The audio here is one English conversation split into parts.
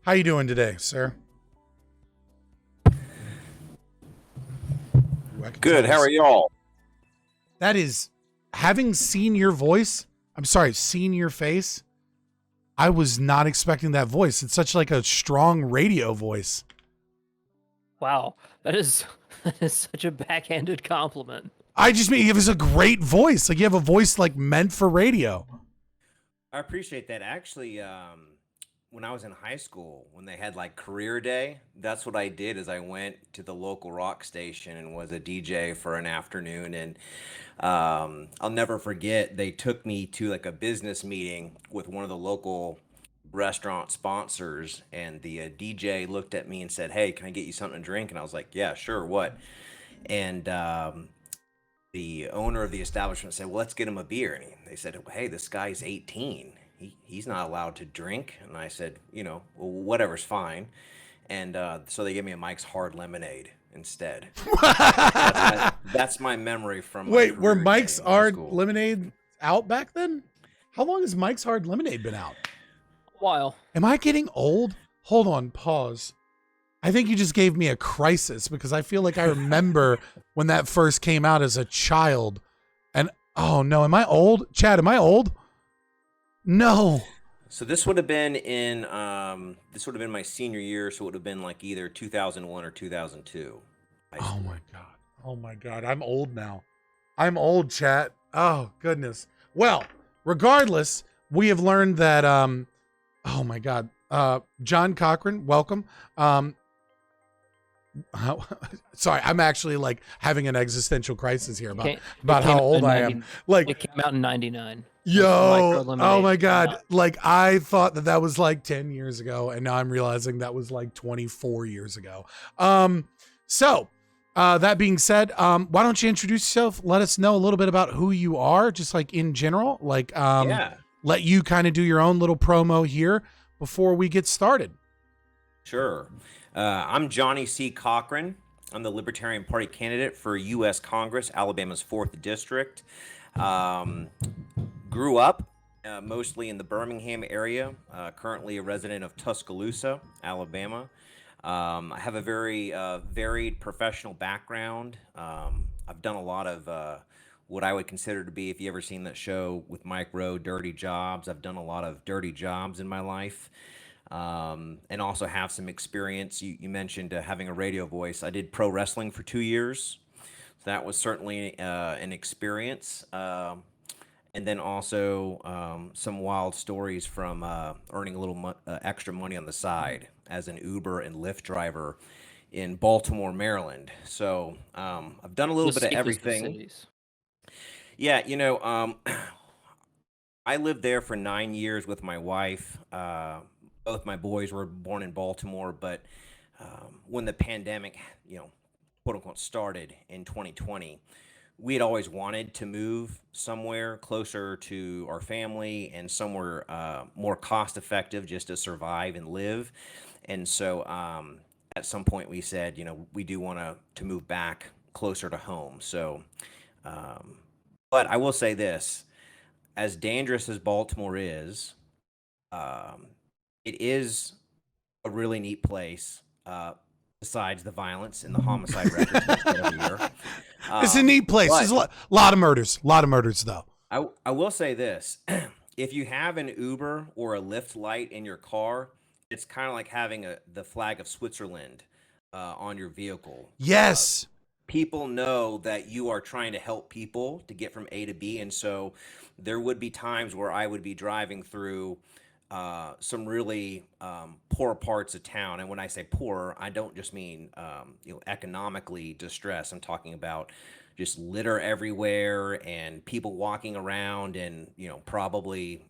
How you doing today, sir? Good. How are y'all? That is, having seen your voice, seen your face, I was not expecting that voice. It's such like a strong radio voice. Wow, that is such a backhanded compliment. I just mean it was a great voice. Like you have a voice like meant for radio. I appreciate that. Actually, when I was in high school, when they had like career day, that's what I did is I went to the local rock station and was a DJ for an afternoon. And I'll never forget, they took me to like a business meeting with one of the local restaurant sponsors. And the DJ looked at me and said, "Hey, can I get you something to drink?" And I was like, "Yeah, sure. What?" And the owner of the establishment said, "Well, let's get him a beer." And they said, "Hey, this guy's 18. He's not allowed to drink." And I said, "Well, whatever's fine." And so they gave me a Mike's Hard Lemonade instead. That's my memory from my Wait, were career Mike's day in high Hard school. Lemonade out back then? How long has Mike's Hard Lemonade been out? A while. Am I getting old? Hold on, pause. I think you just gave me a crisis because I feel like I remember when that first came out as a child. And oh no, am I old? Chad, am I old? No. So this would have been my senior year, so it would have been like either 2001 or 2002. Oh my God. Oh my God. I'm old now. I'm old, chat. Oh goodness. Well, regardless, we have learned that oh my God. John Cochran, welcome. Sorry, I'm actually like having an existential crisis here about how old I am. Like it came out in '99. Yo, oh my God. Like I thought that was like 10 years ago. And now I'm realizing that was like 24 years ago. So that being said, why don't you introduce yourself? Let us know a little bit about who you are, just like in general, like, Yeah, let you kind of do your own little promo here before we get started. sure. I'm Johnny C. Cochran. I'm the Libertarian Party candidate for U.S. Congress, Alabama's 4th District. Grew up mostly in the Birmingham area, currently a resident of Tuscaloosa, Alabama. I have a very varied professional background. I've done a lot of what I would consider to be, if you ever seen that show with Mike Rowe, Dirty Jobs, I've done a lot of dirty jobs in my life. And also have some experience. You mentioned having a radio voice. I did pro wrestling for 2 years. So that was certainly an experience. And then also some wild stories from earning a little extra money on the side as an Uber and Lyft driver in Baltimore, Maryland. So I've done a little bit of everything. Yeah, I lived there for 9 years with my wife. Both my boys were born in Baltimore, but when the pandemic, quote unquote, started in 2020, we had always wanted to move somewhere closer to our family and somewhere more cost effective just to survive and live. And so at some point we said, we do want to move back closer to home. So, but I will say this, as dangerous as Baltimore is, it is a really neat place, besides the violence and the homicide records we get every year. It's a neat place. There's a lot of murders. A lot of murders, though. I will say this. If you have an Uber or a Lyft light in your car, it's kind of like having the flag of Switzerland on your vehicle. Yes. People know that you are trying to help people to get from A to B. And so there would be times where I would be driving through some really poor parts of town. And when I say poor, I don't just mean economically distressed. I'm talking about just litter everywhere and people walking around and probably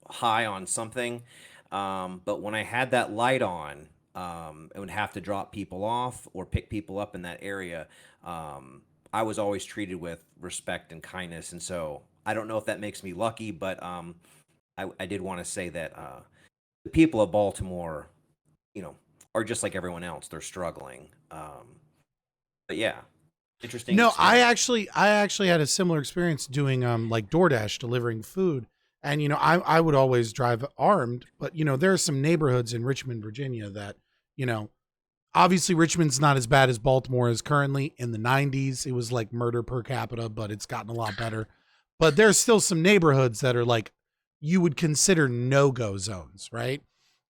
high on something. But when I had that light on, I would have to drop people off or pick people up in that area. I was always treated with respect and kindness. And so I don't know if that makes me lucky, but I did want to say that the people of Baltimore, are just like everyone else. They're struggling. But yeah, interesting. No, experience. I actually had a similar experience doing like DoorDash delivering food, And, I would always drive armed, but, there are some neighborhoods in Richmond, Virginia that, you know, obviously Richmond's not as bad as Baltimore is currently. In the 90s, it was like murder per capita, but it's gotten a lot better. But there's still some neighborhoods that are like you would consider no-go zones, right?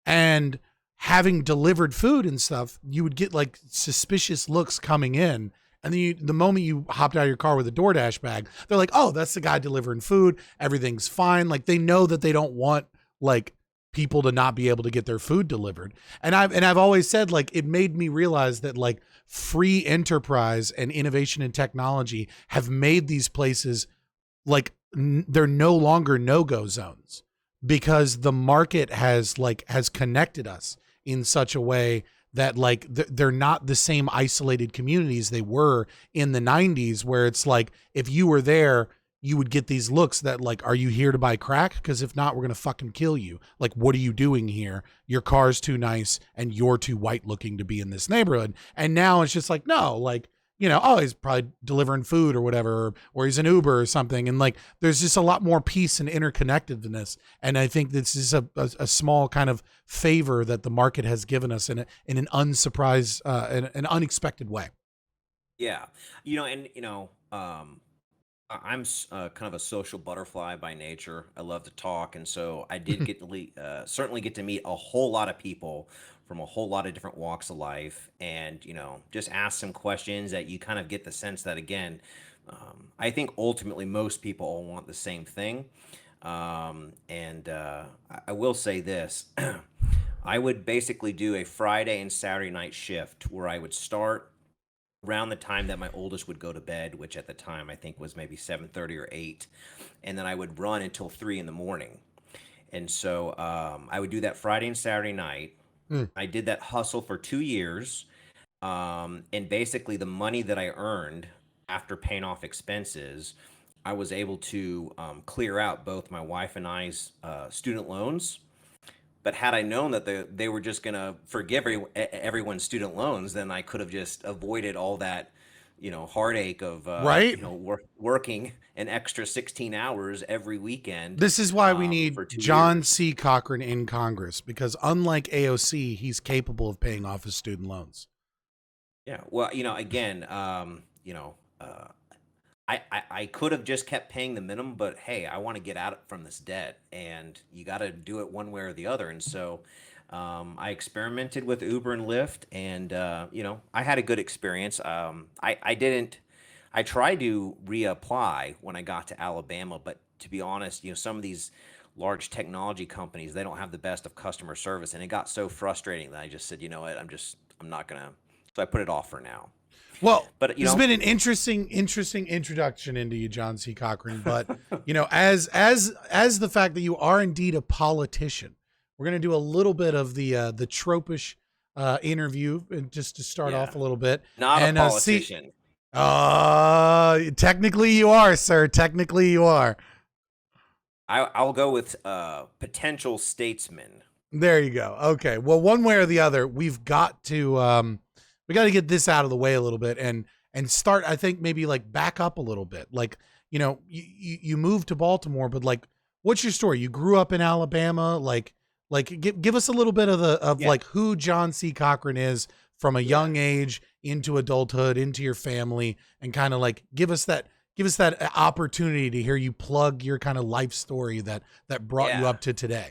And having delivered food and stuff, you would get like suspicious looks coming in. And then the moment you hopped out of your car with a DoorDash bag, they're like, oh, that's the guy delivering food. Everything's fine. Like they know that they don't want like people to not be able to get their food delivered. And I've always said, like, it made me realize that like free enterprise and innovation and technology have made these places like they're no longer no-go zones because the market has connected us in such a way that like they're not the same isolated communities they were in the 90s, where it's like if you were there you would get these looks that like, are you here to buy crack? Because if not, we're going to fucking kill you. Like, what are you doing here? Your car's too nice and you're too white looking to be in this neighborhood. And now it's just like, no, like, oh, he's probably delivering food or whatever, or he's an Uber or something. And like, there's just a lot more peace and interconnectedness. And I think this is a small kind of favor that the market has given us in an unsurprised, in an unexpected way. Yeah. I'm kind of a social butterfly by nature. I love to talk, and so I did certainly get to meet a whole lot of people from a whole lot of different walks of life, and just ask some questions that you kind of get the sense that again, I think ultimately most people all want the same thing. And I will say this: I would basically do a Friday and Saturday night shift where I would start around the time that my oldest would go to bed, which at the time I think was maybe 7:30 or 8, and then I would run until 3 in the morning. And so I would do that Friday and Saturday night. I did that hustle for 2 years, and basically the money that I earned after paying off expenses, I was able to clear out both my wife and I's student loans. But had I known that they were just going to forgive everyone's student loans, then I could have just avoided all that, heartache of, Right. Working an extra 16 hours every weekend. This is why we need for 2 John years. C. Cochran in Congress, because unlike AOC, he's capable of paying off his student loans. Yeah. Well, again, I could have just kept paying the minimum, but hey, I want to get out from this debt, and you got to do it one way or the other. And so I experimented with Uber and Lyft, and I had a good experience. I tried to reapply when I got to Alabama, but to be honest, some of these large technology companies, they don't have the best of customer service, and it got so frustrating that I just said, you know what, I'm not gonna. So I put it off for now. Well, But this has been an interesting introduction into you, John C. Cochran. But as the fact that you are indeed a politician, we're going to do a little bit of the tropish interview, and just to start off a little bit. Not a politician. Technically you are, sir. Technically you are. I'll go with potential statesman. There you go. Okay. Well, one way or the other, we've got to get this out of the way a little bit and start, I think, maybe like back up a little bit. Like, you moved to Baltimore, but like, what's your story? You grew up in Alabama. Like give us a little bit of like who John C. Cochran is from a young age into adulthood, into your family, and kind of like give us that opportunity to hear you plug your kind of life story that brought you up to today.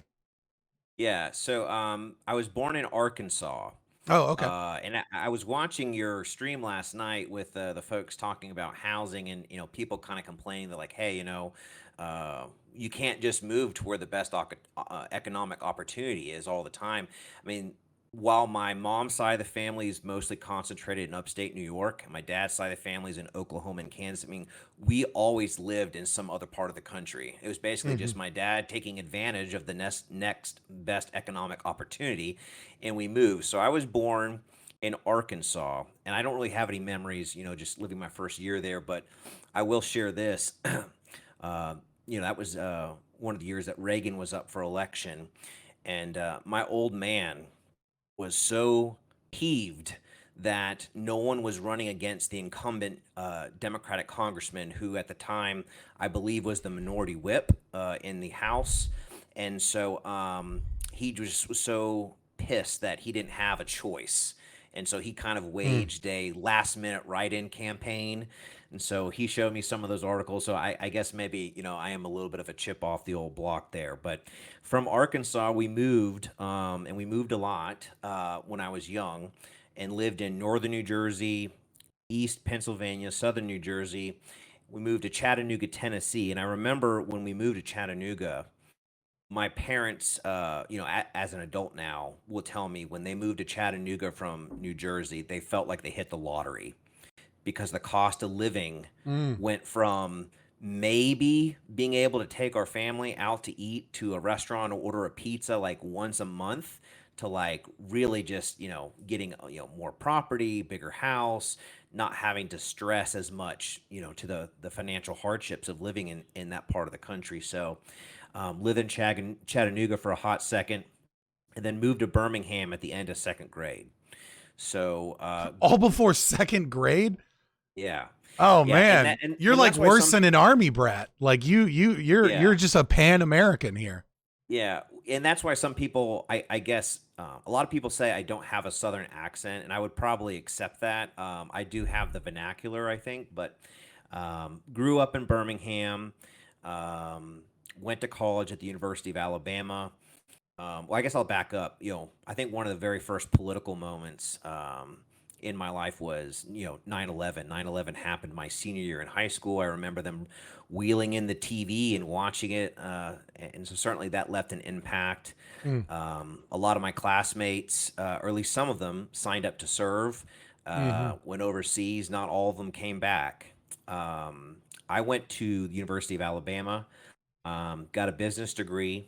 Yeah. So I was born in Arkansas. Oh, okay. And I was watching your stream last night with the folks talking about housing, and people kind of complaining that like, hey, you can't just move to where the best economic opportunity is all the time. I mean, while my mom's side of the family is mostly concentrated in upstate New York, and my dad's side of the family is in Oklahoma and Kansas, I mean, we always lived in some other part of the country. It was basically just my dad taking advantage of the next best economic opportunity, and we moved. So I was born in Arkansas, and I don't really have any memories, just living my first year there, but I will share this. That was one of the years that Reagan was up for election, and my old man was so peeved that no one was running against the incumbent Democratic congressman, who at the time I believe was the minority whip in the House. And so he just was so pissed that he didn't have a choice. And so he kind of waged a last minute write in campaign. And so he showed me some of those articles. So I guess maybe, I am a little bit of a chip off the old block there. But from Arkansas, we moved, and we moved a lot when I was young, and lived in northern New Jersey, East Pennsylvania, southern New Jersey. We moved to Chattanooga, Tennessee. And I remember when we moved to Chattanooga, my parents, as an adult now, will tell me when they moved to Chattanooga from New Jersey, they felt like they hit the lottery, because the cost of living went from maybe being able to take our family out to eat to a restaurant or order a pizza like once a month, to like really just, getting, more property, bigger house, not having to stress as much, to the financial hardships of living in that part of the country. So lived in Chattanooga for a hot second, and then moved to Birmingham at the end of second grade. So All before second grade? yeah. Oh Yeah, and man, that and you're and like that's why worse some than an army brat. Like you're yeah, just a Pan American here. yeah, and that's why some people, I guess, a lot of people say I don't have a Southern accent, and I would probably accept that. I do have the vernacular, I think, but grew up in Birmingham, um, went to college at the University of Alabama. Well, I guess I'll back up. I think one of the very first political moments in my life was, 9/11. 9/11 happened my senior year in high school. I remember them wheeling in the TV and watching it. And so certainly that left an impact. Mm. A lot of my classmates, or at least some of them, signed up to serve, Hmm. went overseas. Not all of them came back. I went to the University of Alabama, got a business degree,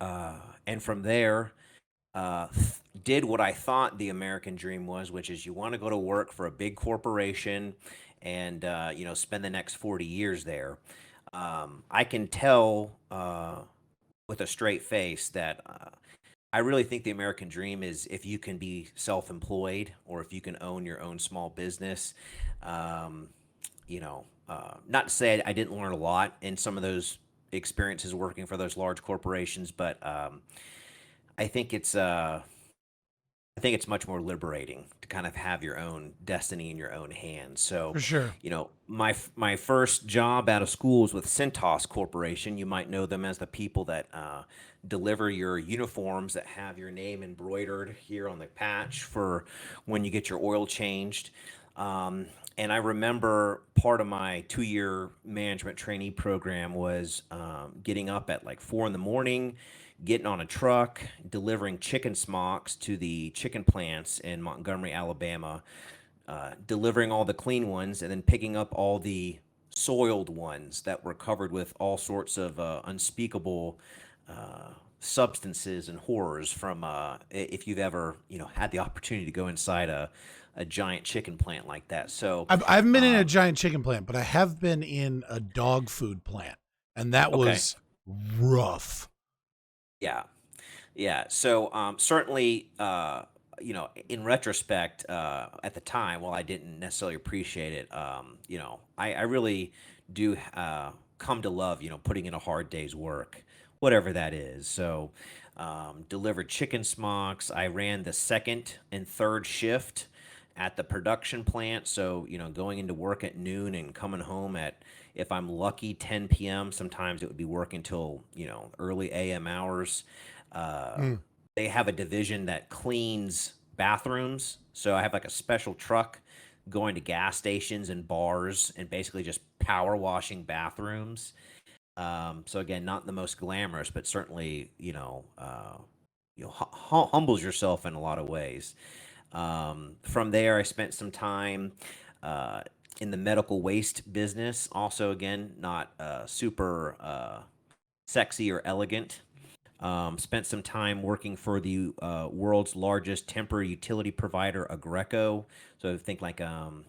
and from there, uh, did what I thought the American dream was, which is you want to go to work for a big corporation and spend the next 40 years there. I can tell with a straight face that I really think the American dream is if you can be self-employed, or if you can own your own small business. Um, Not to say I didn't learn a lot in some of those experiences working for those large corporations, but I think it's uh, I think it's much more liberating to kind of have your own destiny in your own hands. So, For sure. my first job out of school was with Centos Corporation. You might know them as the people that deliver your uniforms that have your name embroidered here on the patch for when you get your oil changed. Um, and I remember part of my 2-year management trainee program was getting up at like 4 in the morning, getting on a truck, delivering chicken smocks to the chicken plants in Montgomery, Alabama, delivering all the clean ones, and then picking up all the soiled ones that were covered with all sorts of unspeakable substances and horrors from if you've ever had the opportunity to go inside a giant chicken plant like that. So I haven't been in a um, giant chicken plant, but I have been in a dog food plant, and that okay, was rough. yeah. Yeah. So certainly, in retrospect, at the time, while I didn't necessarily appreciate it, I really do come to love, putting in a hard day's work, whatever that is. So delivered chicken smocks. I ran the second and third shift at the production plant. So, going into work at noon and coming home at, if I'm lucky, 10 p.m. Sometimes it would be working till, early a.m. hours. Uh, Mm. they have a division that cleans bathrooms. So I have like a special truck going to gas stations and bars and basically just power washing bathrooms. So again, not the most glamorous, but certainly, humbles yourself in a lot of ways. From there, I spent some time uh, in the medical waste business. Also, again, not super sexy or elegant. Spent some time working for the world's largest temporary utility provider, Agreco. So think like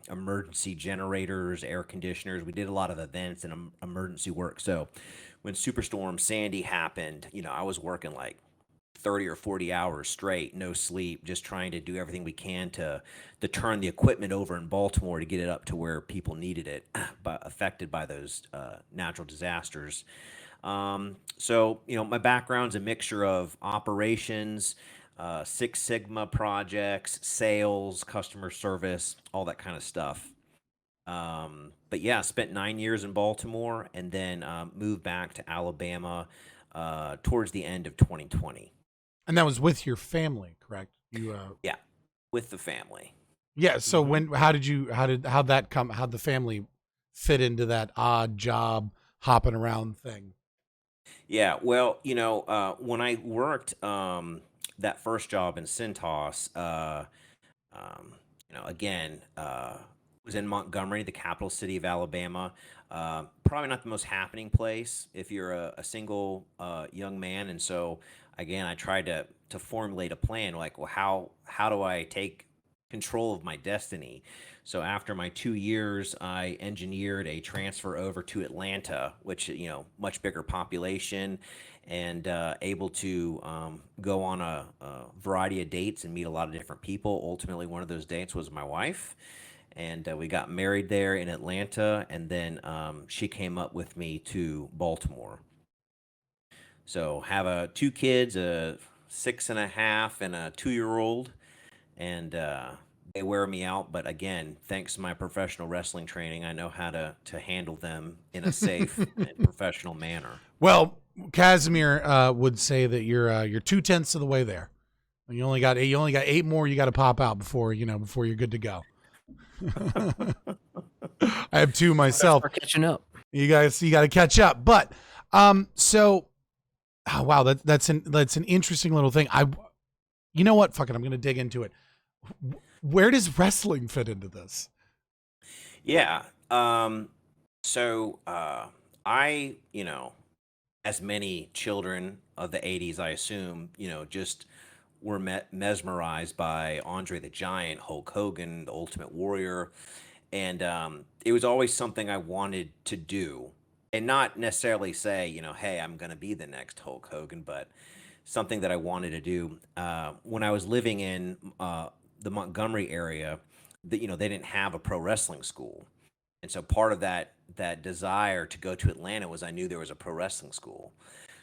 emergency generators, air conditioners. We did a lot of events and emergency work. So when Superstorm Sandy happened, I was working like 30 or 40 hours straight, no sleep, just trying to do everything we can to turn the equipment over in Baltimore to get it up to where people needed it, but affected by those natural disasters. So, my background's a mixture of operations, Six Sigma projects, sales, customer service, all that kind of stuff. But yeah, spent 9 years in Baltimore and then moved back to Alabama towards the end of 2020. And that was with your family, correct? Yeah, with the family. Yeah. So hmm how'd the family fit into that odd job hopping around thing? Yeah, well, when I worked that first job in Cintas, um, again, was in Montgomery, the capital city of Alabama. Probably not the most happening place if you're a single young man. And so, again, I tried to formulate a plan like, well, how do I take control of my destiny? So after my 2 years, I engineered a transfer over to Atlanta, which, much bigger population, and able to go on a variety of dates and meet a lot of different people. Ultimately, one of those dates was my wife, and we got married there in Atlanta, and then she came up with me to Baltimore. So have two kids, a 6.5 and a 2-year-old, and they wear me out. But again, thanks to my professional wrestling training, I know how to handle them in a safe and professional manner. Well, Casimir would say that you're 2/10 of the way there. You only got 8 more. You got to pop out before you're good to go. I have 2 myself. We're catching up. You got to catch up. But so, oh, wow, that's an interesting little thing. You know what? Fuck it, I'm gonna dig into it. Where does wrestling fit into this? Yeah. So I, as many children of the 80s, I assume, just were mesmerized by Andre the Giant, Hulk Hogan, the Ultimate Warrior. And it was always something I wanted to do. And not necessarily say, hey, I'm going to be the next Hulk Hogan, but something that I wanted to do. When I was living in the Montgomery area, they didn't have a pro wrestling school. And so part of that desire to go to Atlanta was I knew there was a pro wrestling school.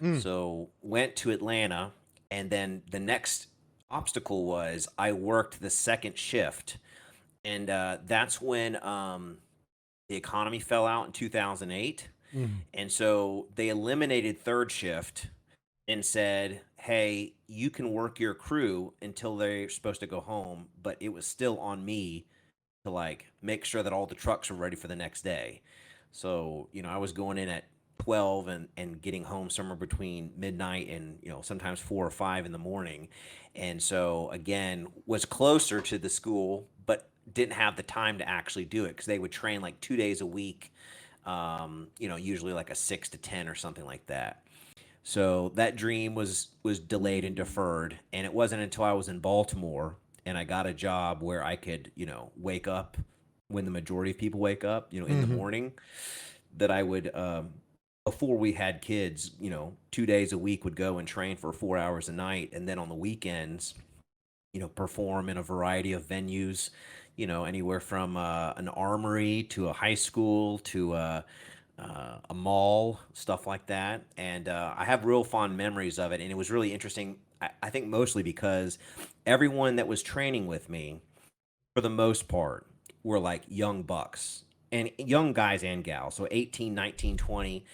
Mm. So went to Atlanta, and then the next obstacle was I worked the second shift, and that's when the economy fell out in 2008, Mm. and so they eliminated third shift and said, "Hey, you can work your crew until they're supposed to go home," but it was still on me to like make sure that all the trucks were ready for the next day. So, I was going in at 12 and getting home somewhere between midnight and, sometimes 4 or 5 in the morning. And so again, was closer to the school, but didn't have the time to actually do it because they would train like 2 days a week, usually like a 6 to 10 or something like that. So that dream was delayed and deferred, and it wasn't until I was in Baltimore and I got a job where I could, wake up when the majority of people wake up, in the Hmm. morning, that I would, before we had kids, 2 days a week would go and train for 4 hours a night, and then on the weekends, perform in a variety of venues, anywhere from an armory to a high school to a mall, stuff like that. And I have real fond memories of it. And it was really interesting, I think mostly because everyone that was training with me, for the most part, were like young bucks and young guys and gals. So 18, 19, 20.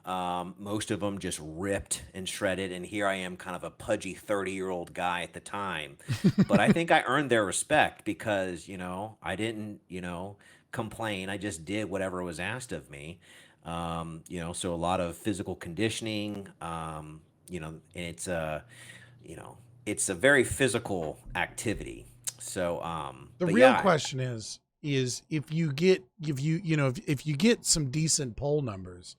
Most of them just ripped and shredded. And here I am, kind of a pudgy 30-year-old guy at the time. But I think I earned their respect because, I didn't, complain. I just did whatever was asked of me. So a lot of physical conditioning, and you know, it's a very physical activity. So, The but real yeah, question is if you get some decent poll numbers,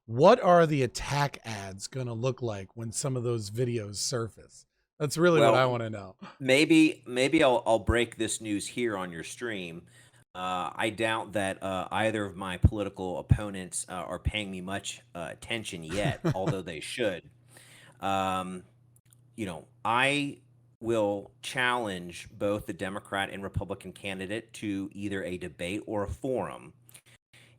what are the attack ads going to look like when some of those videos surface? That's really what I well, want to know. maybe I'll break this news here on your stream. I doubt that either of my political opponents are paying me much attention yet, although they should. Um, I will challenge both the Democrat and Republican candidate to either a debate or a forum.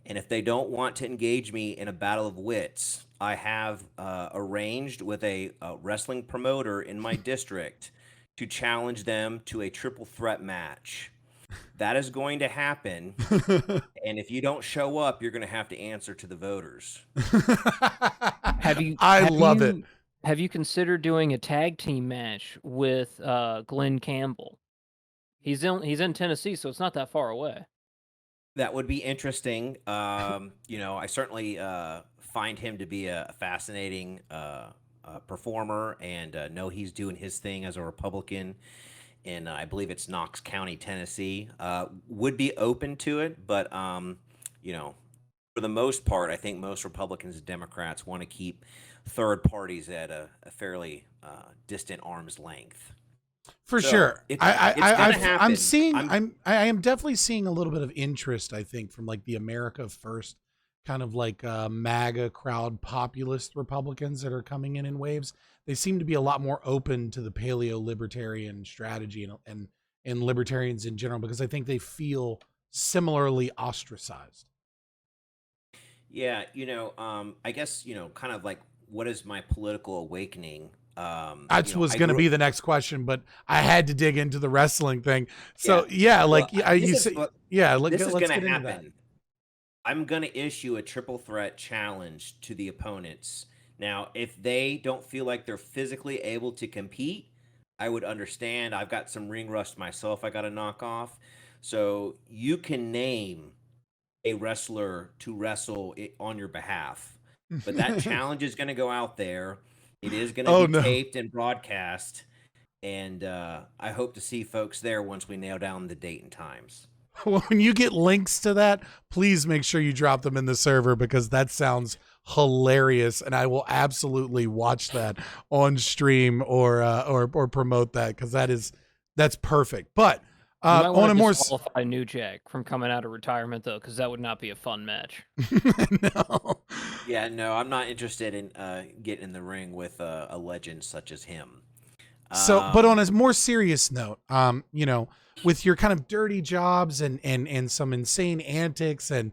And if they don't want to engage me in a battle of wits, I have arranged with a wrestling promoter in my district to challenge them to a triple threat match. That is going to happen. And if you don't show up, you're going to have to answer to the voters. I love it. Have you considered doing a tag team match with Glenn Campbell? He's in Tennessee, so it's not that far away. That would be interesting. I certainly find him to be a fascinating performer, and know he's doing his thing as a Republican in, I believe it's Knox County, Tennessee. Would be open to it, but for the most part, I think most Republicans and Democrats want to keep third parties at a fairly distant arm's length. For So sure. it's gonna happen. I'm seeing I am definitely seeing a little bit of interest, I think, from like the America First kind of like MAGA crowd populist Republicans that are coming in waves. They seem to be a lot more open to the paleo libertarian strategy and libertarians in general, because I think they feel similarly ostracized. Yeah, I guess, kind of like, what is my political awakening? That was I going to grew be the next question, but I had to dig into the wrestling thing. So yeah, Well, like this you is say, what yeah, this is let's going get to into that. happen. I'm going to issue a triple threat challenge to the opponents. Now, if they don't feel like they're physically able to compete, I would understand. I've got some ring rust myself I got to knock off. So you can name a wrestler to wrestle on your behalf. But that challenge is going to go out there. It is going to Oh be no. taped and broadcast. And I hope to see folks there once we nail down the date and times. When you get links to that, please make sure you drop them in the server, because that sounds hilarious, and I will absolutely watch that on stream or promote that, because that's perfect. But You might on want a to more disqualify New Jack from coming out of retirement, though, because that would not be a fun match. no. Yeah, no, I'm not interested in getting in the ring with a legend such as him. So, but on a more serious note, with your kind of dirty jobs and some insane antics, and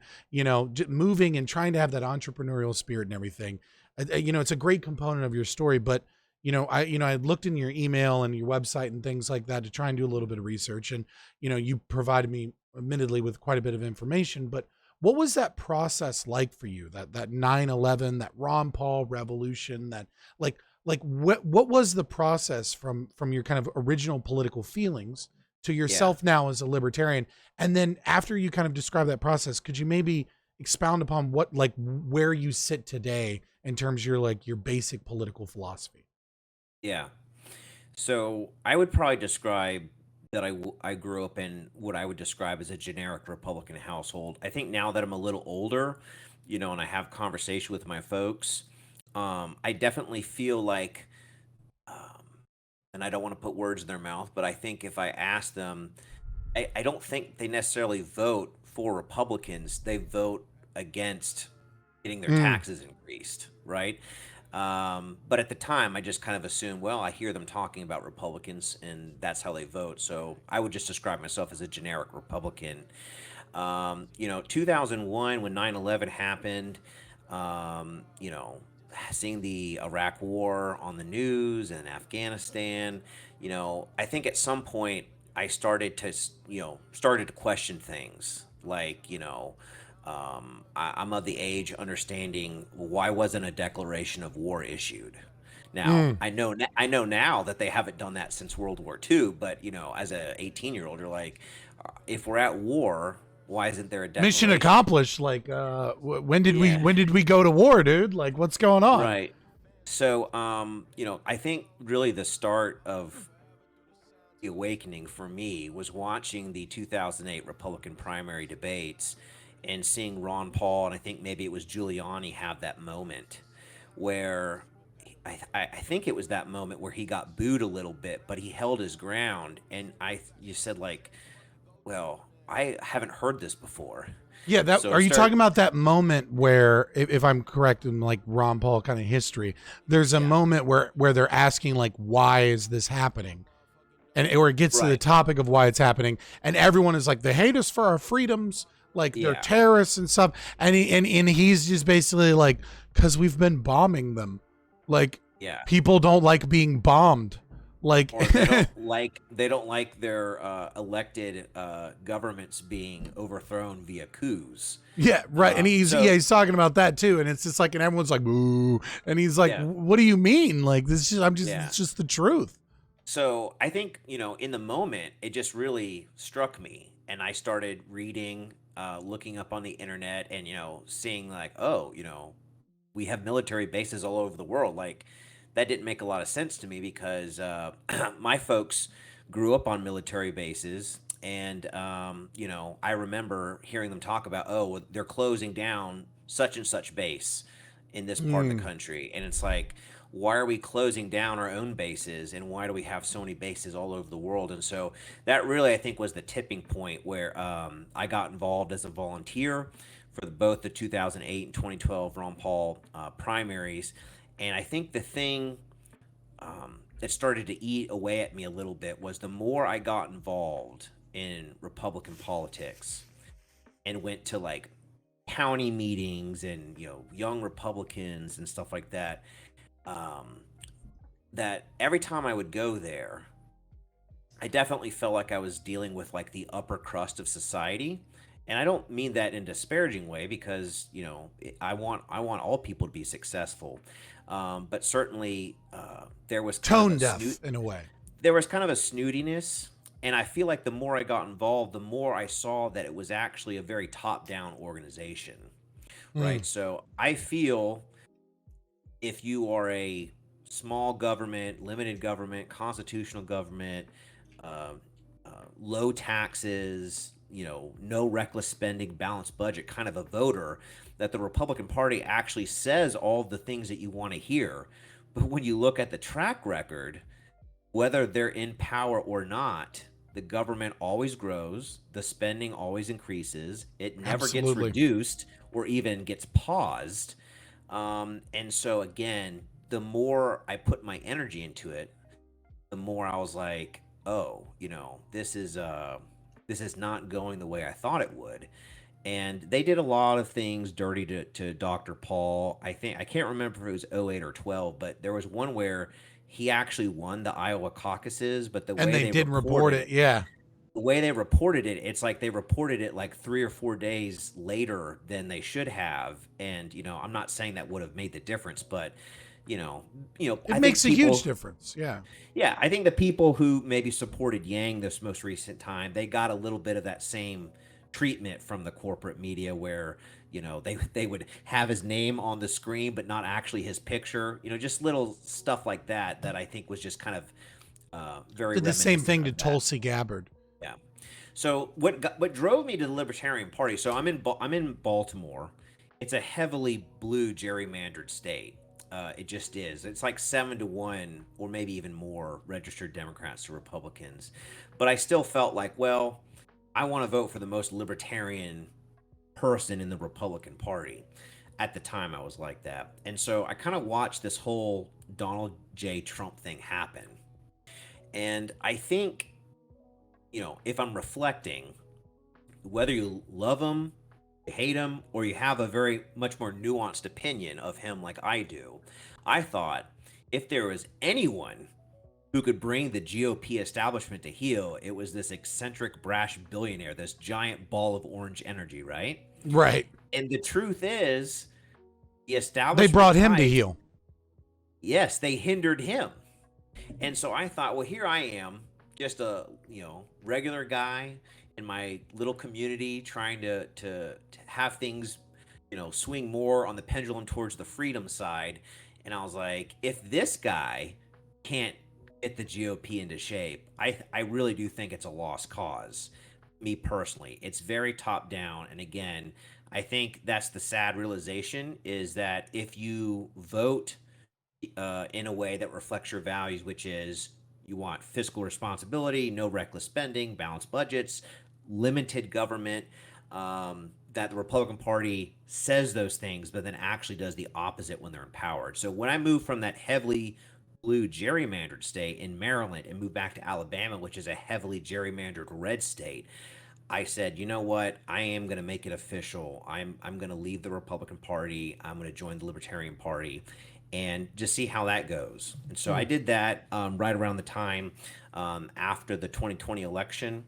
moving and trying to have that entrepreneurial spirit and everything, it's a great component of your story. But I looked in your email and your website and things like that to try and do a little bit of research, and you provided me, admittedly, with quite a bit of information. But what was that process like for you? That 9/11, that Ron Paul revolution, that what was the process from your kind of original political feelings to yourself now as a libertarian? And then after you kind of describe that process, could you maybe expound upon where you sit today in terms of your basic political philosophy? Yeah. So I would probably describe that I grew up in what I would describe as a generic Republican household. I think now that I'm a little older, and I have conversation with my folks, I definitely feel like, and I don't want to put words in their mouth, but I think if I ask them, I don't think they necessarily vote for Republicans. They vote against getting their taxes increased, right? But at the time, I just kind of assumed, well, I hear them talking about Republicans, and that's how they vote. So I would just describe myself as a generic Republican. 2001, when 9/11 happened, seeing the Iraq War on the news and Afghanistan, I think at some point I started to question things like, I'm of the age understanding, why wasn't a declaration of war issued? Now, I know now that they haven't done that since World War II, but as a 18-year-old, you're like, if we're at war, why isn't there a declaration? Mission accomplished. When did we go to war, dude? Like, what's going on? Right. So, I think really the start of the awakening for me was watching the 2008 Republican primary debates and seeing Ron Paul, and I think maybe it was Giuliani, have that moment where I think it was that moment where he got booed a little bit, but he held his ground. And you said, like, well, I haven't heard this before. Yeah, that So are you start, talking about that moment where, if I'm correct in like Ron Paul kind of history, there's a yeah, moment where they're asking like, why is this happening? And or it gets to the right, topic of why it's happening, and everyone is like, they hate us for our freedoms, like they're yeah, terrorists and stuff. And he's just basically like, because we've been bombing them, like yeah. people don't like being bombed, like Or they don't like their elected governments being overthrown via coups. yeah, right. And So he's talking about that too, and it's just like, and everyone's like, boo, and he's like, yeah, what do you mean? Like this is yeah. it's just the truth. So I think, in the moment, it just really struck me. And I started reading, looking up on the internet and, seeing like, oh, we have military bases all over the world. Like, that didn't make a lot of sense to me because my folks grew up on military bases. And, I remember hearing them talk about, oh, well, they're closing down such and such base in this part of the Mm, country. And it's like, why are we closing down our own bases and why do we have so many bases all over the world? And so that really, I think, was the tipping point where I got involved as a volunteer for both the 2008 and 2012 Ron Paul primaries. And I think the thing that started to eat away at me a little bit was the more I got involved in Republican politics and went to like county meetings and young Republicans and stuff like that, um, that every time I would go there, I definitely felt like I was dealing with like the upper crust of society. And I don't mean that in a disparaging way because, I want all people to be successful. But certainly there was kind of tone a deaf in a way. snootiness. And I feel like the more I got involved, the more I saw that it was actually a very top-down organization, Mm, right? So I feel if you are a small government, limited government, constitutional government, uh, low taxes, no reckless spending, balanced budget kind of a voter, that the Republican Party actually says all the things that you want to hear. But when you look at the track record, whether they're in power or not, the government always grows, the spending always increases, it never gets absolutely. reduced or even gets paused. And so again, the more I put my energy into it, the more I was like, oh, this is not going the way I thought it would. And they did a lot of things dirty to Dr. Paul. I can't remember if it was '08 or 12, but there was one where he actually won the Iowa caucuses, but And they didn't report it. Yeah. the way they reported it, it's like they reported it like 3 or 4 days later than they should have. And I'm not saying that would have made the difference, but It I think makes a huge people, difference. Yeah. yeah, I think the people who maybe supported Yang this most recent time, they got a little bit of that same treatment from the corporate media where they would have his name on the screen but not actually his picture, just little stuff like that I think was just kind of very Did the same reminiscent thing to of that. Tulsi Gabbard. Yeah. So what drove me to the Libertarian Party? So I'm in Baltimore. It's a heavily blue gerrymandered state. It just is. It's like 7-1, or maybe even more, registered Democrats to Republicans. But I still felt like, well, I want to vote for the most libertarian person in the Republican Party. At the time, I was like that, and so I kind of watched this whole Donald J. Trump thing happen. And I think, if I'm reflecting, whether you love him, you hate him, or you have a very much more nuanced opinion of him like I do, I thought if there was anyone who could bring the GOP establishment to heel, it was this eccentric, brash billionaire, this giant ball of orange energy, right? Right. And the truth is, the They establishment brought him to tried, heel. yes, they hindered him. And so I thought, well, here I am, just a regular guy in my little community, trying to have things swing more on the pendulum towards the freedom side. And I was like, if this guy can't get the GOP into shape, I really do think it's a lost cause. Me personally, it's very top down, and again, I think that's the sad realization, is that if you vote in a way that reflects your values, which is you want fiscal responsibility, no reckless spending, balanced budgets, limited government, that the Republican Party says those things, but then actually does the opposite when they're empowered. So when I moved from that heavily blue gerrymandered state in Maryland and moved back to Alabama, which is a heavily gerrymandered red state, I said, you know what? I am going to make it official. I'm going to leave the Republican Party. I'm going to join the Libertarian Party, and just see how that goes. And so I did that right around the time after the 2020 election,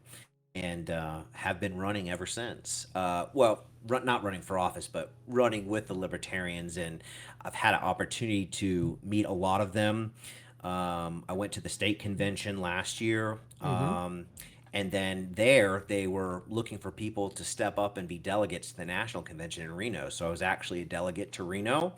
and have been running ever since. Well, not running for office, but running with the Libertarians, and I've had an opportunity to meet a lot of them. I went to the state convention last year. And then there, they were looking for people to step up and be delegates to the national convention in Reno. So I was actually a delegate to Reno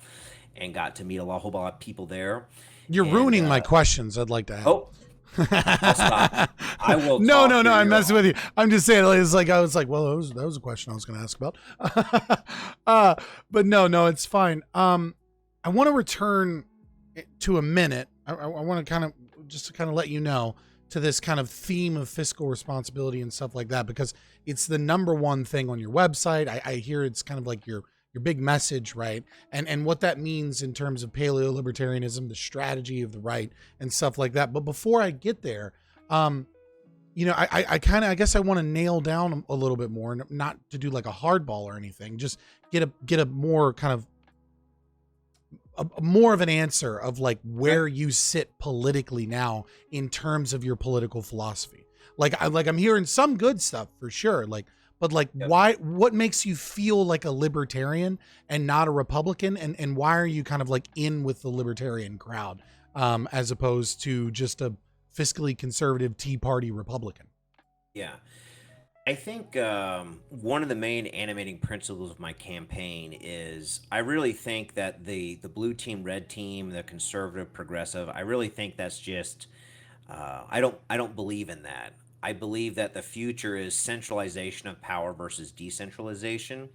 and got to meet a whole lot of people there. You're ruining my questions I'd like to have. Oh, I'll stop. I will. No. I'm messing with you. I'm just saying. It's like I was like, well, that was a question I was going to ask about. But no, it's fine. I want to return to a minute. I want to kind of let you know to this kind of theme of fiscal responsibility and stuff like that, because it's the number one thing on your website. I hear it's kind of like your big message, right? And what that means in terms of paleo-libertarianism, the strategy of the right and stuff like that. But before I get there, I guess I want to nail down a little bit more, and not to do like a hardball or anything, just get a more kind of more of an answer of like where you sit politically now in terms of your political philosophy. I'm hearing some good stuff for sure. But why, what makes you feel like a libertarian and not a Republican? And why are you kind of like in with the libertarian crowd, as opposed to just a fiscally conservative Tea Party Republican? Yeah. I think one of the main animating principles of my campaign is I really think that the blue team, red team, the conservative, progressive, I really think that's just I don't believe in that. I believe that the future is centralization of power versus decentralization.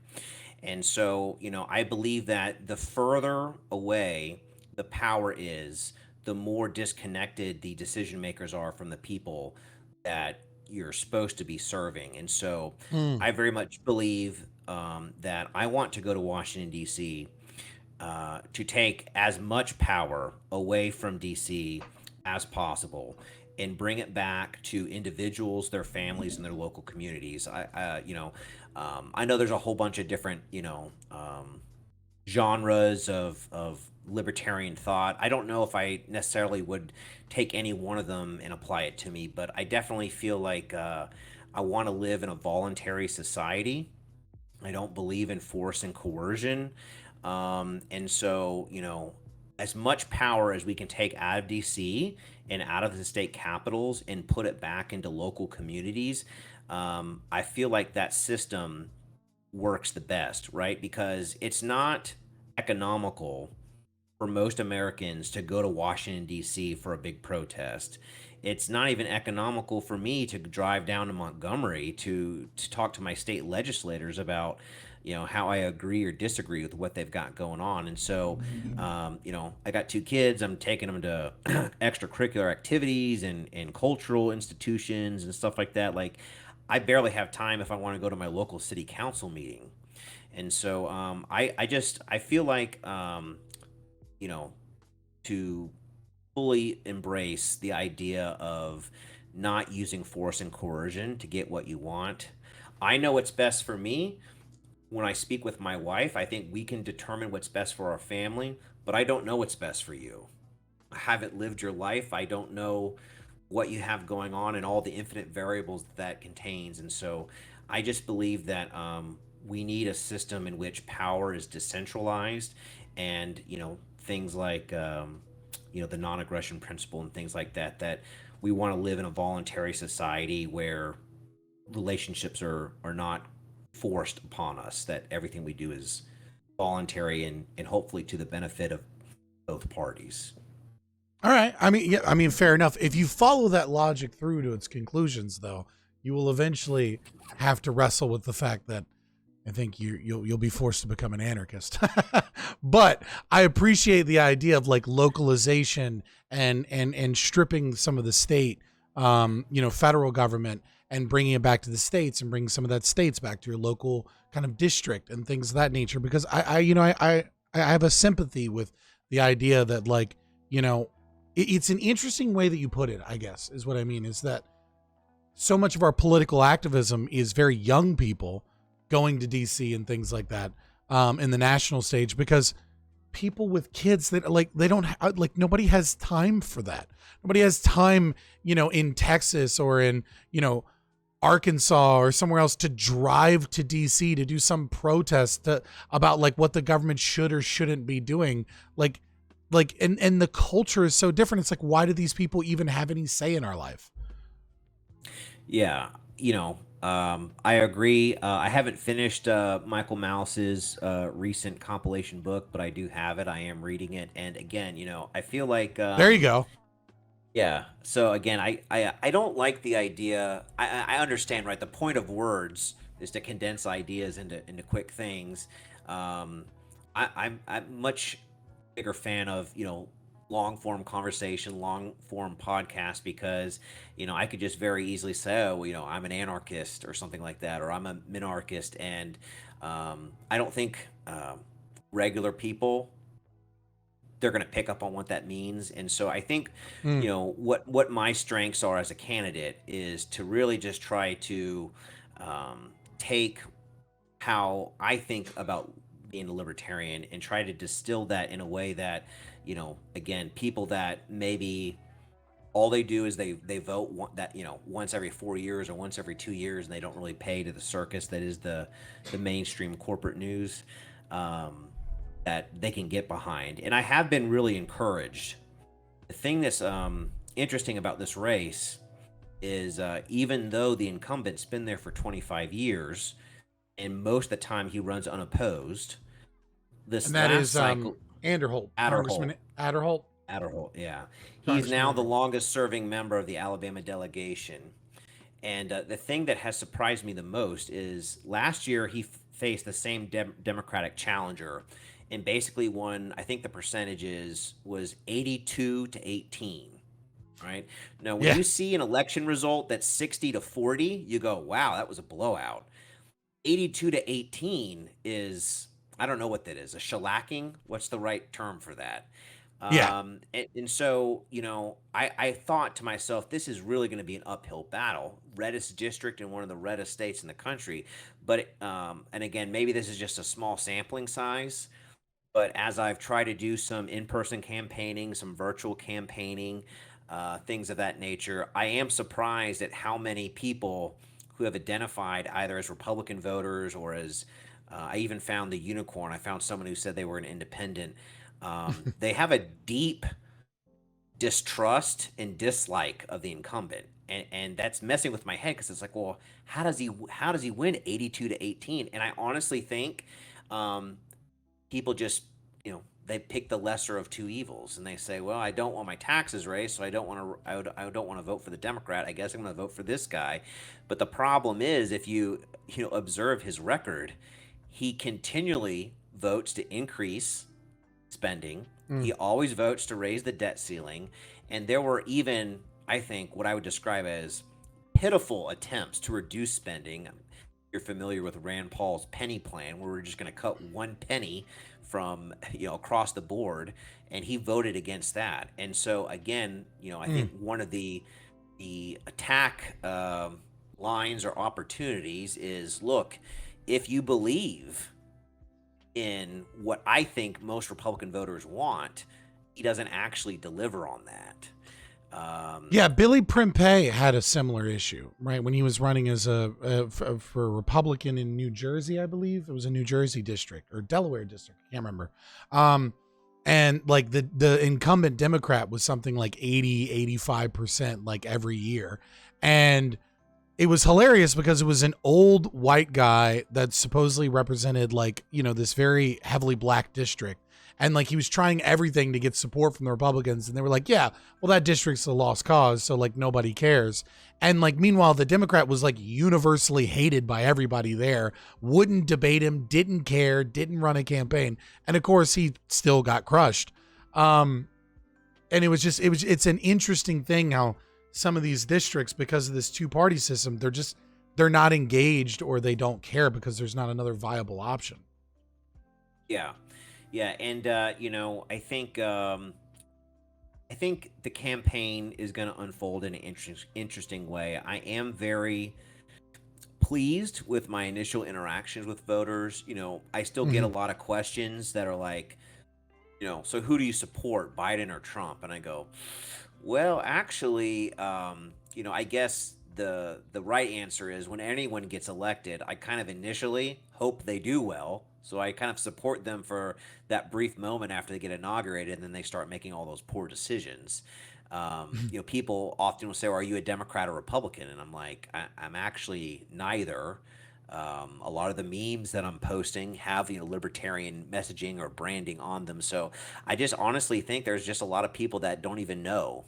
And so, I believe that the further away the power is, the more disconnected the decision makers are from the people that you're supposed to be serving. And so I very much believe that I want to go to Washington, D.C. To take as much power away from D.C. as possible and bring it back to individuals, their families, and their local communities. I know there's a whole bunch of different, genres of libertarian thought. I don't know if I necessarily would take any one of them and apply it to me, but I definitely feel like I want to live in a voluntary society. I don't believe in force and coercion. And so, as much power as we can take out of DC and out of the state capitals and put it back into local communities, I feel like that system works the best, right? Because it's not economical for most Americans to go to Washington, D.C. for a big protest. It's not even economical for me to drive down to Montgomery to talk to my state legislators about, how I agree or disagree with what they've got going on. And so, I got 2 kids. I'm taking them to extracurricular activities and cultural institutions and stuff like that. Like, I barely have time if I want to go to my local city council meeting. And so I feel like, to fully embrace the idea of not using force and coercion to get what you want. I know what's best for me. When I speak with my wife, I think we can determine what's best for our family, but I don't know what's best for you. I haven't lived your life. I don't know what you have going on and all the infinite variables that contains. And so I just believe that we need a system in which power is decentralized, and, things like, the non-aggression principle and things like that, that we want to live in a voluntary society where relationships are not forced upon us, that everything we do is voluntary and hopefully to the benefit of both parties. All right. I mean, fair enough. If you follow that logic through to its conclusions, though, you will eventually have to wrestle with the fact that I think you'll be forced to become an anarchist. But I appreciate the idea of like localization and stripping some of the state, federal government and bringing it back to the states and bringing some of that states back to your local kind of district and things of that nature. Because I have a sympathy with the idea that, like, it's an interesting way that you put it, I guess, is what I mean, is that so much of our political activism is very young people going to DC and things like that, in the national stage, because people with kids that they don't nobody has time for that. Nobody has time, in Texas or in, Arkansas or somewhere else to drive to DC to do some protest about like what the government should or shouldn't be doing. And the culture is so different. It's like, why do these people even have any say in our life? Yeah, I agree. I haven't finished Michael Mouse's recent compilation book, but I do have it. I am reading it, and again, I feel like there you go. Yeah. So again, I don't like the idea. I understand, right? The point of words is to condense ideas into quick things. I'm much bigger fan of long form conversation, long form podcast, because I could just very easily say, oh, I'm an anarchist or something like that, or I'm a minarchist, and I don't think regular people, they're going to pick up on what that means. And so I think what my strengths are as a candidate is to really just try to take how I think about being a libertarian and try to distill that in a way that again, people that maybe all they do is they vote once every 4 years or once every 2 years, and they don't really pay to the circus that is the mainstream corporate news, that they can get behind. And I have been really encouraged. The thing that's interesting about this race is even though the incumbent's been there for 25 years, and most of the time he runs unopposed, this and that last is cycle, Congressman Adderholt. Adderholt, yeah. He's now the longest serving member of the Alabama delegation. And the thing that has surprised me the most is last year he faced the same Democratic challenger and basically won, I think the percentages was 82 to 18, right? Now, when you see an election result that's 60 to 40, you go, wow, that was a blowout. 82 to 18 is, I don't know what that is, a shellacking? What's the right term for that? And so, I thought to myself, this is really going to be an uphill battle. Reddest district in one of the reddest states in the country. But, and again, maybe this is just a small sampling size, but as I've tried to do some in-person campaigning, some virtual campaigning, things of that nature, I am surprised at how many people who have identified either as Republican voters or as, I even found the unicorn. I found someone who said they were an independent. They have a deep distrust and dislike of the incumbent, and that's messing with my head, because it's like, well, how does he win 82 to 18? And I honestly think people just they pick the lesser of two evils, and they say, well, I don't want my taxes raised, so I don't want to vote for the Democrat. I guess I'm going to vote for this guy. But the problem is, if you observe his record, he continually votes to increase spending. He always votes to raise the debt ceiling. And there were even, I think, what I would describe as pitiful attempts to reduce spending. You're familiar with Rand Paul's penny plan, where we're just going to cut 1 penny from across the board, and he voted against that. And so again, I think one of the attack lines or opportunities is, look, if you believe in what I think most Republican voters want, he doesn't actually deliver on that. Billy Prempeh had a similar issue, right? When he was running as for a Republican in New Jersey, I believe it was a New Jersey district or Delaware district. I can't remember. And like the incumbent Democrat was something like 80-85% like every year. And it was hilarious because it was an old white guy that supposedly represented this very heavily black district. And like he was trying everything to get support from the Republicans, and they were like, yeah, well, that district's a lost cause, so like nobody cares. And like meanwhile, the Democrat was like universally hated by everybody there, wouldn't debate him, didn't care, didn't run a campaign. And of course he still got crushed. And it's an interesting thing how some of these districts because of this two-party system. They're not engaged, or they don't care because there's not another viable option. Yeah, yeah, and I think the campaign is going to unfold in an interesting way. I am very pleased with my initial interactions with voters. I still get a lot of questions that are like, so who do you support, Biden or Trump? And I go, well, actually, I guess the right answer is when anyone gets elected, I kind of initially hope they do well. So I kind of support them for that brief moment after they get inaugurated, and then they start making all those poor decisions. People often will say, well, are you a Democrat or Republican? And I'm like, I'm actually neither. A lot of the memes that I'm posting have, libertarian messaging or branding on them. So I just honestly think there's just a lot of people that don't even know,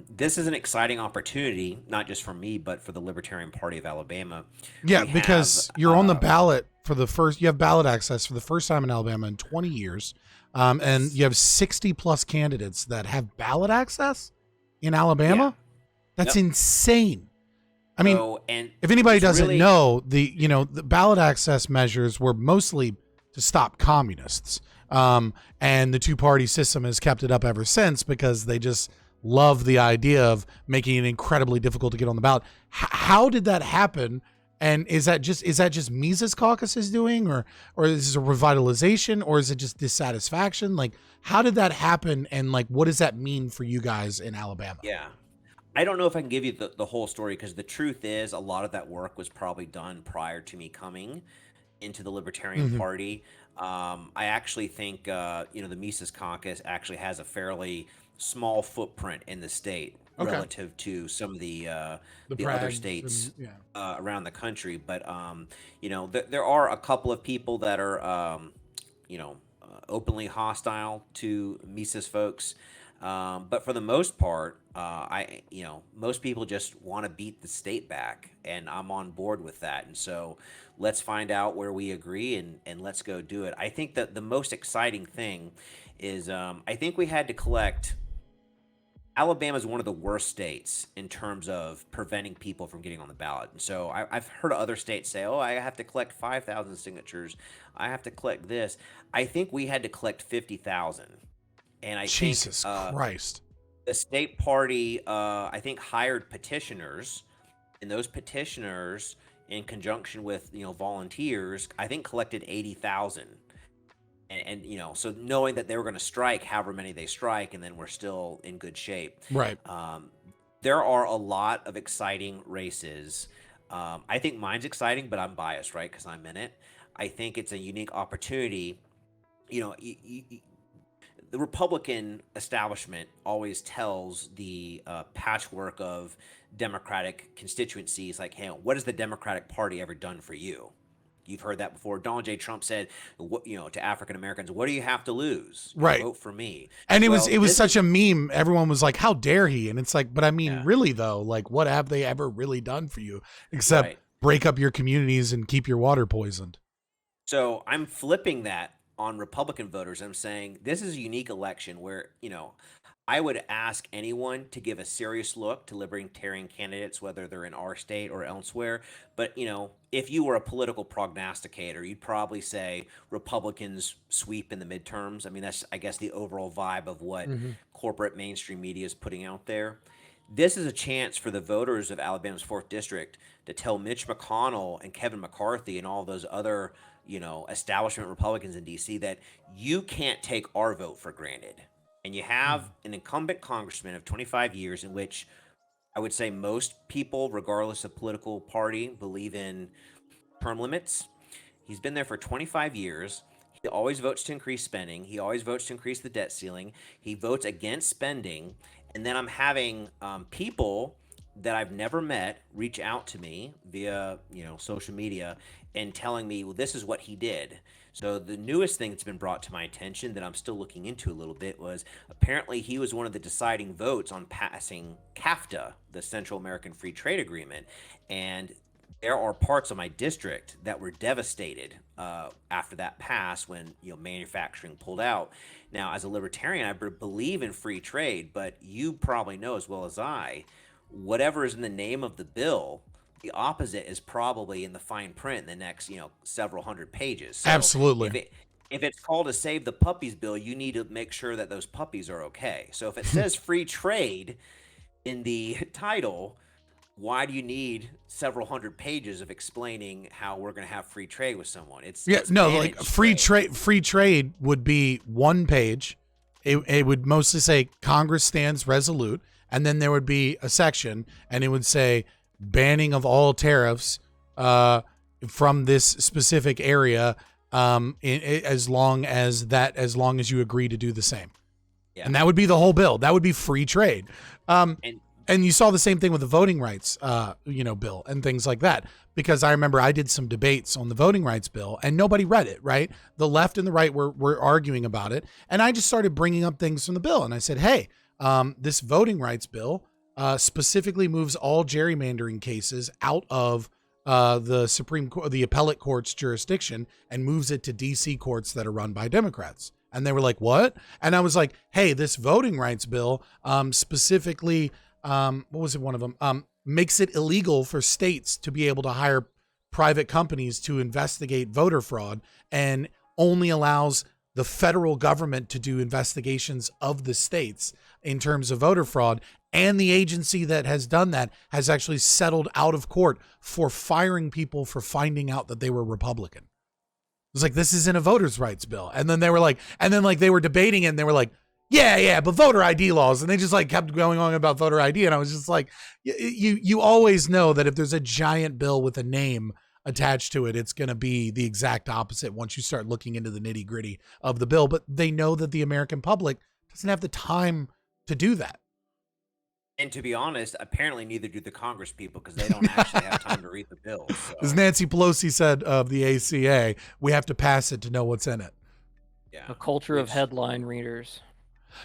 this is an exciting opportunity, not just for me, but for the Libertarian Party of Alabama. Yeah, because you're on the ballot you have ballot access for the first time in Alabama in 20 years. And you have 60 plus candidates that have ballot access in Alabama. Yeah. That's insane. I mean, and if anybody it's doesn't really- know, the ballot access measures were mostly to stop communists. And the two-party system has kept it up ever since because they just love the idea of making it incredibly difficult to get on the ballot. How did that happen? And is that just Mises Caucus is doing, or is this a revitalization, or is it just dissatisfaction? Like, how did that happen? And like, what does that mean for you guys in Alabama? Yeah. I don't know if I can give you the whole story, because the truth is a lot of that work was probably done prior to me coming into the Libertarian Party. I actually think, the Mises Caucus actually has a fairly small footprint in the state relative to some of the other states around the country. But, there are a couple of people that are, openly hostile to Mises folks. But for the most part, most people just want to beat the state back, and I'm on board with that. And so let's find out where we agree, and let's go do it. I think that the most exciting thing is, I think we had to collect. Alabama is one of the worst states in terms of preventing people from getting on the ballot. And so I've heard other states say, oh, I have to collect 5,000 signatures. I have to collect this. I think we had to collect 50,000. And I Jesus think Christ. the state party, I think, hired petitioners, and those petitioners, in conjunction with volunteers, I think collected 80,000. And so knowing that they were going to strike however many they strike, and then we're still in good shape. Right. There are a lot of exciting races. I think mine's exciting, but I'm biased, right? Because I'm in it. I think it's a unique opportunity. The Republican establishment always tells the patchwork of Democratic constituencies, like, hey, what has the Democratic Party ever done for you? You've heard that before. Donald J. Trump said, to African Americans, what do you have to lose? Right. Vote for me. And it was such a meme. Everyone was like, how dare he? And it's like, but I mean, really though, like, what have they ever really done for you except break up your communities and keep your water poisoned? So I'm flipping that on Republican voters. I'm saying this is a unique election where, I would ask anyone to give a serious look to libertarian candidates, whether they're in our state or elsewhere. But, if you were a political prognosticator, you'd probably say Republicans sweep in the midterms. I mean, that's, I guess, the overall vibe of what corporate mainstream media is putting out there. This is a chance for the voters of Alabama's 4th District to tell Mitch McConnell and Kevin McCarthy and all those other, establishment Republicans in D.C. that you can't take our vote for granted. And you have an incumbent congressman of 25 years in which I would say most people, regardless of political party, believe in term limits. He's been there for 25 years. He always votes to increase spending. He always votes to increase the debt ceiling. He votes against spending. And then I'm having people that I've never met reach out to me via, social media and telling me, well, this is what he did. So the newest thing that's been brought to my attention that I'm still looking into a little bit was apparently he was one of the deciding votes on passing CAFTA, the Central American Free Trade Agreement. And there are parts of my district that were devastated after that passed when manufacturing pulled out. Now, as a libertarian, I believe in free trade, but you probably know as well as I, whatever is in the name of the bill, the opposite is probably in the fine print in the next several hundred pages. So Absolutely. if it's called a Save the Puppies bill, you need to make sure that those puppies are okay. So if it says free trade in the title, why do you need several hundred pages of explaining how we're going to have free trade with someone? It's no, like managed free trade would be one page. It would mostly say Congress stands resolute, and then there would be a section, and it would say banning of all tariffs from this specific area, as long as you agree to do the same. Yeah. And that would be the whole bill. That would be free trade. And you saw the same thing with the voting rights, bill and things like that. Because I remember I did some debates on the voting rights bill and nobody read it, right? The left and the right were arguing about it. And I just started bringing up things from the bill. And I said, hey, this voting rights bill specifically moves all gerrymandering cases out of the Supreme Court, the appellate court's jurisdiction, and moves it to DC courts that are run by Democrats. And they were like, what? And I was like, hey, this voting rights bill specifically, what was it? One of them makes it illegal for states to be able to hire private companies to investigate voter fraud, and only allows the federal government to do investigations of the states in terms of voter fraud. And the agency that has done that has actually settled out of court for firing people for finding out that they were Republican. It was like, this isn't a voters' rights bill. And then they were like, they were debating it and they were like, yeah, but voter ID laws. And they just like kept going on about voter ID. And I was just like, you always know that if there's a giant bill with a name attached to it, it's going to be the exact opposite once you start looking into the nitty gritty of the bill. But they know that the American public doesn't have the time to do that. And to be honest, apparently neither do the Congress people, because they don't actually have time to read the bill. So. As Nancy Pelosi said of the ACA, we have to pass it to know what's in it. Yeah. A culture of headline readers.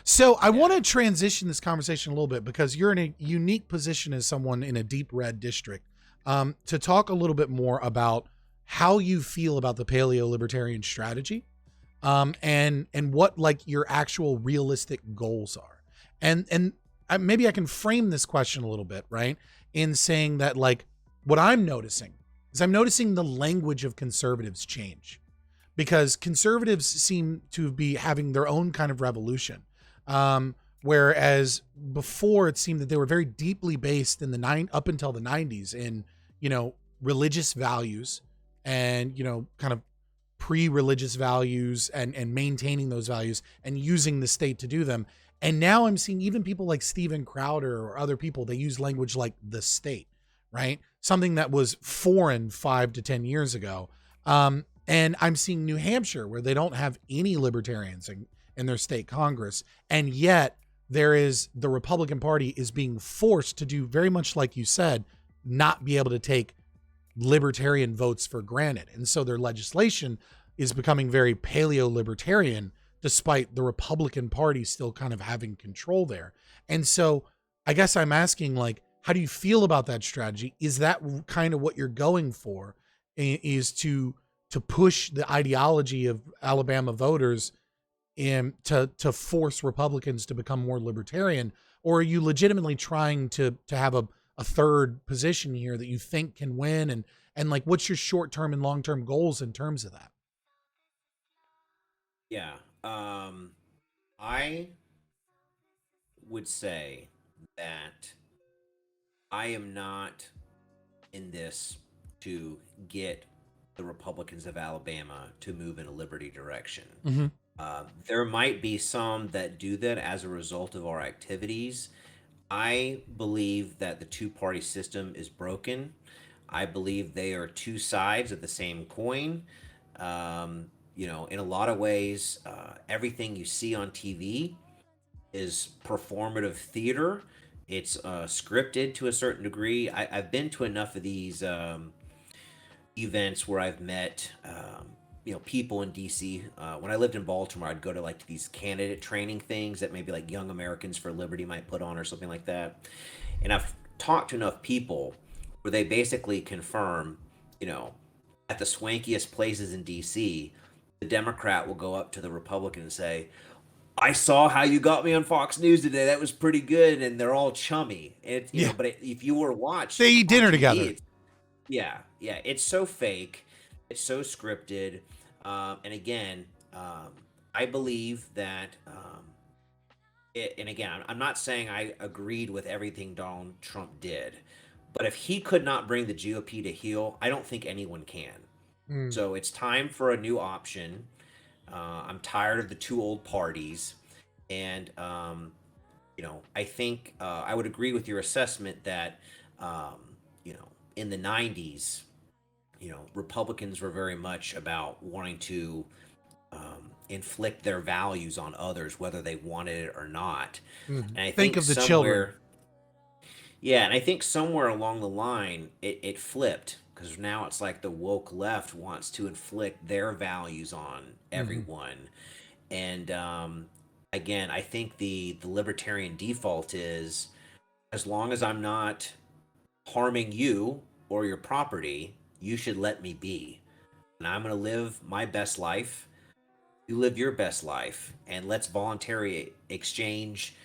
So I want to transition this conversation a little bit, because you're in a unique position as someone in a deep red district, to talk a little bit more about how you feel about the paleo libertarian strategy, and what like your actual realistic goals are. And maybe I can frame this question a little bit, right? In saying that, like, what I'm noticing is I'm noticing the language of conservatives change, because conservatives seem to be having their own kind of revolution. Whereas before it seemed that they were very deeply based in up until the 90s in, religious values and, kind of pre-religious values and maintaining those values and using the state to do them. And now I'm seeing even people like Steven Crowder or other people, they use language like the state, right? Something that was foreign 5 to 10 years ago. And I'm seeing New Hampshire, where they don't have any libertarians in their state Congress. And yet the Republican Party is being forced to do very much like you said, not be able to take libertarian votes for granted. And so their legislation is becoming very paleo libertarian, despite the Republican Party still kind of having control there. And so I guess I'm asking, like, how do you feel about that strategy? Is that kind of what you're going for, is to push the ideology of Alabama voters to force Republicans to become more libertarian? Or are you legitimately trying to have a third position here that you think can win? And like, what's your short-term and long-term goals in terms of that? Yeah. I would say that I am not in this to get the Republicans of Alabama to move in a liberty direction. Mm-hmm. There might be some that do that as a result of our activities. I believe that the two-party system is broken. I believe they are two sides of the same coin. In a lot of ways, everything you see on TV is performative theater. It's scripted to a certain degree. I've been to enough of these events where I've met, people in DC. When I lived in Baltimore, I'd go to like these candidate training things that maybe like Young Americans for Liberty might put on or something like that. And I've talked to enough people where they basically confirm, you know, at the swankiest places in DC, the Democrat will go up to the Republican and say, I saw how you got me on Fox News today. That was pretty good. And they're all chummy. Yeah. But if you were to watch They eat on dinner TV, together. yeah, it's so fake. It's so scripted. And again, I believe that, and again, I'm not saying I agreed with everything Donald Trump did, but if he could not bring the GOP to heel, I don't think anyone can. Mm. So it's time for a new option. I'm tired of the two old parties. And, I think I would agree with your assessment that, in the 90s, Republicans were very much about wanting to inflict their values on others, whether they wanted it or not. Mm. And I Think think of the children. yeah, and I think somewhere along the line it flipped because now it's like the woke left wants to inflict their values on Mm-hmm. everyone. And again, I think the libertarian default is as long as I'm not harming you or your property, you should let me be. And I'm going to live my best life. You live your best life, and let's voluntarily exchange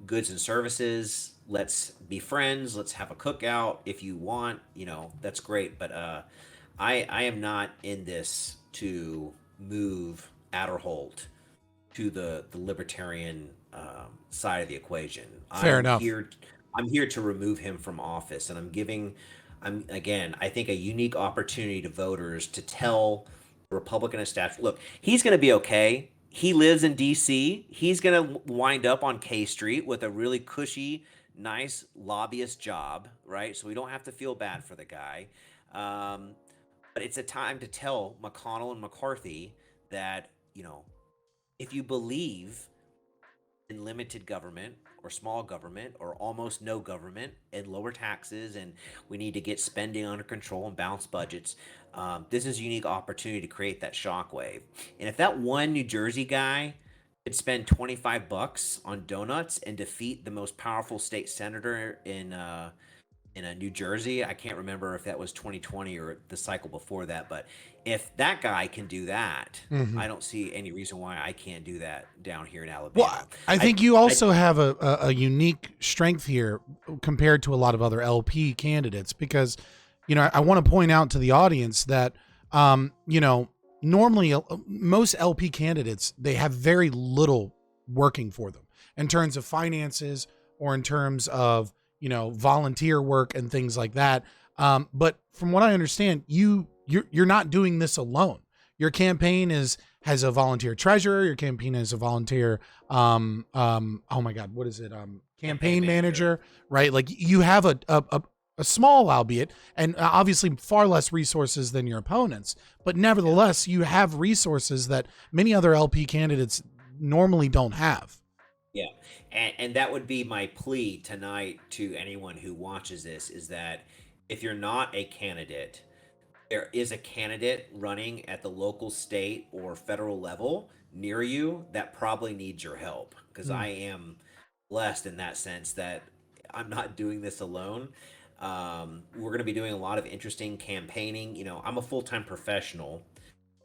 goods and services. Let's be friends. Let's have a cookout if you want. That's great. But I am not in this to move Adderholt to the libertarian side of the equation. Fair enough. I'm here to remove him from office, and I'm again. I think a unique opportunity to voters to tell the Republican establishment, look, he's going to be okay. He lives in D.C. He's going to wind up on K Street with a really cushy, nice lobbyist job, right? So we don't have to feel bad for the guy. Um, but it's a time to tell McConnell and McCarthy that if you believe in limited government or small government or almost no government and lower taxes and we need to get spending under control and balance budgets, this is a unique opportunity to create that shockwave. And if that one New Jersey guy could spend $25 on donuts and defeat the most powerful state senator in a New Jersey. I can't remember if that was 2020 or the cycle before that, but if that guy can do that, Mm-hmm. I don't see any reason why I can't do that down here in Alabama. Well, I think you also have a unique strength here compared to a lot of other LP candidates because, I want to point out to the audience that, normally most LP candidates, they have very little working for them in terms of finances or in terms of, volunteer work and things like that. But from what I understand, you're not doing this alone. Your campaign has a volunteer treasurer. Your campaign has a volunteer, oh my God, what is it? Campaign manager, right? Like you have a small, albeit, and obviously far less resources than your opponents, but nevertheless, you have resources that many other LP candidates normally don't have. Yeah. And that would be my plea tonight to anyone who watches this is that if you're not a candidate, there is a candidate running at the local, state, or federal level near you that probably needs your help. Because I am blessed in that sense that I'm not doing this alone. We're going to be doing a lot of interesting campaigning. I'm a full-time professional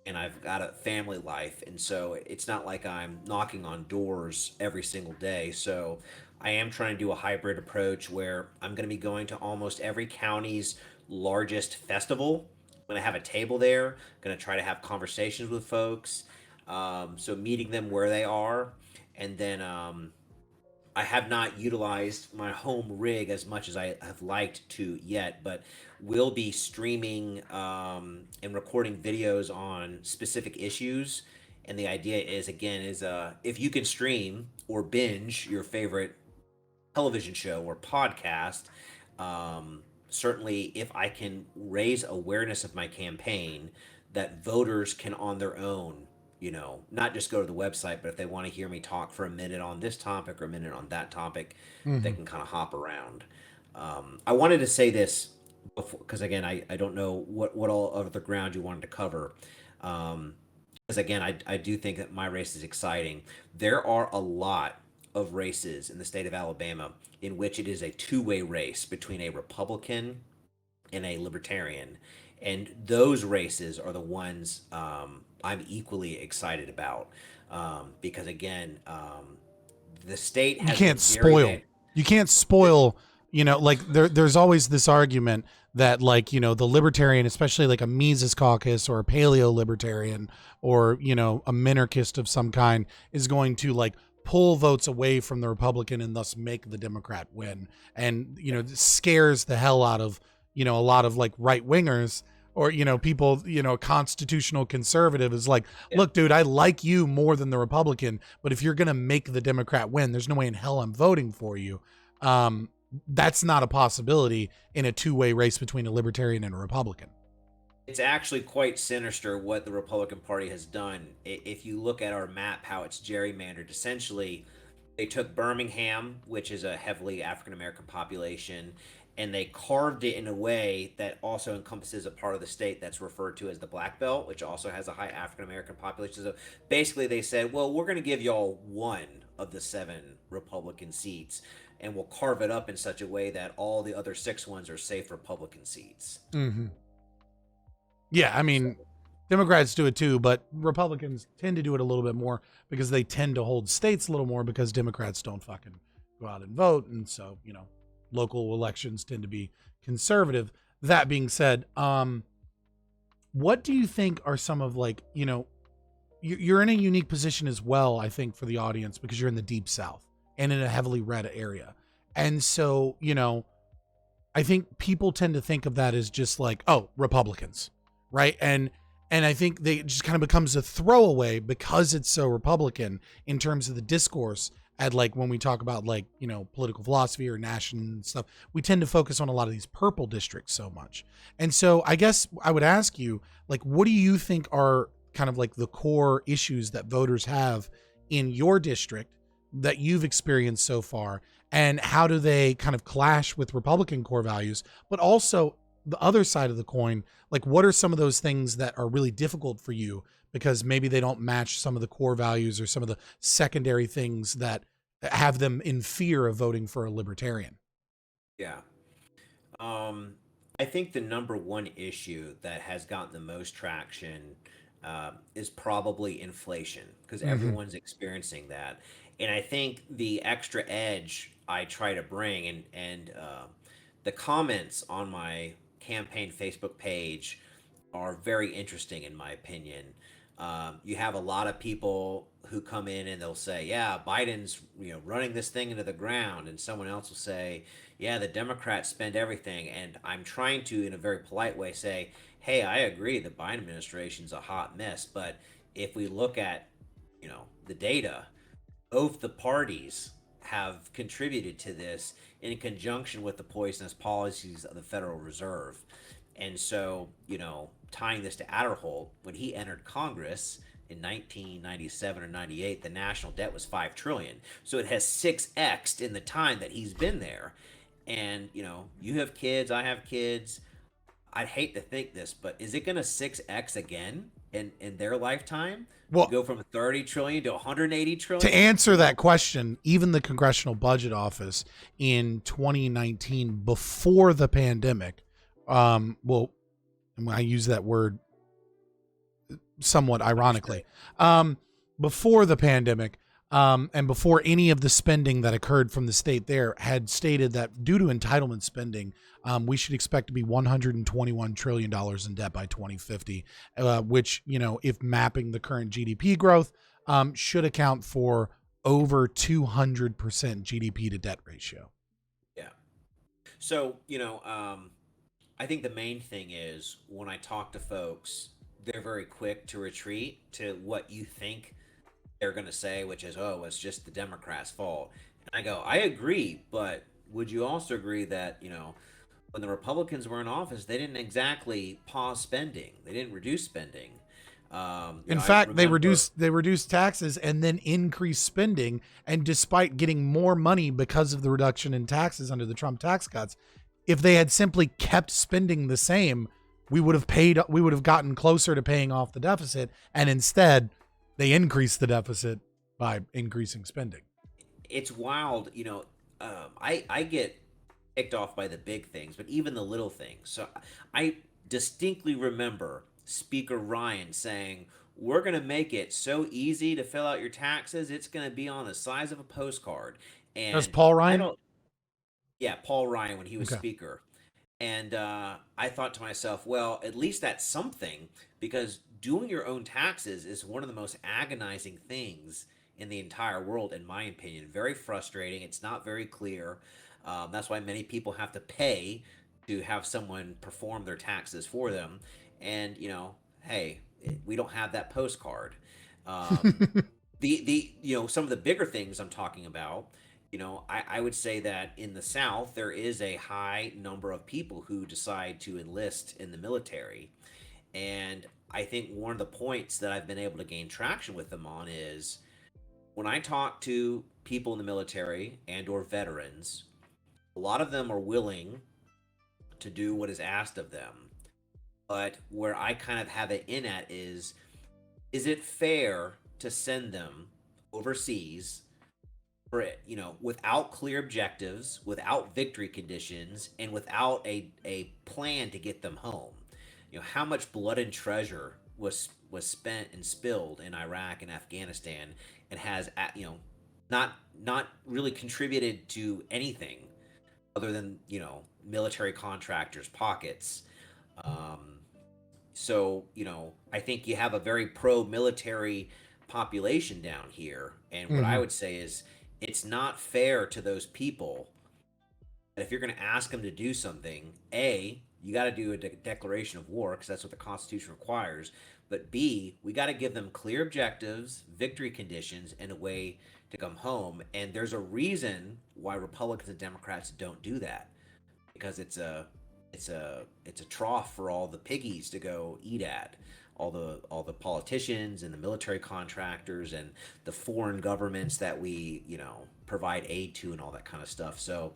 and I've got a family life. And so it's not like I'm knocking on doors every single day. So I am trying to do a hybrid approach where I'm going to be going to almost every county's largest festival. I'm going to have a table there, going to try to have conversations with folks. So meeting them where they are. And then I have not utilized my home rig as much as I have liked to yet, but will be streaming and recording videos on specific issues. And the idea is, again, if you can stream or binge your favorite television show or podcast, certainly if I can raise awareness of my campaign, that voters can on their own not just go to the website, but if they want to hear me talk for a minute on this topic or a minute on that topic, they can kind of hop around. I wanted to say this before, because again, I don't know what all other ground you wanted to cover. Because again, I do think that my race is exciting. There are a lot of races in the state of Alabama in which it is a two-way race between a Republican and a libertarian. And those races are the ones I'm equally excited about because, again, the state You has can't been very spoil. You can't spoil. Like there's always this argument that like the libertarian, especially like a Mises caucus or a paleo libertarian or a minarchist of some kind, is going to like pull votes away from the Republican and thus make the Democrat win. And this scares the hell out of a lot of like right wingers or people, constitutional conservative is like, look, dude, I like you more than the Republican, but if you're gonna make the Democrat win, there's no way in hell I'm voting for you. That's not a possibility in a two-way race between a libertarian and a Republican. It's actually quite sinister what the Republican Party has done. If you look at our map, how it's gerrymandered, essentially, they took Birmingham, which is a heavily African American population, and they carved it in a way that also encompasses a part of the state that's referred to as the Black Belt, which also has a high African American population. So basically, they said, well, we're going to give y'all one of the 7 Republican seats, and we'll carve it up in such a way that all the other 6 ones are safe Republican seats. Mm-hmm. Yeah, I mean, Democrats do it too, but Republicans tend to do it a little bit more because they tend to hold states a little more because Democrats don't fucking go out and vote. And so, local elections tend to be conservative. That being said, what do you think are some of like, you're in a unique position as well, I think, for the audience because you're in the Deep South and in a heavily red area. And so, I think people tend to think of that as just like, oh, Republicans. Right. And I think it just kind of becomes a throwaway because it's so Republican in terms of the discourse. At like when we talk about like, political philosophy or national stuff, we tend to focus on a lot of these purple districts so much. And so I guess I would ask you, like, what do you think are kind of like the core issues that voters have in your district that you've experienced so far? And how do they kind of clash with Republican core values, but also the other side of the coin, like what are some of those things that are really difficult for you because maybe they don't match some of the core values or some of the secondary things that have them in fear of voting for a libertarian? Yeah. I think the number one issue that has gotten the most traction is probably inflation because everyone's experiencing that. And I think the extra edge I try to bring and the comments on my campaign Facebook page are very interesting in my opinion. You have a lot of people who come in and they'll say, "Yeah, Biden's running this thing into the ground," and someone else will say, "Yeah, the Democrats spend everything." And I'm trying to, in a very polite way, say, "Hey, I agree. The Biden administration's a hot mess, but if we look at the data, both the parties have contributed to this in conjunction with the poisonous policies of the Federal Reserve." And so, tying this to Adderholt, when he entered Congress in 1997 or 98, the national debt was $5 trillion. So it has 6x'd in the time that he's been there. And, you have kids, I have kids. I'd hate to think this, but is it going to 6x again in their lifetime? Well, go from 30 trillion to 180 trillion? To answer that question, even the Congressional Budget Office in 2019, before the pandemic, well, I use that word somewhat ironically, before the pandemic, and before any of the spending that occurred from the state there, had stated that due to entitlement spending, we should expect to be $121 trillion in debt by 2050, which, if mapping the current GDP growth, should account for over 200% GDP to debt ratio. Yeah. So, I think the main thing is when I talk to folks, they're very quick to retreat to what you think they're going to say, which is, oh, it's just the Democrats' fault. And I go, I agree, but would you also agree that, when the Republicans were in office, they didn't exactly pause spending. They didn't reduce spending. In fact, they reduced taxes and then increased spending. And despite getting more money because of the reduction in taxes under the Trump tax cuts, if they had simply kept spending the same, we would have gotten closer to paying off the deficit. And instead, they increased the deficit by increasing spending. It's wild. I get ticked off by the big things, but even the little things. So I distinctly remember Speaker Ryan saying, "We're going to make it so easy to fill out your taxes. It's going to be on the size of a postcard." That's And Paul I Ryan. don't, yeah, Paul Ryan when he was Okay. speaker. And I thought to myself, well, at least that's something, because doing your own taxes is one of the most agonizing things in the entire world, in my opinion. Very frustrating. It's not very clear. That's why many people have to pay to have someone perform their taxes for them. And, hey, we don't have that postcard. Um, some of the bigger things I'm talking about, I would say that in the South there is a high number of people who decide to enlist in the military, and I think one of the points that I've been able to gain traction with them on is when I talk to people in the military and or veterans, a lot of them are willing to do what is asked of them, but where I kind of have it in at is it fair to send them overseas for it, without clear objectives, without victory conditions, and without a plan to get them home? How much blood and treasure was spent and spilled in Iraq and Afghanistan, and has not really contributed to anything other than military contractors' pockets. Um, so, I think you have a very pro-military population down here. And what I Mm-hmm. would say is it's not fair to those people that if you're going to ask them to do something, A, you got to do a declaration of war because that's what the Constitution requires. But B, we got to give them clear objectives, victory conditions, and a way to come home. And there's a reason why Republicans and Democrats don't do that, because it's a trough for all the piggies to go eat at, all the politicians and the military contractors and the foreign governments that we provide aid to and all that kind of stuff. So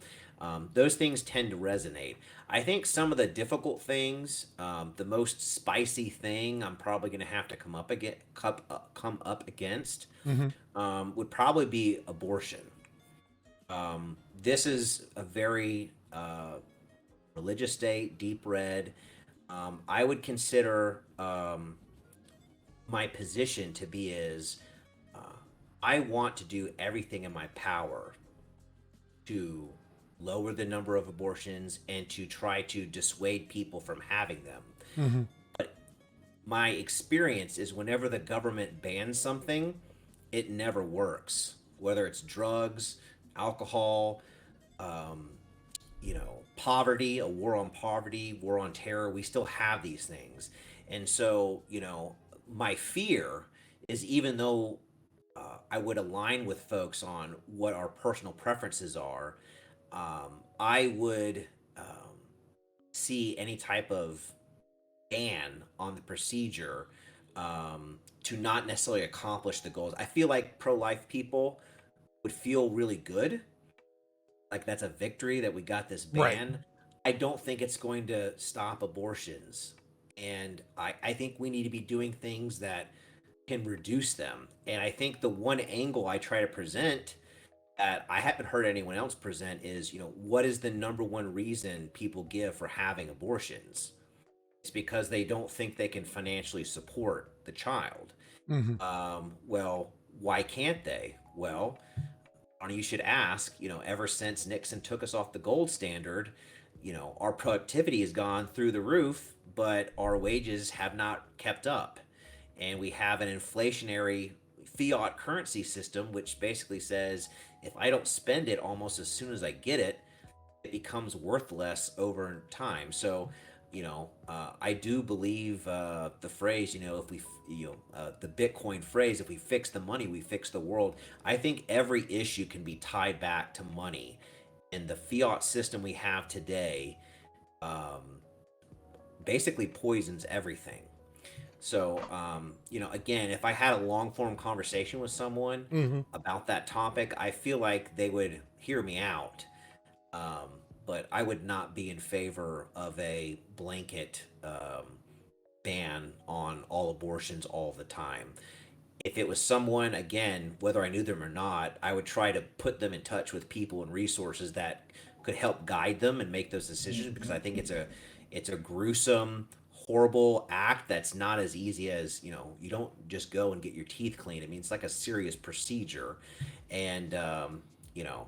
those things tend to resonate. I think some of the difficult things, the most spicy thing I'm probably going to have to come up against, Mm-hmm. would probably be abortion. This is a very religious state, deep red. I would consider my position to be is uh, I want to do everything in my power to lower the number of abortions and to try to dissuade people from having them. Mm-hmm. My experience is whenever the government bans something, it never works. Whether it's drugs, alcohol, um, poverty, a war on poverty, war on terror, we still have these things. And so, my fear is, even though I would align with folks on what our personal preferences are, I would see any type of ban on the procedure to not necessarily accomplish the goals. I feel like pro life people would feel really good, like that's a victory that we got this Right. ban. I don't think it's going to stop abortions. And I think we need to be doing things that can reduce them. And I think the one angle I try to present that I haven't heard anyone else present is, what is the number one reason people give for having abortions? It's because they don't think they can financially support the child. Mm-hmm. Well, why can't they? Well, you should ask, ever since Nixon took us off the gold standard, our productivity has gone through the roof, but our wages have not kept up. And we have an inflationary fiat currency system, which basically says if I don't spend it almost as soon as I get it, it becomes worthless over time. So, I do believe the phrase, if we, the Bitcoin phrase, if we fix the money, we fix the world. I think every issue can be tied back to money. And the fiat system we have today um, basically poisons everything. So, again, if I had a long form conversation with someone Mm-hmm. about that topic, I feel like they would hear me out. Um, but I would not be in favor of a blanket ban on all abortions all the time. If it was someone, again, whether I knew them or not, I would try to put them in touch with people and resources that could help guide them and make those decisions, because I think it's a gruesome, horrible act that's not as easy as, you don't just go and get your teeth cleaned. I mean, it's like a serious procedure. And you know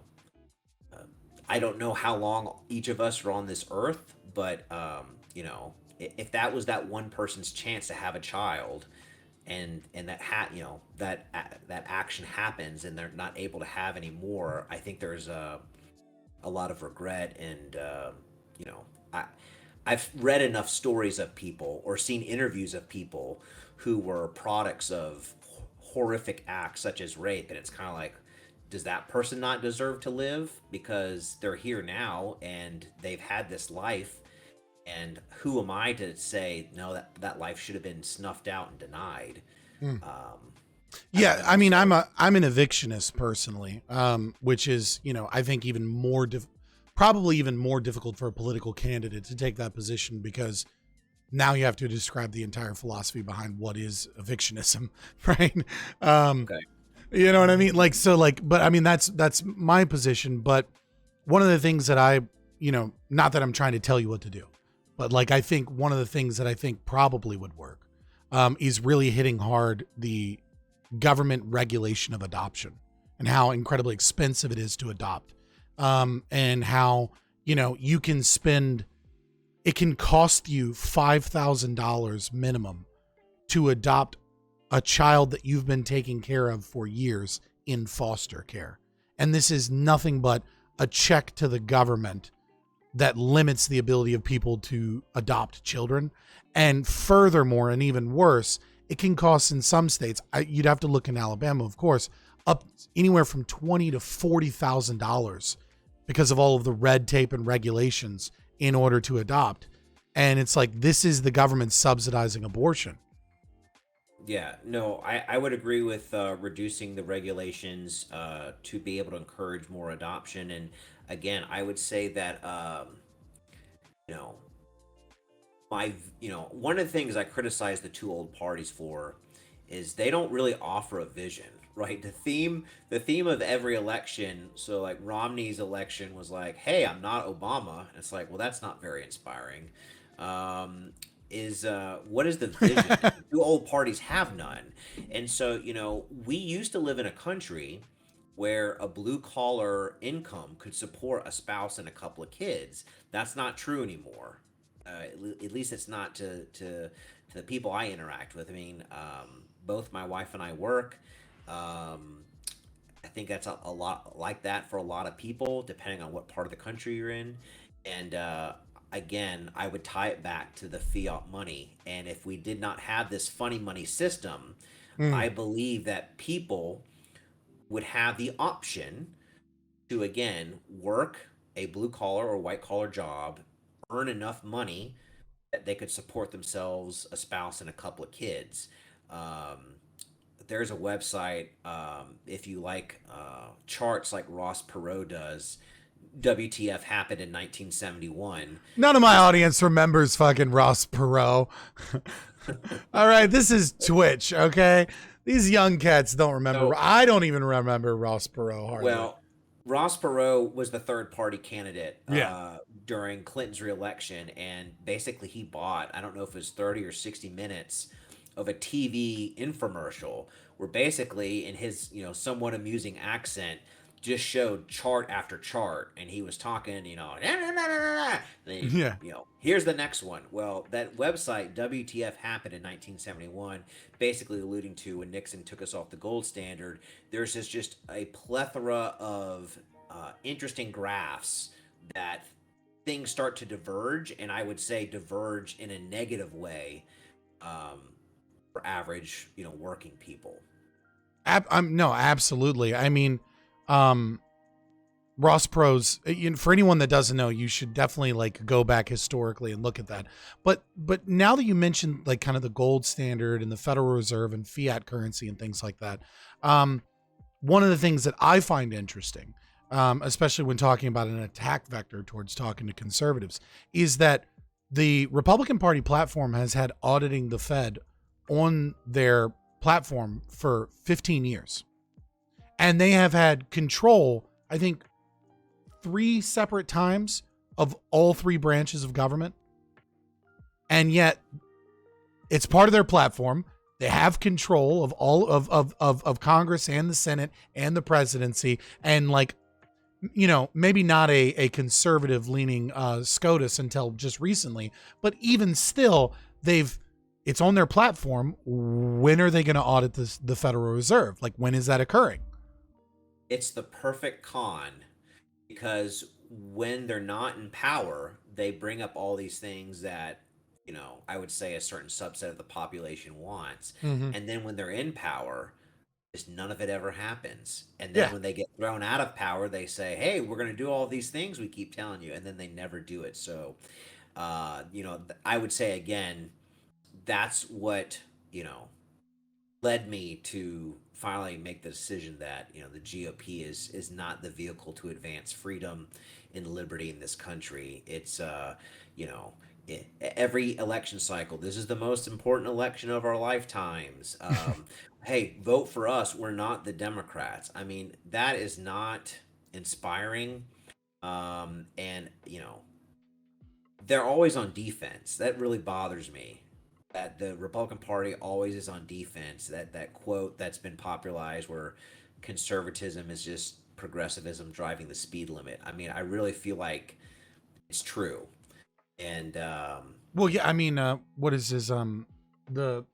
I don't know how long each of us are on this earth, but if that was that one person's chance to have a child, and that action happens and they're not able to have any more, I think there's a lot of regret. And I I've read enough stories of people or seen interviews of people who were products of horrific acts such as rape, and it's kind of like, does that person not deserve to live because they're here now and they've had this life? And who am I to say no, that life should have been snuffed out and denied? Mm. Yeah, I mean, I'm an evictionist personally, which is, I think even more probably even more difficult for a political candidate to take that position, because now you have to describe the entire philosophy behind what is evictionism, right? Okay. You know what I mean? But I mean, that's my position. But one of the things that not that I'm trying to tell you what to do, but I think one of the things that I think probably would work, is really hitting hard the government regulation of adoption and how incredibly expensive it is to adopt. And how, you can it can cost you $5,000 minimum to adopt a child that you've been taking care of for years in foster care. And this is nothing but a check to the government that limits the ability of people to adopt children. And furthermore, and even worse, it can cost in some states, you'd have to look in Alabama, of course, up anywhere from $20,000 to $40,000 because of all of the red tape and regulations in order to adopt. And it's like, this is the government subsidizing abortion. Yeah, no, I would agree with reducing the regulations to be able to encourage more adoption. And again, I would say that, one of the things I criticize the two old parties for is they don't really offer a vision, right? The theme of every election, so like Romney's election was like, hey, I'm not Obama. And it's like, well, that's not very inspiring. What is the vision? The two old parties have none. And so, we used to live in a country where a blue collar income could support a spouse and a couple of kids. That's not true anymore. At least it's not to the people I interact with. I mean, both my wife and I work. I think that's a lot like that for a lot of people, depending on what part of the country you're in. And again, I would tie it back to the fiat money. And if we did not have this funny money system, I believe that people would have the option to, again, work a blue collar or white collar job, earn enough money that they could support themselves, a spouse, and a couple of kids. There's a website, if you like charts like Ross Perot does. WTF happened in 1971. None of my audience remembers fucking Ross Perot. All right, this is Twitch, okay? These young cats don't remember. I don't even remember Ross Perot hardly. Well, Ross Perot was the third party candidate Yeah. During Clinton's reelection, and basically he bought, I don't know if it was 30 or 60 minutes of a TV infomercial where basically in his, somewhat amusing accent just showed chart after chart, and he was talking, then, here's the next one. Well, that website, WTF happened in 1971, basically alluding to when Nixon took us off the gold standard. There's just a plethora of interesting graphs that things start to diverge, and I would say diverge in a negative way for average, working people. No, absolutely. I mean, Ross Perot's, for anyone that doesn't know, you should definitely go back historically and look at that. But now that you mentioned kind of the gold standard and the Federal Reserve and fiat currency and things like that, one of the things that I find interesting, especially when talking about an attack vector towards talking to conservatives, is that the Republican Party platform has had auditing the Fed on their platform for 15 years. And they have had control, I think, 3 separate times of all 3 branches of government. And yet it's part of their platform. They have control of all of Congress and the Senate and the presidency. And like, you know, maybe not a conservative leaning SCOTUS until just recently, but even still, it's on their platform. When are they going to audit the Federal Reserve? Like, when is that occurring? It's the perfect con, because when they're not in power, they bring up all these things that, you know, I would say a certain subset of the population wants. Mm-hmm. And then when they're in power, just none of it ever happens. And then Yeah. when they get thrown out of power, they say, hey, we're going to do all these things we keep telling you. And then they never do it. So, you know, I would say, again, that's what, you know, led me to finally make the decision that, you know, the GOP is not the vehicle to advance freedom and liberty in this country. It's you know, every election cycle, this is the most important election of our lifetimes. Hey, vote for us, we're not the Democrats. I mean, that is not inspiring. And you know, they're always on defense. That really bothers me. That the Republican Party always is on defense. That quote that's been popularized where conservatism is just progressivism driving the speed limit. I mean, I really feel like it's true. And Well, yeah, I mean, what is his the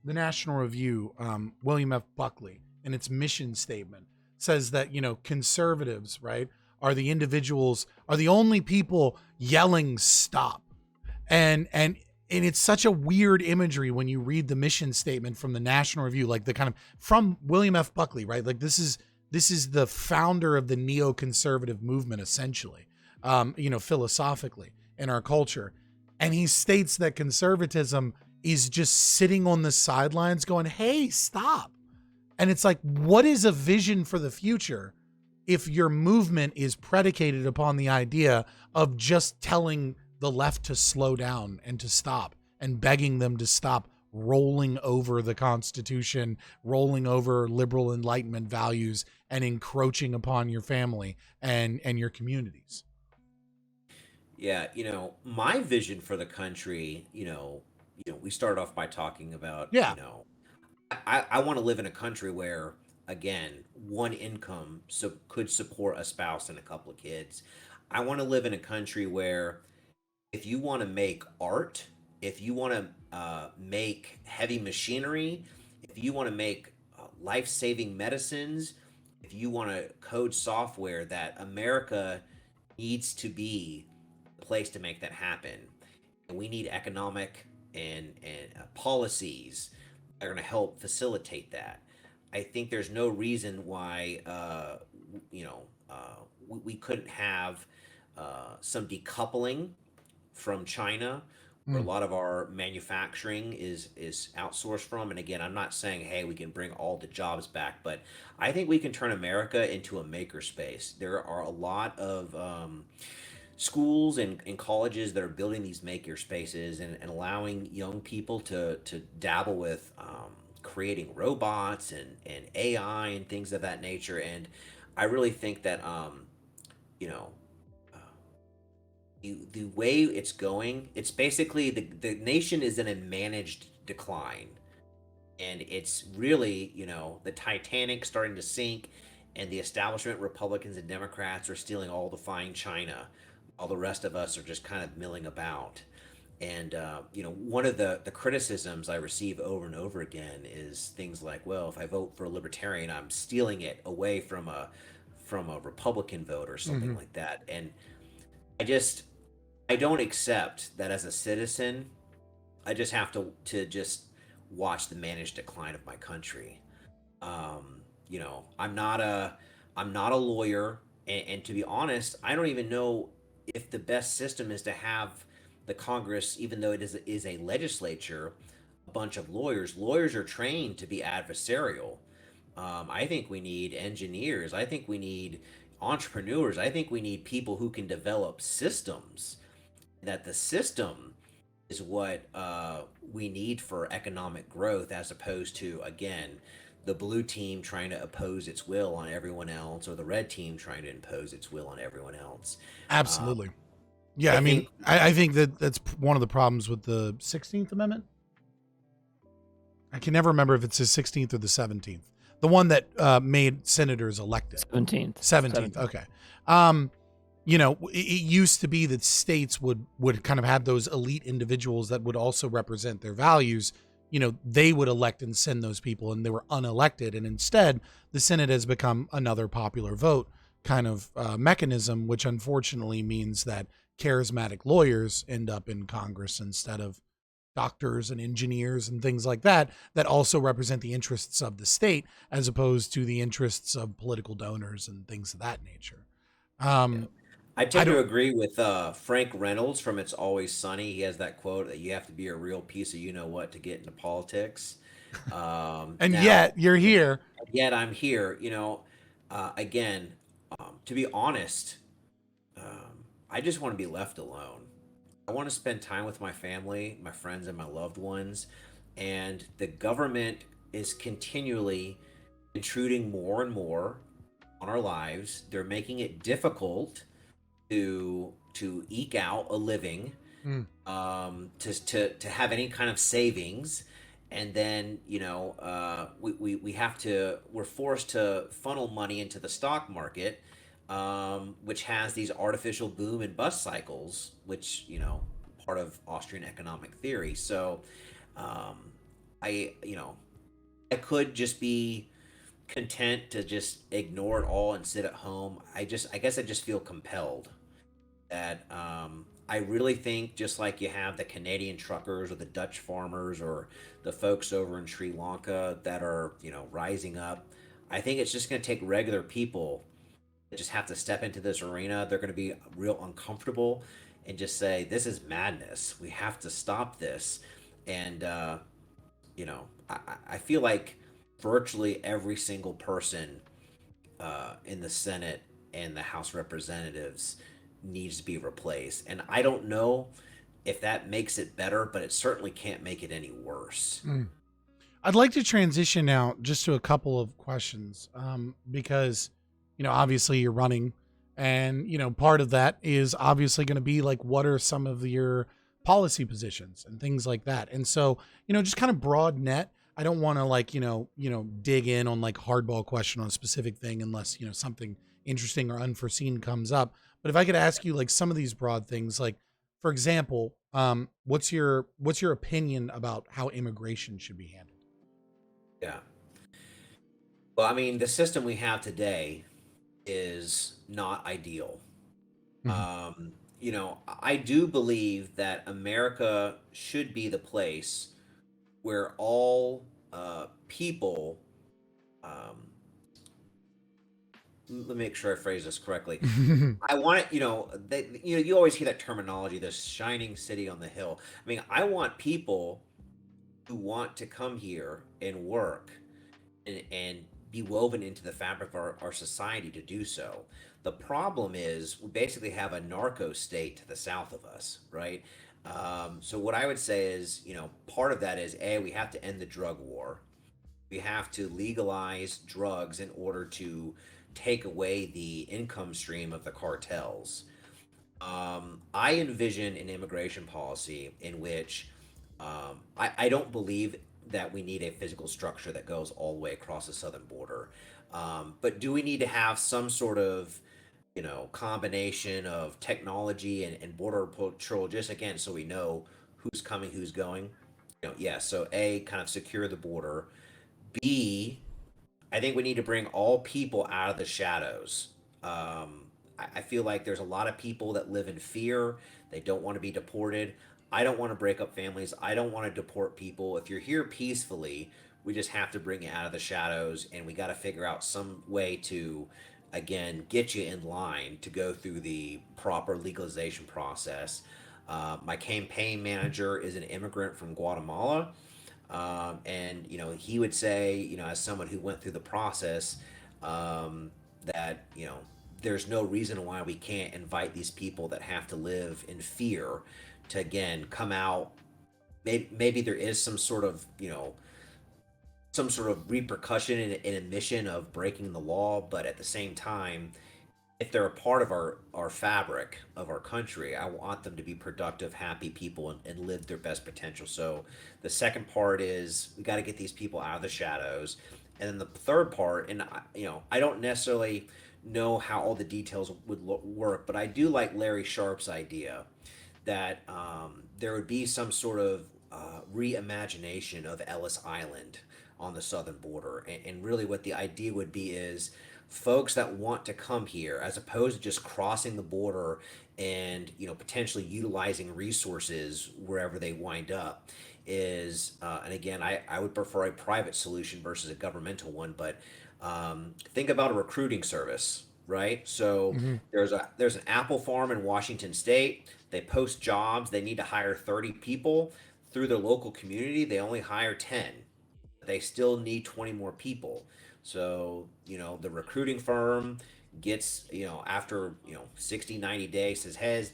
National Review, William F. Buckley, in its mission statement says that, you know, conservatives, right, are the only people yelling stop. And it's such a weird imagery when you read the mission statement from the National Review, like the kind of from William F. Buckley, right? Like this is the founder of the neoconservative movement, essentially, you know, philosophically in our culture. And he states that conservatism is just sitting on the sidelines going, hey, stop. And it's like, what is a vision for the future if your movement is predicated upon the idea of just telling the left to slow down and to stop and begging them to stop rolling over the Constitution, rolling over liberal Enlightenment values and encroaching upon your family and your communities? yeah, you know, my vision for the country, we started off by talking about, Yeah. I want to live in a country where, again, one income could support a spouse and a couple of kids. I want to live in a country where if you want to make art, if you want to make heavy machinery, if you want to make life-saving medicines, if you want to code software, that America needs to be the place to make that happen. And we need economic and policies that are going to help facilitate that. I think there's no reason why we couldn't have some decoupling from China, where a lot of our manufacturing is outsourced from. And again, I'm not saying, hey, we can bring all the jobs back, but I think we can turn America into a maker space. There are a lot of schools and colleges that are building these maker spaces and allowing young people to dabble with creating robots and AI and things of that nature. And I really think that you know the way it's going, it's basically the nation is in a managed decline. And it's really, the Titanic starting to sink, and the establishment Republicans and Democrats are stealing all the fine china. All the rest of us are just kind of milling about. And one of the criticisms I receive over and over again is things like, well, if I vote for a libertarian, I'm stealing it away from a Republican vote or something like that. And I don't accept that as a citizen. I just have to just watch the managed decline of my country. I'm not a lawyer, and to be honest, I don't even know if the best system is to have the Congress, even though it is a legislature, a bunch of lawyers. Lawyers are trained to be adversarial. I think we need engineers. I think we need entrepreneurs. I think we need people who can develop systems. That the system is what we need for economic growth, as opposed to, again, the blue team trying to oppose its will on everyone else, or the red team trying to impose its will on everyone else. Absolutely. Yeah, I I mean, think I think that that's one of the problems with the 16th Amendment. I can never remember if it's the 16th or the 17th. The one that made senators elected. 17th. 17th. Okay. Um, you know, it used to be that states would kind of have those elite individuals that would also represent their values. You know, they would elect and send those people, and they were unelected. And instead, the Senate has become another popular vote kind of mechanism, which unfortunately means that charismatic lawyers end up in Congress instead of doctors and engineers and things like that, that also represent the interests of the state as opposed to the interests of political donors and things of that nature. yeah. Um, I I tend to don't, agree with Frank Reynolds from It's Always Sunny. He has that quote that you have to be a real piece of you know what to get into politics. and Now, yet you're here. yet I'm here. Again, to be honest, I just want to be left alone. I want to spend time with my family, my friends, and my loved ones. And the government is continually intruding more and more on our lives. They're making it difficult to eke out a living, Mm. to have any kind of savings, and then we have to we're forced to funnel money into the stock market, which has these artificial boom and bust cycles, which part of Austrian economic theory. So um, I could just be content to just ignore it all and sit at home. I guess I just feel compelled that I really think, just like you have the Canadian truckers or the Dutch farmers or the folks over in Sri Lanka that are, rising up, I think it's just going to take regular people that just have to step into this arena. They're going to be real uncomfortable and just say, this is madness. We have to stop this. And, I feel like virtually every single person in the Senate and the House of Representatives needs to be replaced. And I don't know if that makes it better, but it certainly can't make it any worse. Mm. I'd like to transition now just to a couple of questions, because, obviously you're running, and, part of that is obviously going to be like, what are some of your policy positions and things like that. And so, just kind of broad net. I don't want to like, dig in on like hardball question on a specific thing unless, something interesting or unforeseen comes up. But if I could ask you like some of these broad things, like, for example, what's your opinion about how immigration should be handled? Yeah. Well, I mean, the system we have today is not ideal. Mhm. I do believe that America should be the place where all people, um, let me make sure I phrase this correctly. I want it, you always hear that terminology, the shining city on the hill. I mean, I want people who want to come here and work and be woven into the fabric of our society to do so. The problem is we basically have a narco state to the south of us, right? So what I would say is, part of that is we have to end the drug war. We have to legalize drugs in order to take away the income stream of the cartels. I envision an immigration policy in which I don't believe that we need a physical structure that goes all the way across the southern border. But do we need to have some sort of, combination of technology and border patrol, just again, so we know who's coming, who's going? Yeah. So A, kind of secure the border. B, I think we need to bring all people out of the shadows. I feel like there's a lot of people that live in fear. They don't want to be deported. I don't want to break up families. I don't want to deport people. If you're here peacefully, we just have to bring you out of the shadows, and we got to figure out some way to, again, get you in line to go through the proper legalization process. My campaign manager is an immigrant from Guatemala. And he would say, as someone who went through the process, that there's no reason why we can't invite these people that have to live in fear to again come out. Maybe there is some sort of some sort of repercussion and admission of breaking the law, but at the same time, if they're a part of our fabric of our country, I want them to be productive, happy people and live their best potential. So the second part is we got to get these people out of the shadows. And then the third part, and I don't necessarily know how all the details would work, but I do like Larry Sharp's idea that there would be some sort of reimagination of Ellis Island on the southern border. And really, what the idea would be is folks that want to come here, as opposed to just crossing the border and potentially utilizing resources wherever they wind up, is and again, I would prefer a private solution versus a governmental one, but think about a recruiting service, right? So Mm-hmm. there's an apple farm in Washington State. They post jobs. They need to hire 30 people. Through their local community, they only hire 10. They still need 20 more people. So, the recruiting firm gets, after, 60, 90 days says, hey,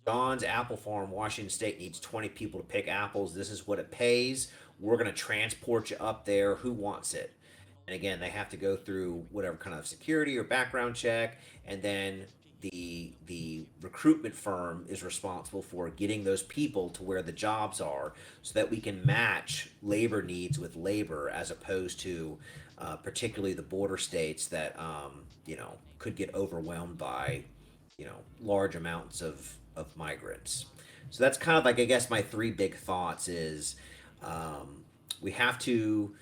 John's Apple Farm, Washington State needs 20 people to pick apples. This is what it pays. We're going to transport you up there. Who wants it? And again, they have to go through whatever kind of security or background check, and then the recruitment firm is responsible for getting those people to where the jobs are, so that we can match labor needs with labor, as opposed to particularly the border states that could get overwhelmed by large amounts of migrants. So that's kind of like, I guess, my three big thoughts is we have to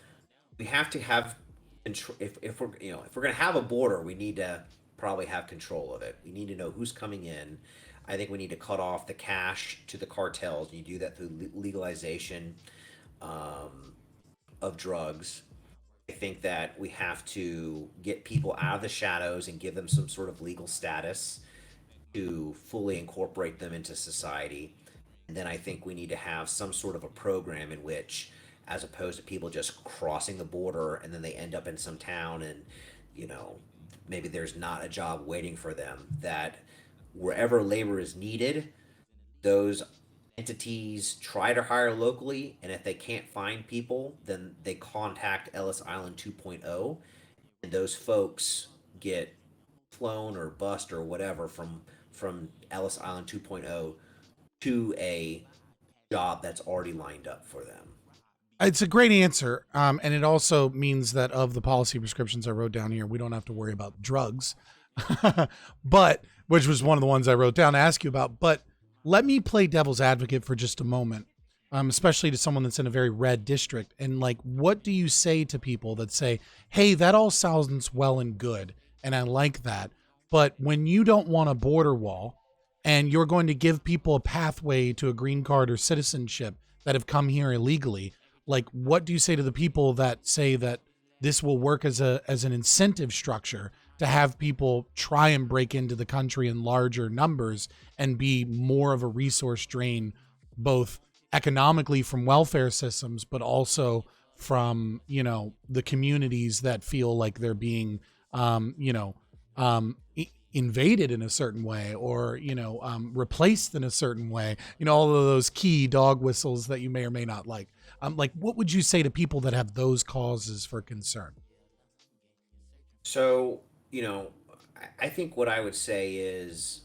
have control. If we're if we're going to have a border, we need to probably have control of it. We need to know who's coming in. I think we need to cut off the cash to the cartels. You do that through legalization of drugs. I think that we have to get people out of the shadows and give them some sort of legal status to fully incorporate them into society. And then I think we need to have some sort of a program in which, as opposed to people just crossing the border and then they end up in some town and, you know, maybe there's not a job waiting for them, that wherever labor is needed, those entities try to hire locally. And if they can't find people, then they contact Ellis Island 2.0, and those folks get flown or bust or whatever from Ellis Island 2.0 to a job that's already lined up for them. It's a great answer. And it also means that of the policy prescriptions I wrote down here, we don't have to worry about drugs, but which was one of the ones I wrote down to ask you about. But let me play devil's advocate for just a moment, especially to someone that's in a very red district. And like, what do you say to people that say, hey, that all sounds well and good, and I like that, but when you don't want a border wall and you're going to give people a pathway to a green card or citizenship that have come here illegally, like, what do you say to the people that say that this will work as an incentive structure to have people try and break into the country in larger numbers and be more of a resource drain, both economically from welfare systems, but also from, you know, the communities that feel like they're being, invaded in a certain way, or, replaced in a certain way, all of those key dog whistles that you may or may not like. Like, what would you say to people that have those causes for concern? So, I think what I would say is,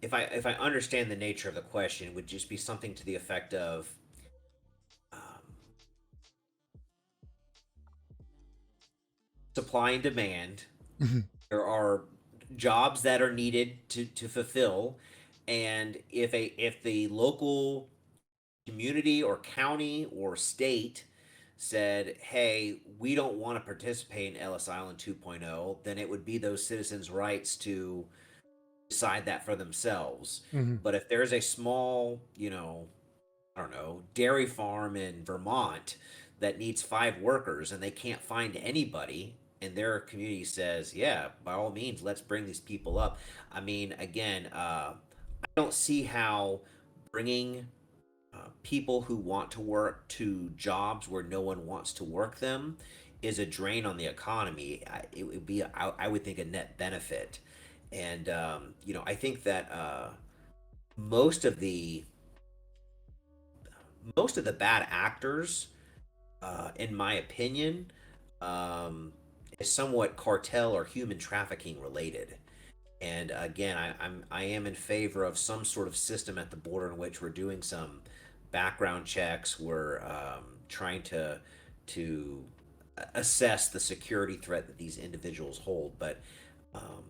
if I understand the nature of the question, it would just be something to the effect of, um, supply and demand. There are jobs that are needed to fulfill, and if the local community or county or state said, hey, we don't want to participate in Ellis Island 2.0, then it would be those citizens' rights to decide that for themselves. Mm-hmm. But if there's a small, I don't know, dairy farm in Vermont that needs 5 workers and they can't find anybody, and their community says, yeah, by all means, let's bring these people up. I mean, again, I don't see how bringing people who want to work to jobs where no one wants to work them is a drain on the economy. It would be, I would think, a net benefit. And, I think that most of the most of the bad actors in my opinion, um, is somewhat cartel or human trafficking related. And again, I am in favor of some sort of system at the border in which we're doing some background checks. We're trying to assess the security threat that these individuals hold. But um,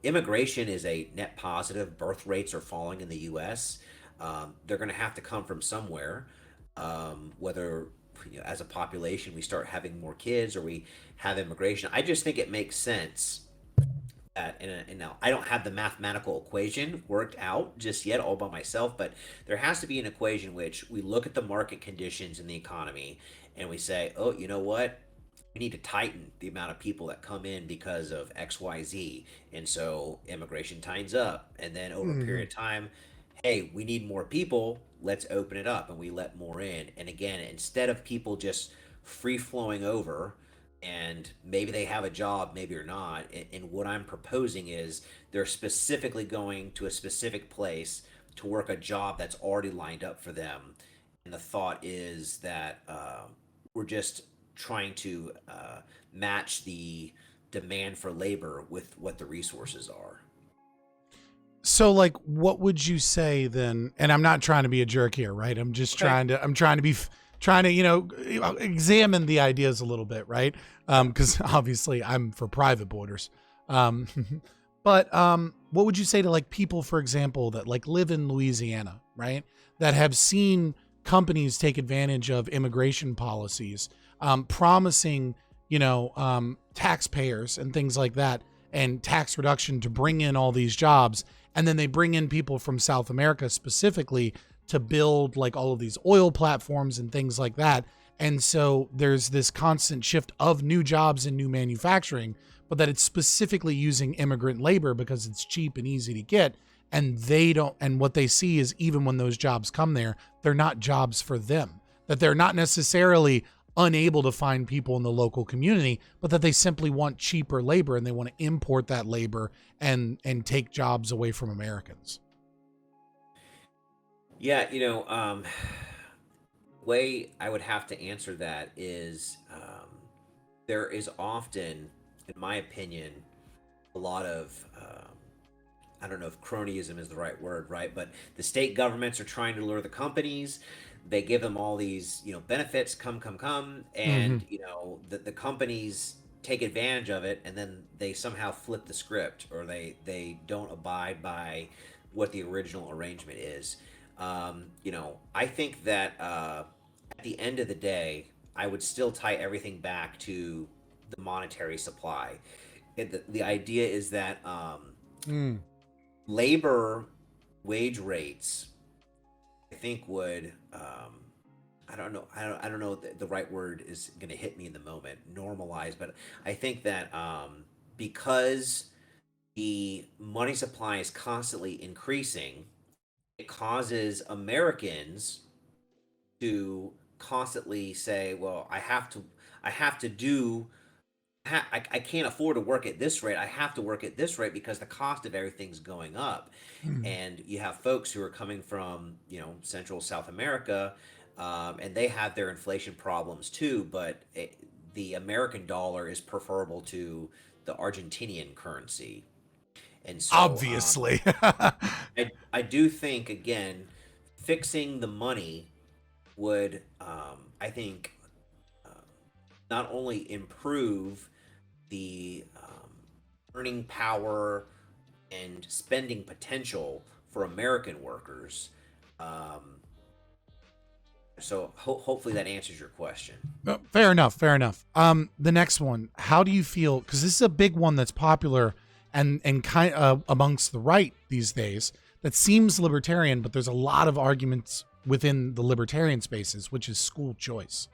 immigration is a net positive. Birth rates are falling in the U.S. They're going to have to come from somewhere. Whether as a population we start having more kids or we have immigration, I just think it makes sense that, and now I don't have the mathematical equation worked out just yet all by myself, but there has to be an equation which we look at the market conditions in the economy and we say, oh, you know what? We need to tighten the amount of people that come in because of XYZ. And so immigration tightens up. And then over a Hmm. period of time, hey, we need more people. Let's open it up and we let more in. And again, instead of people just free flowing over, and maybe they have a job, maybe or not. And what I'm proposing is they're specifically going to a specific place to work a job that's already lined up for them. And the thought is that we're just trying to match the demand for labor with what the resources are. So like what would you say then, and I'm not trying to be a jerk here, right? I'm just Okay. I'm trying to be trying to, examine the ideas a little bit, right? Yep. Cuz obviously I'm for private borders. Um but what would you say to like people for example that like live in Louisiana, right? That have seen companies take advantage of immigration policies, promising, taxpayers and things like that and tax reduction to bring in all these jobs, and then they bring in people from South America specifically to build like all of these oil platforms and things like that. And so there's this constant shift of new jobs and new manufacturing, but that it's specifically using immigrant labor because it's cheap and easy to get. And they don't, and what they see is even when those jobs come there, they're not jobs for them, that they're not necessarily unable to find people in the local community, but that they simply want cheaper labor and they want to import that labor and take jobs away from Americans. Yeah, way I would have to answer that is there is often, in my opinion, a lot of I don't know if cronyism is the right word, right? But the state governments are trying to lure the companies. They give them all these, benefits, come, Mm-hmm. and the companies take advantage of it, and then they somehow flip the script, or they don't abide by what the original arrangement is. I think that at the end of the day, I would still tie everything back to the monetary supply. The idea is that Mm. labor wage rates, I think, would I don't know the right word is going to hit me in the moment, normalize, but I think that because the money supply is constantly increasing, it causes Americans to constantly say, well, I have to do I can't afford to work at this rate. I have to work at this rate because the cost of everything's going up. Mm. And you have folks who are coming from, Central South America, and they have their inflation problems too. But the American dollar is preferable to the Argentinian currency. And so Obviously. I do think, again, fixing the money would, I think, uh, not only improve the earning power and spending potential for American workers. Um, so hopefully that answers your question. Fair enough. Fair enough. The next one. How do you feel? Because this is a big one that's popular and kind amongst the right these days. That seems libertarian, but there's a lot of arguments within the libertarian spaces, which is school choice.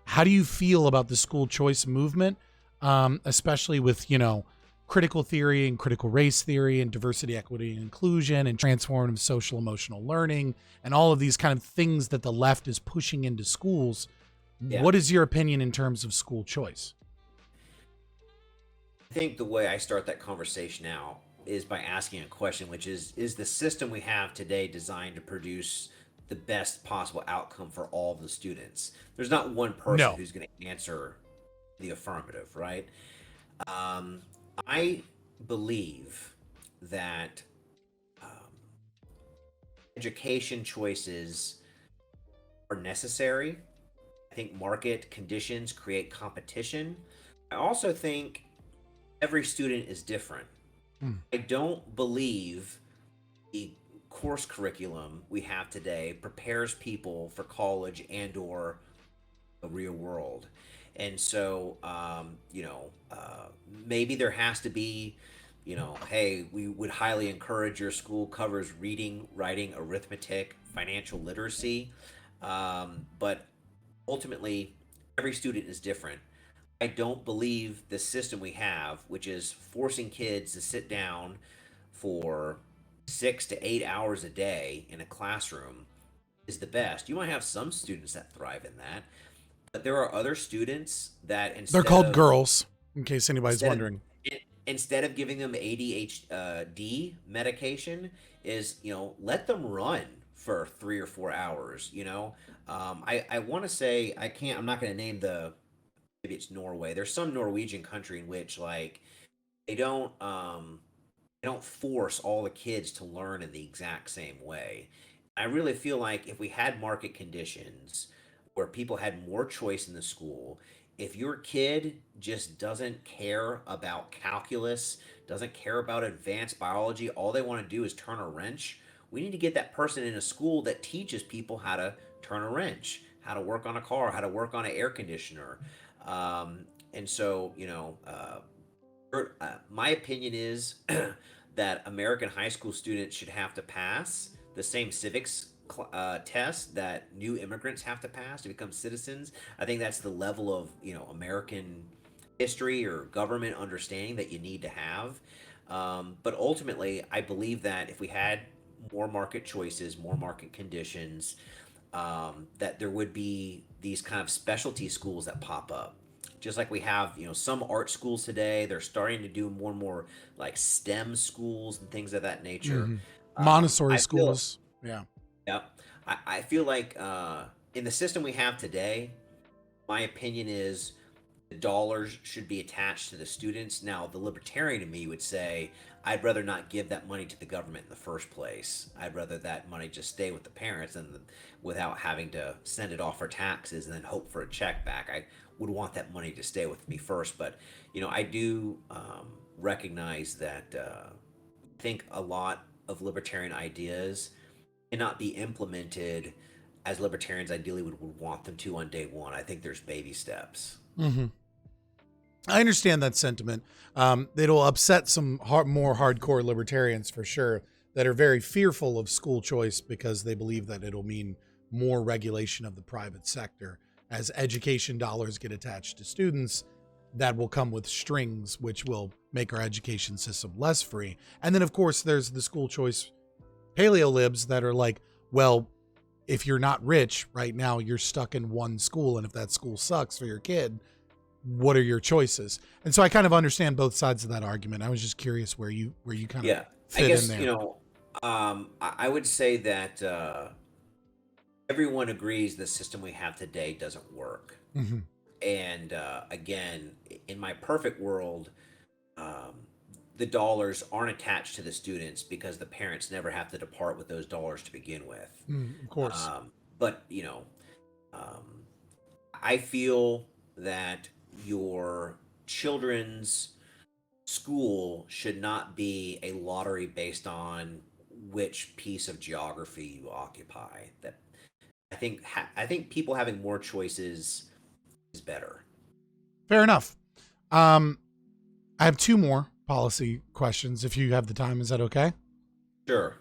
How do you feel about the school choice movement, especially with critical theory and critical race theory and diversity, equity, and inclusion and transformative social emotional learning and all of these kind of things that the left is pushing into schools? Yeah. What is your opinion in terms of school choice? I think the way I start that conversation now is by asking a question, which is the system we have today designed to produce the best possible outcome for all of the students. There's not one person No. who's going to answer the affirmative, right? Um, I believe that um, education choices are necessary. I think market conditions create competition. I also think every student is different. Mm. I don't believe the course curriculum we have today prepares people for college and or the real world. And so, maybe there has to be, hey, we would highly encourage your school covers reading, writing, arithmetic, financial literacy. But ultimately, every student is different. I don't believe the system we have, which is forcing kids to sit down for 6 to 8 hours a day in a classroom, is the best. You might have some students that thrive in that, but there are other students that They're called girls, in case anybody's instead of, wondering. instead of giving them ADHD medication, is let them run for 3 or 4 hours. I want to say I can't. I'm not going to name the. Maybe it's Norway. There's some Norwegian country in which like they don't they don't force all the kids to learn in the exact same way. I really feel like if we had market conditions where people had more choice in the school, if your kid just doesn't care about calculus, doesn't care about advanced biology, all they want to do is turn a wrench, we need to get that person in a school that teaches people how to turn a wrench, how to work on a car, how to work on an air conditioner. Um, and so, my opinion is that American high school students should have to pass the same civics test that new immigrants have to pass to become citizens. I think that's the level of American history or government understanding that you need to have. But ultimately, I believe that if we had more market choices, more market conditions, that there would be these kind of specialty schools that pop up. Just like we have, some art schools today, they're starting to do more and more like STEM schools and things of that nature. Hmm. Montessori I feel, schools. Yeah. yeah, I feel like in the system we have today, my opinion is the dollars should be attached to the students. Now, the libertarian in me would say, I'd rather not give that money to the government in the first place. I'd rather that money just stay with the parents without having to send it off for taxes and then hope for a check back. I would want that money to stay with me first. But, I do recognize that I think a lot of libertarian ideas cannot be implemented as libertarians ideally would want them to on day one. I think there's baby steps. Hmm. I understand that sentiment. It'll upset some more hardcore libertarians for sure that are very fearful of school choice because they believe that it'll mean more regulation of the private sector. As education dollars get attached to students, that will come with strings, which will make our education system less free. And then, of course, there's the school choice paleolibs that are like, well, if you're not rich right now, you're stuck in one school. And if that school sucks for your kid, what are your choices? And so I kind of understand both sides of that argument. I was just curious where you kind of Yeah, I fit in guess, there. I would say that everyone agrees the system we have today doesn't work. Hmm. And again, in my perfect world, um, the dollars aren't attached to the students because the parents never have to depart with those dollars to begin with. Of course. But, um, I feel that your children's school should not be a lottery based on which piece of geography you occupy. That I think people having more choices is better. Fair enough. Um, I have two more policy questions if you have the time. Is that okay? Sure.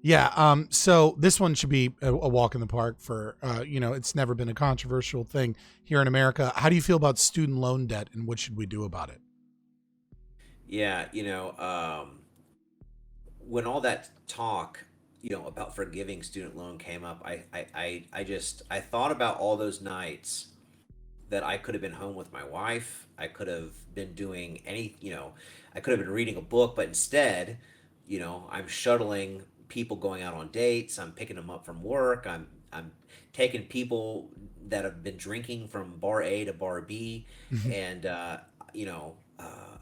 Yeah. So this one should be a walk in the park for, it's never been a controversial thing here in America. How do you feel about student loan debt and what should we do about it? Yeah, when all that talk, about forgiving student loan came up, I thought about all those nights that I could have been home with my wife. I could have been doing I could have been reading a book, but instead, I'm shuttling people going out on dates. I'm picking them up from work. I'm taking people that have been drinking from bar A to bar B, and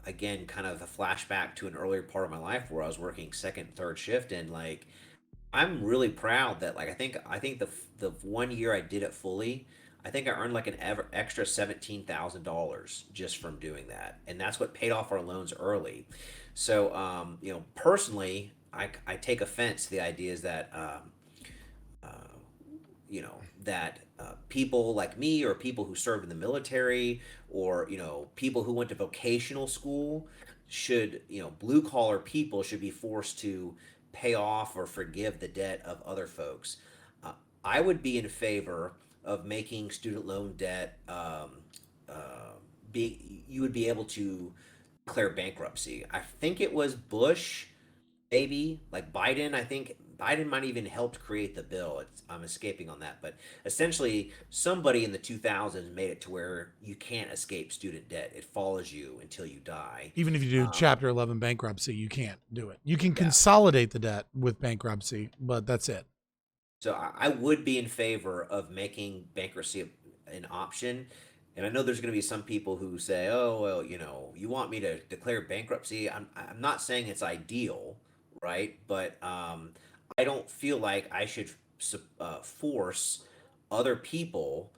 again, kind of a flashback to an earlier part of my life where I was working second, third shift, and like I'm really proud that like I think the 1 year I did it fully, I think I earned like an extra $17,000 just from doing that, and that's what paid off our loans early. So personally, I take offense to the ideas that uh, people like me or people who served in the military or people who went to vocational school should blue collar people should be forced to pay off or forgive the debt of other folks. I would be in favor of making student loan debt be you would be able to declare bankruptcy. I think it was Bush, maybe like Biden. I think Biden might even helped create the bill. I'm escaping on that, but essentially, somebody in the 2000s made it to where you can't escape student debt. It follows you until you die. Even if you do Chapter 11 bankruptcy, you can't do it. You can Yeah. consolidate the debt with bankruptcy, but that's it. So I would be in favor of making bankruptcy an option. And I know there's going to be some people who say, "Oh, well, you want me to declare bankruptcy?" I'm not saying it's ideal, right? But I don't feel like I should force other people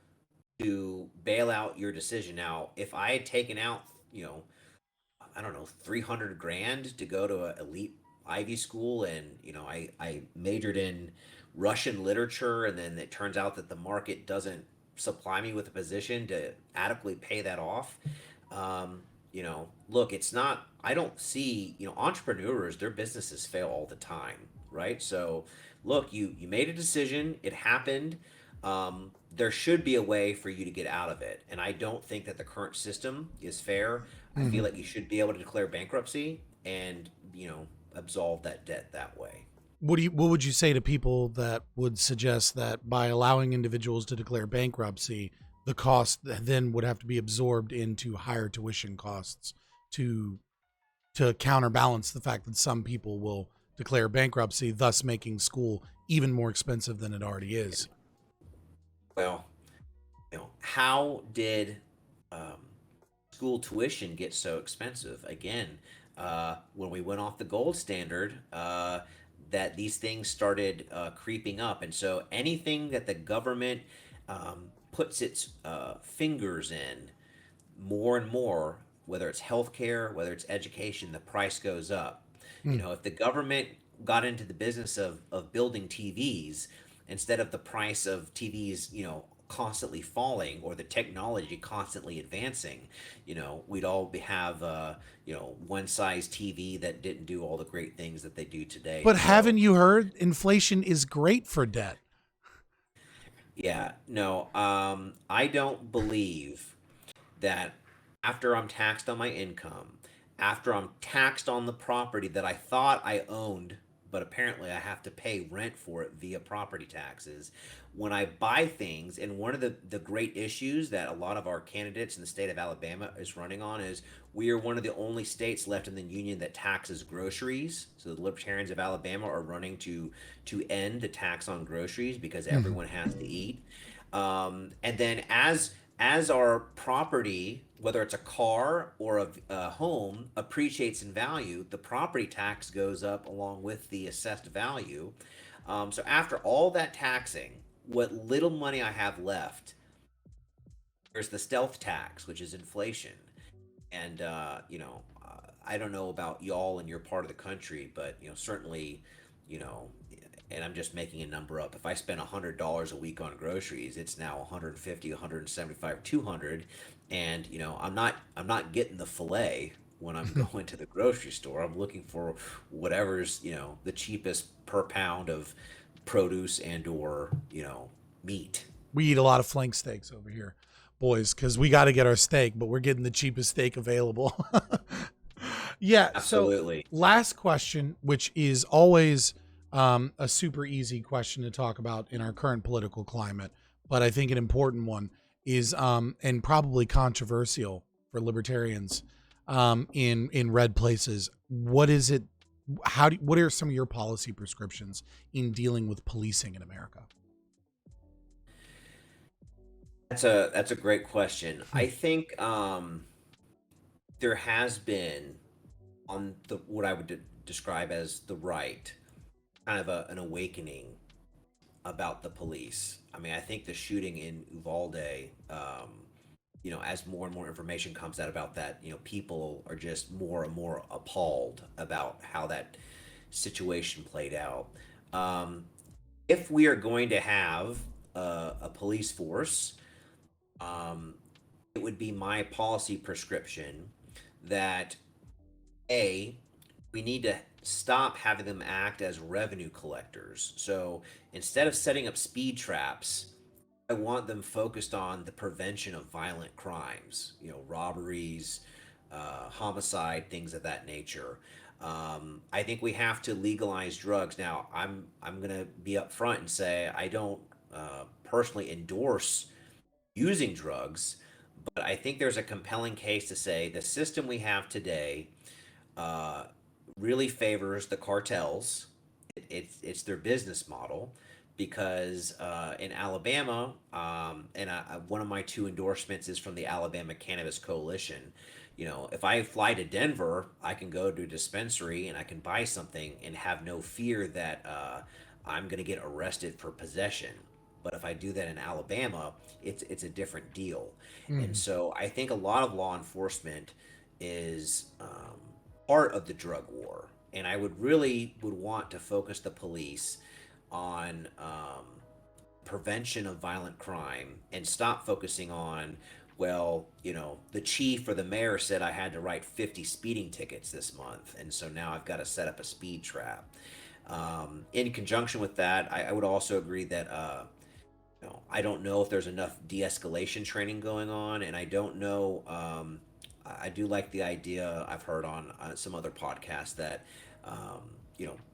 to bail out your decision. Now, if I had taken out, I don't know, 300 grand to go to an elite Ivy school, and I majored in Russian literature, and then it turns out that the market doesn't supply me with a position to adequately pay that off. Look, it's not. I don't see entrepreneurs. Their businesses fail all the time, right? So, look, you made a decision. It happened. There should be a way for you to get out of it, and I don't think that the current system is fair. I feel like you should be able to declare bankruptcy and absolve that debt that way. What would you say to people that would suggest that by allowing individuals to declare bankruptcy, the cost then would have to be absorbed into higher tuition costs to counterbalance the fact that some people will declare bankruptcy, thus making school even more expensive than it already is? Well, how did school tuition get so expensive? Again, when we went off the gold standard, that these things started creeping up. And so anything that the government puts its fingers in more and more, whether it's healthcare, whether it's education, the price goes up. If the government got into the business of building TVs instead of the price of TVs, constantly falling or the technology constantly advancing, we'd all have one size TV that didn't do all the great things that they do today. But haven't you heard inflation is great for debt? Yeah, no, I don't believe that after I'm taxed on my income, after I'm taxed on the property that I thought I owned, but apparently I have to pay rent for it via property taxes. When I buy things, and one of the great issues that a lot of our candidates in the state of Alabama is running on is we are one of the only states left in the union that taxes groceries. So the Libertarians of Alabama are running to end the tax on groceries because everyone has to eat. And then as our property, whether it's a car or a home, appreciates in value, the property tax goes up along with the assessed value. So after all that taxing, what little money I have left, there's the stealth tax, which is inflation. And I don't know about y'all in your part of the country, but certainly, you know, and I'm just making a number up. If I spend $100 a week on groceries, it's now 150, 175, 200, and I'm not getting the fillet when I'm going to the grocery store. I'm looking for whatever's the cheapest per pound of produce and or meat. We eat a lot of flank steaks over here, boys, because we got to get our steak, but we're getting the cheapest steak available. Yeah. Absolutely. So last question, which is always a super easy question to talk about in our current political climate, but I think an important one is, and probably controversial for libertarians in red places. What is it what are some of your policy prescriptions in dealing with policing in America? That's a great question. I think there has been on the what I would describe as the right kind of an awakening about the police. I mean, I think the shooting in Uvalde, as more and more information comes out about that, people are just more and more appalled about how that situation played out. Um, if we are going to have a police force, um, it would be my policy prescription that A, we need to stop having them act as revenue collectors. So instead of setting up speed traps, I want them focused on the prevention of violent crimes, robberies, homicide, things of that nature. I think we have to legalize drugs. Now, I'm gonna be upfront and say I don't personally endorse using drugs, but I think there's a compelling case to say the system we have today uh, really favors the cartels. It's their business model because in Alabama, one of my two endorsements is from the Alabama Cannabis Coalition. If I fly to Denver, I can go to a dispensary and I can buy something and have no fear that I'm going to get arrested for possession. But if I do that in Alabama, it's a different deal. And Mm. so I think a lot of law enforcement is part of the drug war, and I would want to focus the police on prevention of violent crime and stop focusing on, well, the chief or the mayor said I had to write 50 speeding tickets this month, and so now I've got to set up a speed trap. In conjunction with that, I would also agree that I don't know if there's enough de-escalation training going on, and I don't know. I do like the idea I've heard on some other podcasts that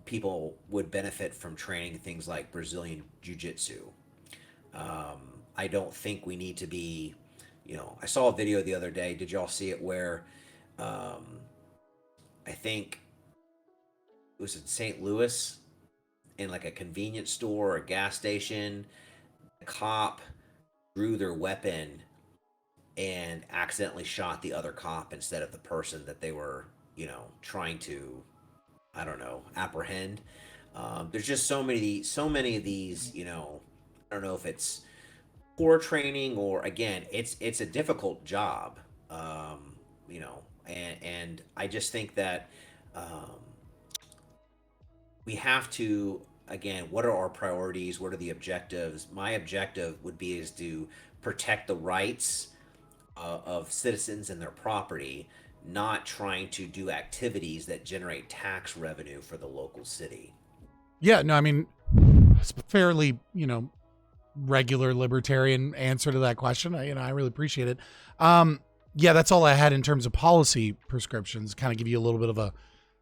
people would benefit from training things like Brazilian jiu-jitsu. I don't think we need to be. I saw a video the other day. Did y'all see it where um, I think it was in St. Louis in like a convenience store or a gas station. The cop drew their weapon and accidentally shot the other cop instead of the person that they were, trying to, I don't know, apprehend. There's just so many of these, I don't know if it's poor training or again, it's a difficult job, and I just think that um, we have to again, what are our priorities, what are the objectives? My objective would be is to protect the rights of citizens and their property, not trying to do activities that generate tax revenue for the local city. Yeah, no, I mean, it's fairly, regular libertarian answer to that question. I really appreciate it. Yeah, that's all I had in terms of policy prescriptions, kind of give you a little bit of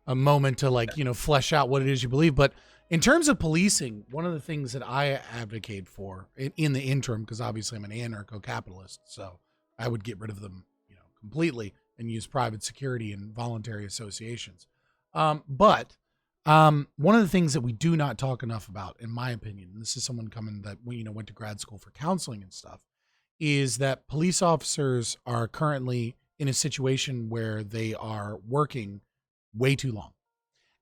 a moment to flesh out what it is you believe. But in terms of policing, one of the things that I advocate for in the interim, because obviously I'm an anarcho-capitalist, so I would get rid of them, completely and use private security and voluntary associations. But one of the things that we do not talk enough about, in my opinion, and this is someone coming that went to grad school for counseling and stuff, is that police officers are currently in a situation where they are working way too long.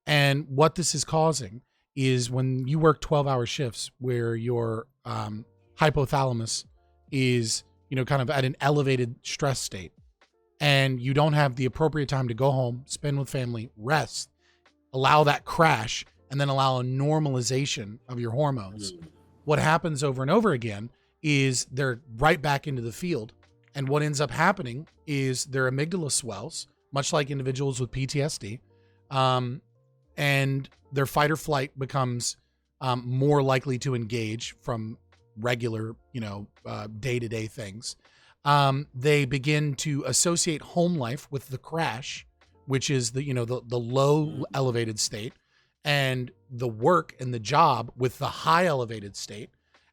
And what this is causing is when you work 12-hour shifts where your hypothalamus is, kind of at an elevated stress state, and you don't have the appropriate time to go home, spend with family, rest, allow that crash, and then allow a normalization of your hormones. What happens over and over again is they're right back into the field. And what ends up happening is their amygdala swells, much like individuals with PTSD. And their fight or flight becomes more likely to engage from regular, day-to-day things. They begin to associate home life with the crash, which is the low elevated state, and the work and the job with the high elevated state.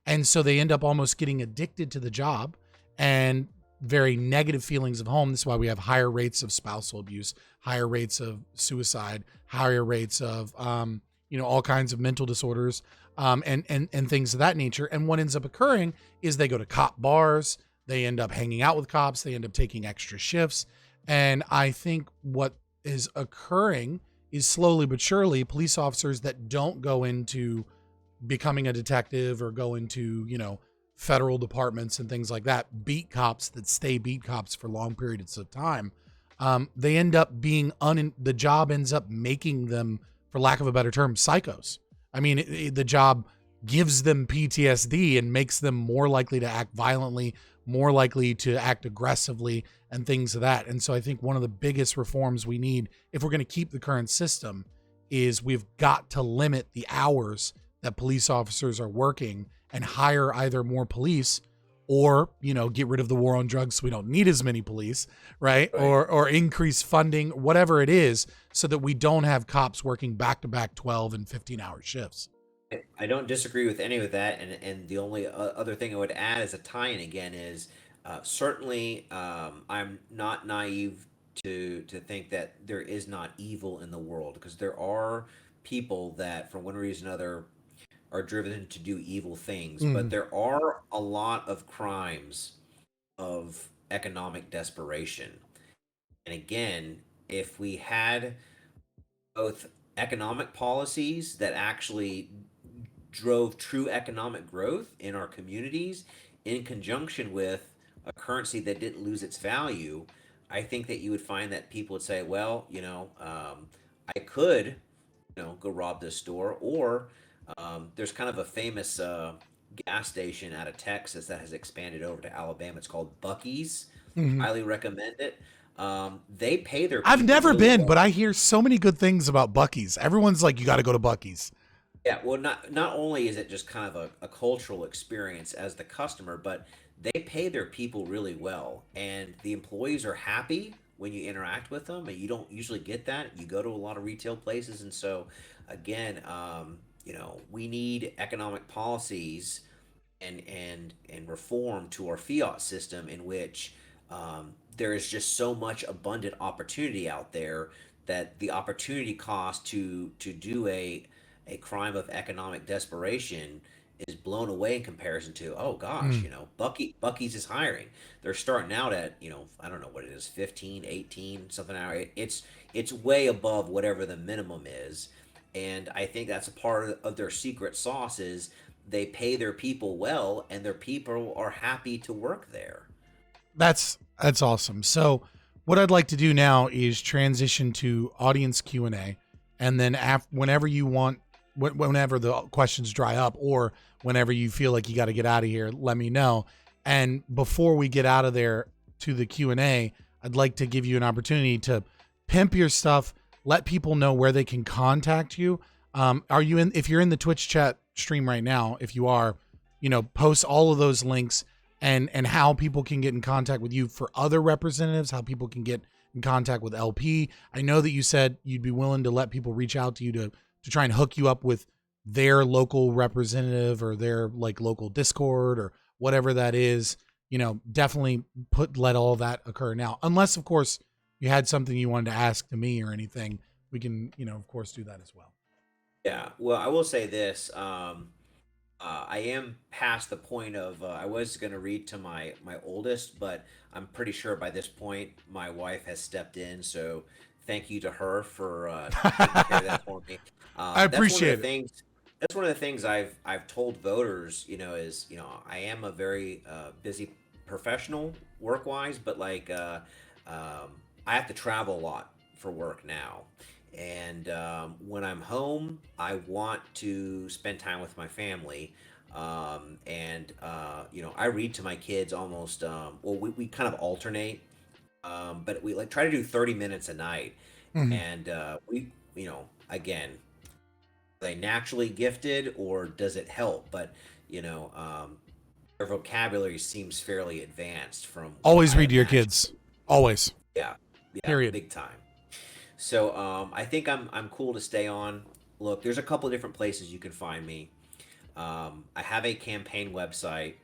And so they end up almost getting addicted to the job, and very negative feelings of home. This is why we have higher rates of spousal abuse, higher rates of suicide, higher rates of, all kinds of mental disorders, and things of that nature. And what ends up occurring is they go to cop bars, they end up hanging out with cops, they end up taking extra shifts. And I think what is occurring is slowly but surely police officers that don't go into becoming a detective or go into, federal departments and things like that, beat cops that stay beat cops for long periods of time. They end up being the job ends up making them, for lack of a better term, psychos. I mean, the job gives them PTSD and makes them more likely to act violently, more likely to act aggressively, and things of that. And so I think one of the biggest reforms we need, if we're going to keep the current system, is we've got to limit the hours that police officers are working and hire either more police or, get rid of the war on drugs so we don't need as many police, right? Or increase funding, whatever it is, so that we don't have cops working back-to-back 12 and 15-hour shifts. I don't disagree with any of that. And the only other thing I would add as a tie-in again is certainly I'm not naive to think that there is not evil in the world, because there are people that, for one reason or another, are driven to do evil things. But there are a lot of crimes of economic desperation. And again, if we had both economic policies that actually drove true economic growth in our communities in conjunction with a currency that didn't lose its value, I think that you would find that people would say, well, I could, go rob this store. Or there's kind of a famous gas station out of Texas that has expanded over to Alabama. It's called Buc-ee's. Highly recommend it. They pay their people I've never really been, well. but I hear so many good things about Buc-ee's. Everyone's like, you got to go to Buc-ee's. Yeah, well, not only is it just kind of a cultural experience as the customer, but they pay their people really well, and the employees are happy when you interact with them, and you don't usually get that. You go to a lot of retail places, and so again, we need economic policies and reform to our fiat system in which there is just so much abundant opportunity out there that the opportunity cost to do a crime of economic desperation is blown away in comparison to, oh gosh, Buc-ee's is hiring. They're starting out at, I don't know what it is, 15, 18, something out. It's way above whatever the minimum is. And I think that's a part of their secret sauce is they pay their people well, and their people are happy to work there. That's awesome. So what I'd like to do now is transition to audience Q&A, and then whenever you want, whenever the questions dry up or whenever you feel like you got to get out of here, let me know. And before we get out of there to the Q&A, I'd like to give you an opportunity to pimp your stuff, let people know where they can contact you. If you're in the Twitch chat stream right now, if you are, post all of those links and how people can get in contact with you for other representatives, how people can get in contact with LP. I know that you said you'd be willing to let people reach out to you to try and hook you up with their local representative or their local Discord or whatever that is. Definitely let all that occur now, unless of course you had something you wanted to ask to me or anything. We can, of course, do that as well. Yeah, well, I will say this. I am past the point of I was going to read to my oldest, but I'm pretty sure by this point my wife has stepped in. So thank you to her for taking care of that for me. I appreciate it. That's one of the things I've told voters. Is I am a very busy professional work wise, but I have to travel a lot for work now. And when I'm home, I want to spend time with my family. I read to my kids almost, we kind of alternate, but we try to do 30 minutes a night. And again, are they naturally gifted or does it help? But, their vocabulary seems fairly advanced from. Always read to your kids. Always. Yeah. Period. Big time. So I think I'm cool to stay on. Look, there's a couple of different places you can find me. I have a campaign website.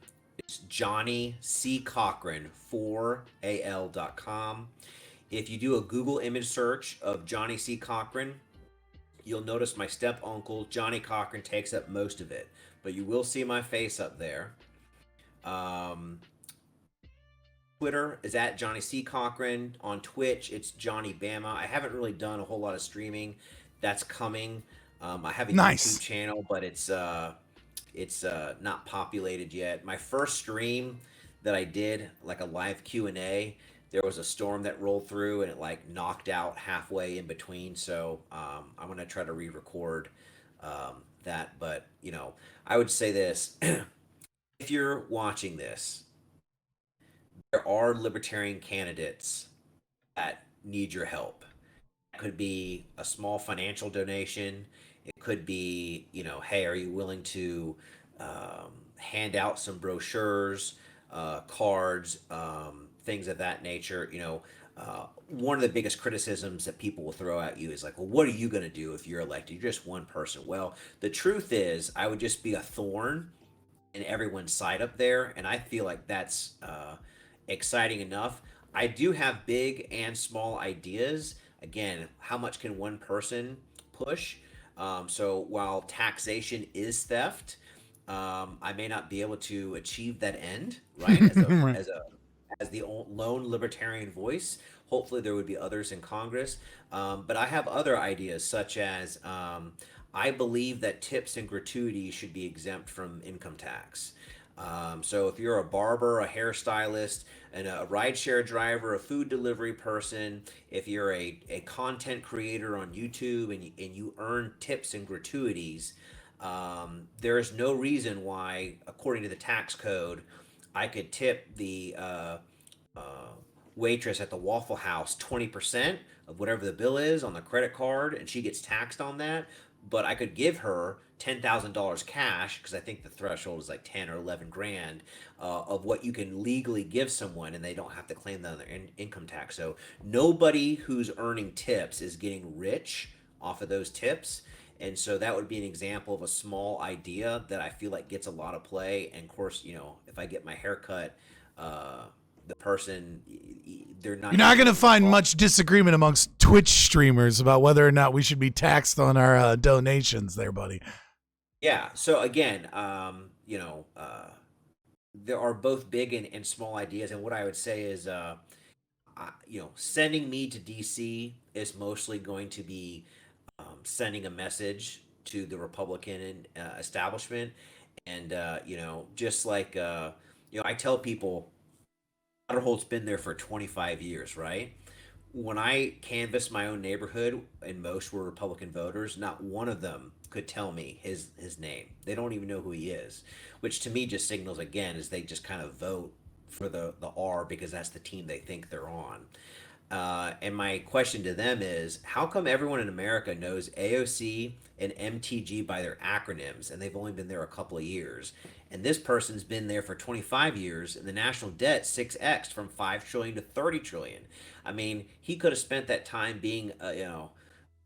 It's Johnny C. Cochran, 4al.com. If you do a Google image search of Johnny C. Cochran, you'll notice my step uncle, Johnny Cochran, takes up most of it. But you will see my face up there. Twitter is at Johnny C. Cochran. On Twitch, it's Johnny Bama. I haven't really done a whole lot of streaming. That's coming. I have a YouTube channel, but it's not populated yet. My first stream that I did, like a live Q&A, there was a storm that rolled through and it like knocked out halfway in between. So I'm going to try to re-record that. But, you know, I would say this. If you're watching this, there are libertarian candidates that need your help. It could be a small financial donation. It could be, you know, hey, are you willing to hand out some brochures, cards, things of that nature? You know, one of the biggest criticisms that people will throw at you is like, well, what are you going to do if you're elected? You're just one person. Well, the truth is, I would just be a thorn in everyone's side up there, and I feel like that's exciting enough. I do have big and small ideas. Again, how much can one person push? So while taxation is theft, I may not be able to achieve that end, right? As the lone libertarian voice. Hopefully there would be others in Congress. But I have other ideas, such as I believe that tips and gratuities should be exempt from income tax. So if you're a barber, a hairstylist, and a rideshare driver, a food delivery person, if you're a content creator on YouTube and you earn tips and gratuities, there is no reason why, according to the tax code, I could tip the waitress at the Waffle House 20% of whatever the bill is on the credit card, and she gets taxed on that. But I could give her $10,000 cash, because I think the threshold is like 10 or 11 grand of what you can legally give someone, and they don't have to claim that on their income tax. So nobody who's earning tips is getting rich off of those tips. And so that would be an example of a small idea that I feel like gets a lot of play. And of course, you know, if I get my hair cut, the person, they're not. You're not going to find much disagreement amongst Twitch streamers about whether or not we should be taxed on our donations there, buddy. Yeah. So again, you know, there are both big and small ideas. And what I would say is, you know, sending me to DC is mostly going to be sending a message to the Republican establishment. And, you know, just like, you know, I tell people, Holt's been there for 25 years, right? When I canvassed my own neighborhood, and most were Republican voters, not one of them could tell me his name. They don't even know who he is, which to me just signals, again, is they just kind of vote for the R because that's the team they think they're on. And my question to them is, how come everyone in America knows AOC and MTG by their acronyms, and they've only been there a couple of years? And this person's been there for 25 years, and the national debt 6x from 5 trillion to 30 trillion. I mean, he could have spent that time being, you know,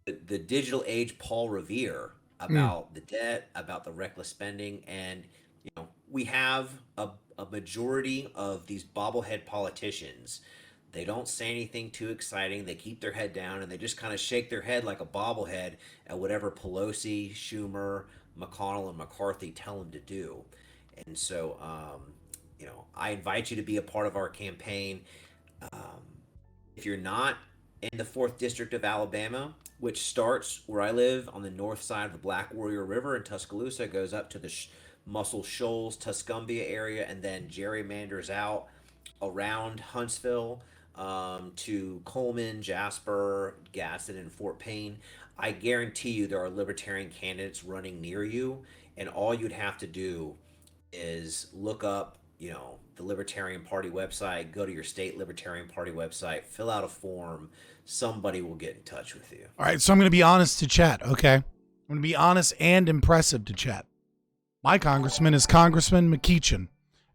the digital age Paul Revere about the debt, about the reckless spending. And, you know, we have a majority of these bobblehead politicians. They don't say anything too exciting. They keep their head down, and they just kind of shake their head like a bobblehead at whatever Pelosi, Schumer, McConnell, and McCarthy tell them to do. And so, you know, I invite you to be a part of our campaign. If you're not in the 4th District of Alabama, which starts where I live on the north side of the Black Warrior River in Tuscaloosa, goes up to the Muscle Shoals, Tuscumbia area, and then gerrymanders out around Huntsville to Coleman, Jasper, Gadsden, and Fort Payne. I guarantee you there are libertarian candidates running near you, and all you'd have to do is look up, you know, the Libertarian Party website, go to your state Libertarian Party website, fill out a form. Somebody will get in touch with you. All right, so I'm going to be honest to chat, okay? I'm going to be honest and impressive to chat. My congressman is Congressman McEachin,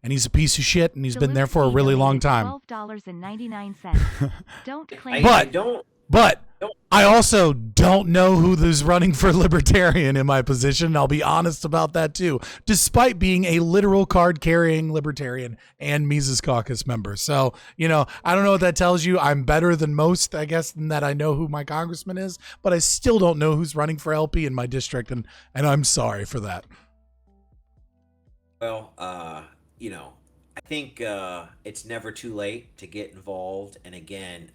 and he's a piece of shit, and he's been there for a really long time. $12.99. Don't claim. But But I also don't know who's running for Libertarian in my position. I'll be honest about that too, despite being a literal card carrying Libertarian and Mises Caucus member. So, I don't know what that tells you. I'm better than most, I guess, in that I know who my congressman is, but I still don't know who's running for LP in my district. And I'm sorry for that. Well, I think it's never too late to get involved. And again,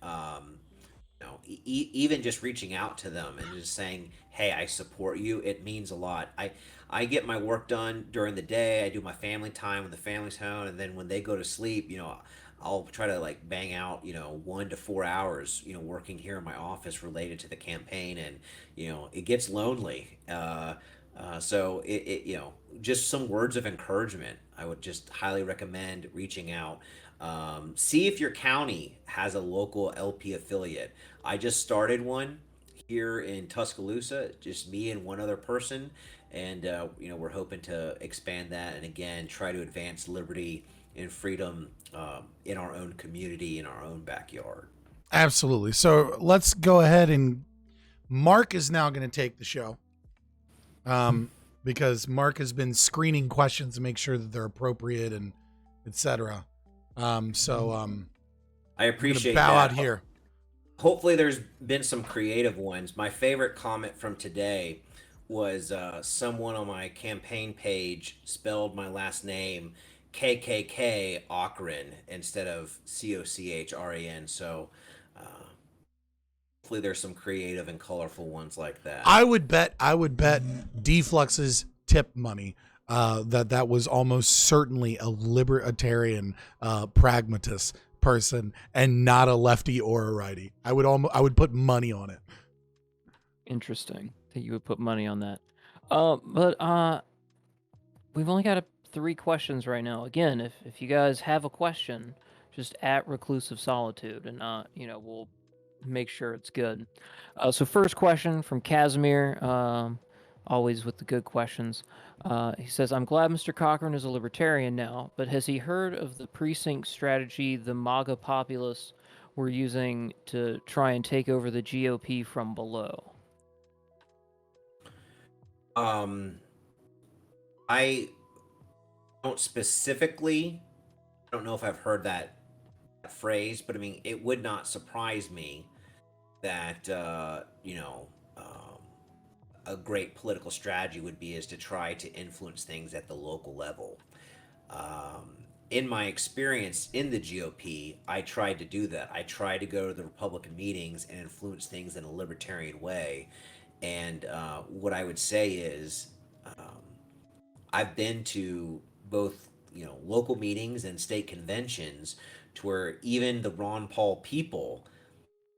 even just reaching out to them and just saying, "Hey, I support you," it means a lot. I get my work done during the day. I do my family time when the family's home, and then when they go to sleep, I'll try to like bang out 1 to 4 hours working here in my office related to the campaign, and it gets lonely. So just some words of encouragement. I would just highly recommend reaching out. See if your county has a local LP affiliate. I just started one here in Tuscaloosa, just me and one other person, and we're hoping to expand that and again try to advance liberty and freedom in our own community, in our own backyard. Absolutely. So let's go ahead and Mark is now going to take the show. Because Mark has been screening questions to make sure that they're appropriate and etc. I appreciate bow that. out here. Hopefully there's been some creative ones. My favorite comment from today was someone on my campaign page spelled my last name KKK Cochran instead of Cochran. So hopefully there's some creative and colorful ones like that. I would bet Deflux's tip money that was almost certainly a libertarian pragmatist person and not a lefty or a righty. I would put money on it. Interesting that you would put money on that. But we've only got 3 questions right now. Again, if you guys have a question, just at Reclusive Solitude, and we'll make sure it's good. So first question from Casimir, always with the good questions. He says, "I'm glad Mr. Cochran is a libertarian now, but has he heard of the precinct strategy the MAGA populists were using to try and take over the GOP from below?" I don't specifically, I don't know if I've heard that phrase, but I mean, it would not surprise me that a great political strategy would be is to try to influence things at the local level. In my experience in the GOP, I tried to do that. I tried to go to the Republican meetings and influence things in a libertarian way. And what I would say is, I've been to both local meetings and state conventions to where even the Ron Paul people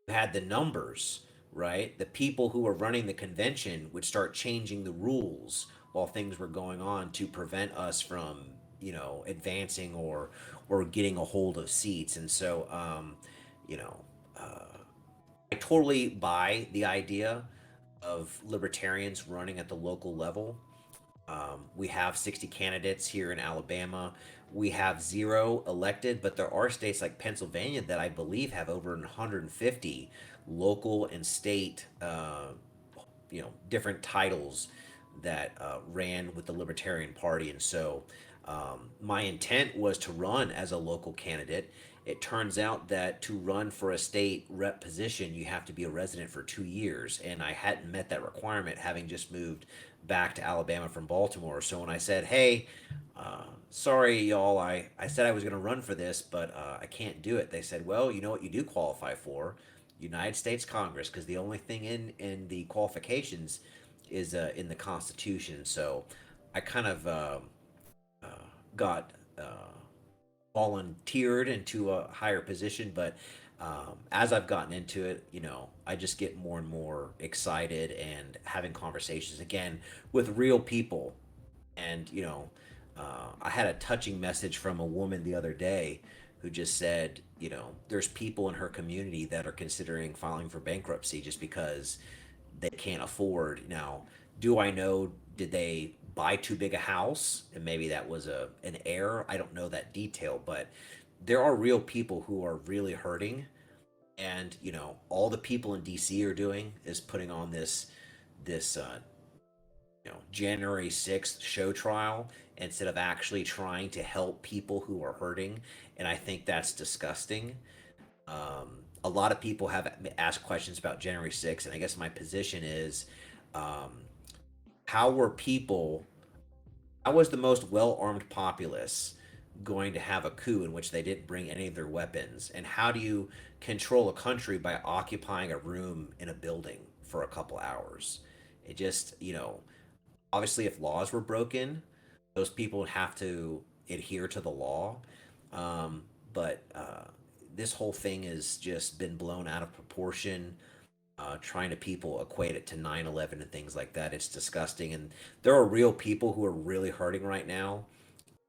had the numbers, right? The people who were running the convention would start changing the rules while things were going on to prevent us from, advancing or getting a hold of seats. And so, I totally buy the idea of libertarians running at the local level. We have 60 candidates here in Alabama. We have 0 elected, but there are states like Pennsylvania that I believe have over 150 local and state, different titles that ran with the Libertarian Party. And so my intent was to run as a local candidate. It turns out that to run for a state rep position, you have to be a resident for 2 years. And I hadn't met that requirement, having just moved back to Alabama from Baltimore. So when I said, "Hey, sorry, y'all, I said I was going to run for this, but I can't do it," they said, "Well, you know what you do qualify for? United States Congress," because the only thing in the qualifications is in the Constitution. So I kind of got volunteered into a higher position, but as I've gotten into it, I just get more and more excited and having conversations again with real people. And I had a touching message from a woman the other day who just said, there's people in her community that are considering filing for bankruptcy just because they can't afford. Now, do I know, did they buy too big a house and maybe that was an error? I don't know that detail, but there are real people who are really hurting, And all the people in DC are doing is putting on this January 6th show trial instead of actually trying to help people who are hurting. And I think that's disgusting. A lot of people have asked questions about January 6th, and I guess my position is, um, how were people, how was the most well-armed populace going to have a coup in which they didn't bring any of their weapons? And how do you control a country by occupying a room in a building for a couple hours? It just, obviously, if laws were broken, those people would have to adhere to the law. But this whole thing has just been blown out of proportion. Trying to people equate it to 9/11 and things like that. It's disgusting. And there are real people who are really hurting right now.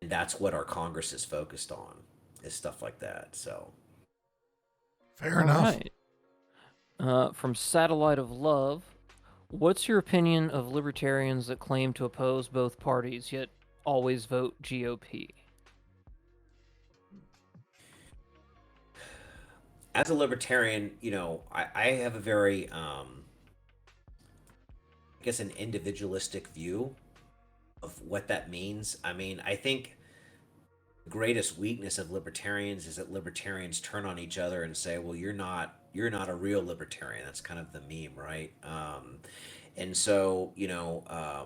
And that's what our Congress is focused on, is stuff like that. So, Fair All enough. right. From Satellite of Love, what's your opinion of libertarians that claim to oppose both parties yet always vote GOP? as a libertarian, I have a very, I guess, an individualistic view of what that means. I mean, I think the greatest weakness of libertarians is that libertarians turn on each other and say, "Well, you're not a real libertarian." That's kind of the meme, right? And so,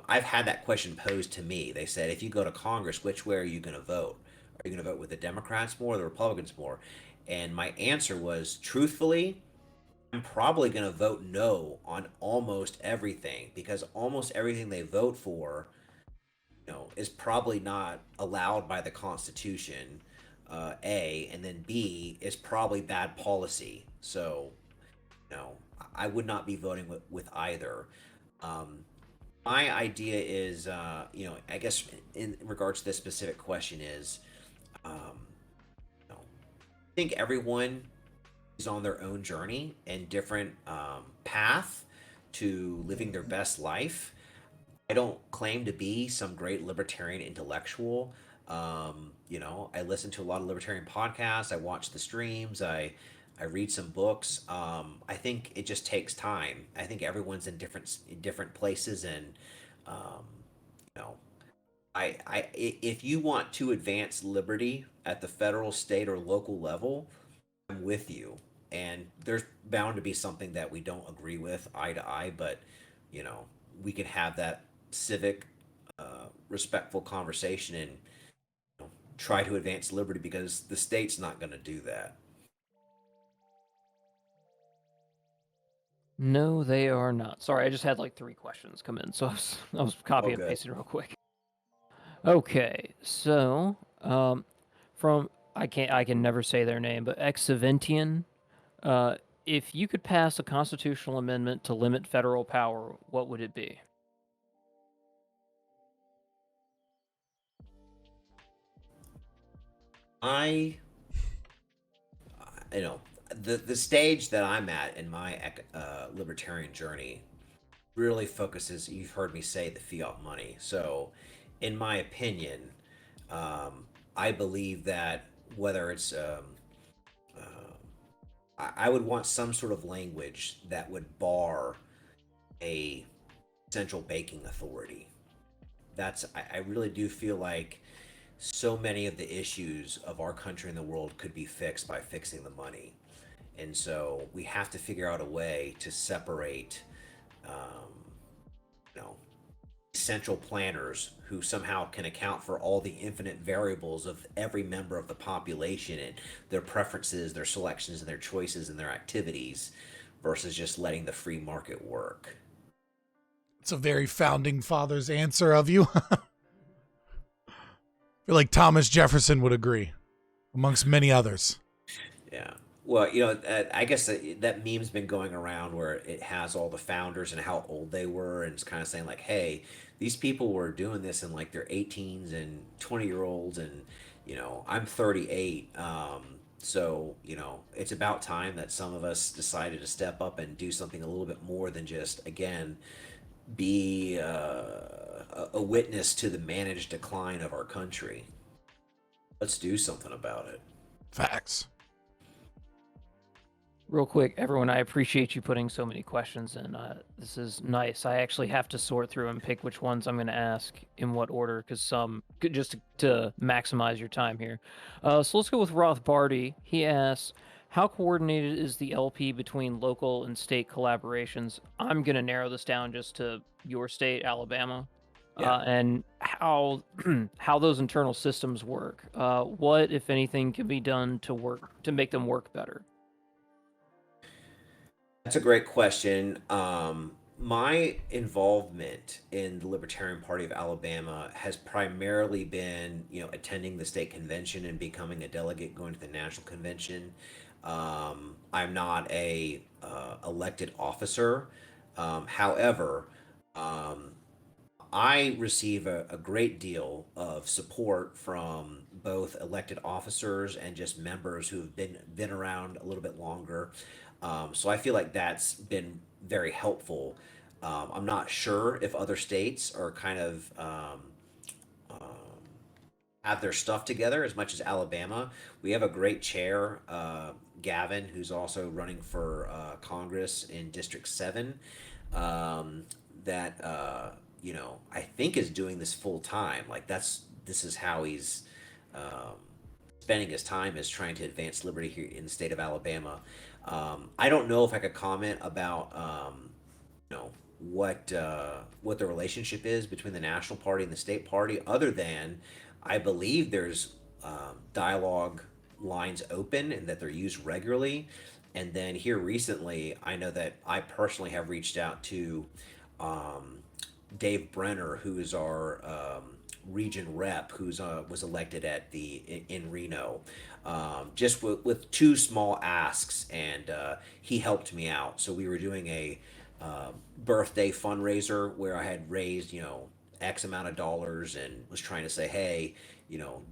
I've had that question posed to me. They said, if you go to Congress, which way are you going to vote? Are you going to vote with the Democrats more or the Republicans more? And my answer was, truthfully, I'm probably going to vote no on almost everything, because almost everything they vote for, is probably not allowed by the Constitution. A, and then B is probably bad policy. So, I would not be voting with either. Um, my idea is, I guess in regards to this specific question is, um, I think everyone is on their own journey and different path to living their best life. I don't claim to be some great libertarian intellectual. I listen to a lot of libertarian podcasts. I watch the streams. I read some books. I think it just takes time. I think everyone's in different places, and um, you know, if you want to advance liberty at the federal, state, or local level, I'm with you. And there's bound to be something that we don't agree with eye to eye, but you know, we can have that civic, respectful conversation and try to advance liberty, because the state's not going to do that. No, they are not. Sorry, I just had like 3 questions come in, so I was Oh, copy and good. pasting real quick. Okay, so from I can never say their name, but Exaventian, uh, if you could pass a constitutional amendment to limit federal power, what would it be? I, you know, the stage that I'm at in my libertarian journey really focuses. You've heard me say the fiat money. So, in my opinion, I believe that whether it's uh, I would want some sort of language that would bar a central banking authority. I really do feel like so many of the issues of our country and the world could be fixed by fixing the money. And so we have to figure out a way to separate, um, you know, central planners who somehow can account for all the infinite variables of every member of the population and their preferences, their selections, and their choices and their activities, versus just letting the free market work. It's a very founding fathers answer of you. I feel like Thomas Jefferson would agree, amongst many others. Yeah. Well, I guess that meme's been going around where it has all the founders and how old they were, and it's kind of saying like, "Hey, these people were doing this in like their 18s and 20-year-olds, and I'm 38. So it's about time that some of us decided to step up and do something a little bit more than just, again, be a witness to the managed decline of our country. Let's do something about it." Facts. Real quick, everyone, I appreciate you putting so many questions in. This is nice. I actually have to sort through and pick which ones I'm going to ask in what order, because just to maximize your time here. So let's go with Rothbardi. He asks, how coordinated is the LP between local and state collaborations? I'm going to narrow this down just to your state, Alabama. Yeah. And how how those internal systems work. What, if anything, can be done to make them work better? That's a great question. My involvement in the Libertarian Party of Alabama has primarily been, attending the state convention and becoming a delegate going to the national convention. I'm not a elected officer. However, um, I receive a great deal of support from both elected officers and just members who have been around a little bit longer. So I feel like that's been very helpful. I'm not sure if other states are kind of have their stuff together as much as Alabama. We have a great chair, Gavin, who's also running for Congress in District 7, that I think is doing this full time. Like this is how he's um, spending his time, is trying to advance liberty here in the state of Alabama. I don't know if I could comment about what the relationship is between the national party and the state party, other than I believe there's dialogue lines open and that they're used regularly. And then here recently, I know that I personally have reached out to um, Dave Brenner, who is our region rep, who's was elected at in Reno, just with two small asks, and he helped me out. So we were doing a birthday fundraiser where I had raised, X amount of dollars, and was trying to say, hey,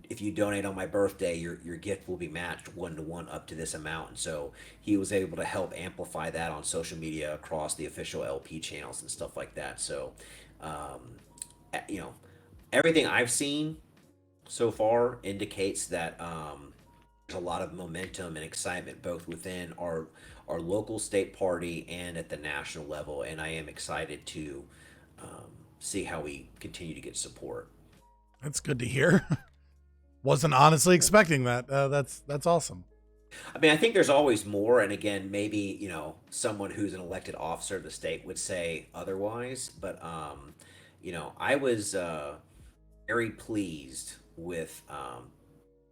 if you donate on my birthday, your gift will be matched 1 to 1 up to this amount. And so he was able to help amplify that on social media across the official LP channels and stuff like that. So, you know, everything I've seen so far indicates that there's a lot of momentum and excitement both within our local state party and at the national level, and I am excited to see how we continue to get support. That's good to hear. Wasn't honestly expecting that. That's awesome. I mean, I think there's always more, and again, maybe someone who's an elected officer of the state would say otherwise, but I was very pleased with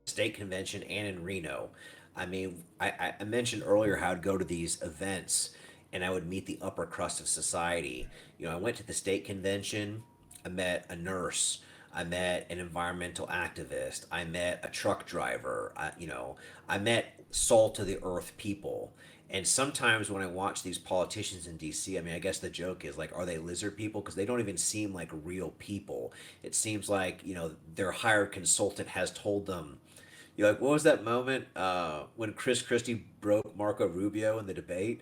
state convention and in Reno. I mean, I mentioned earlier how I'd go to these events and I would meet the upper crust of society. I went to the state convention, I met a nurse, I met an environmental activist, I met a truck driver, I met salt of the earth people. And sometimes when I watch these politicians in DC, I mean, I guess the joke is like, are they lizard people? Because they don't even seem like real people. It seems like, their hired consultant has told them, you're like, what was that moment when Chris Christie broke Marco Rubio in the debate?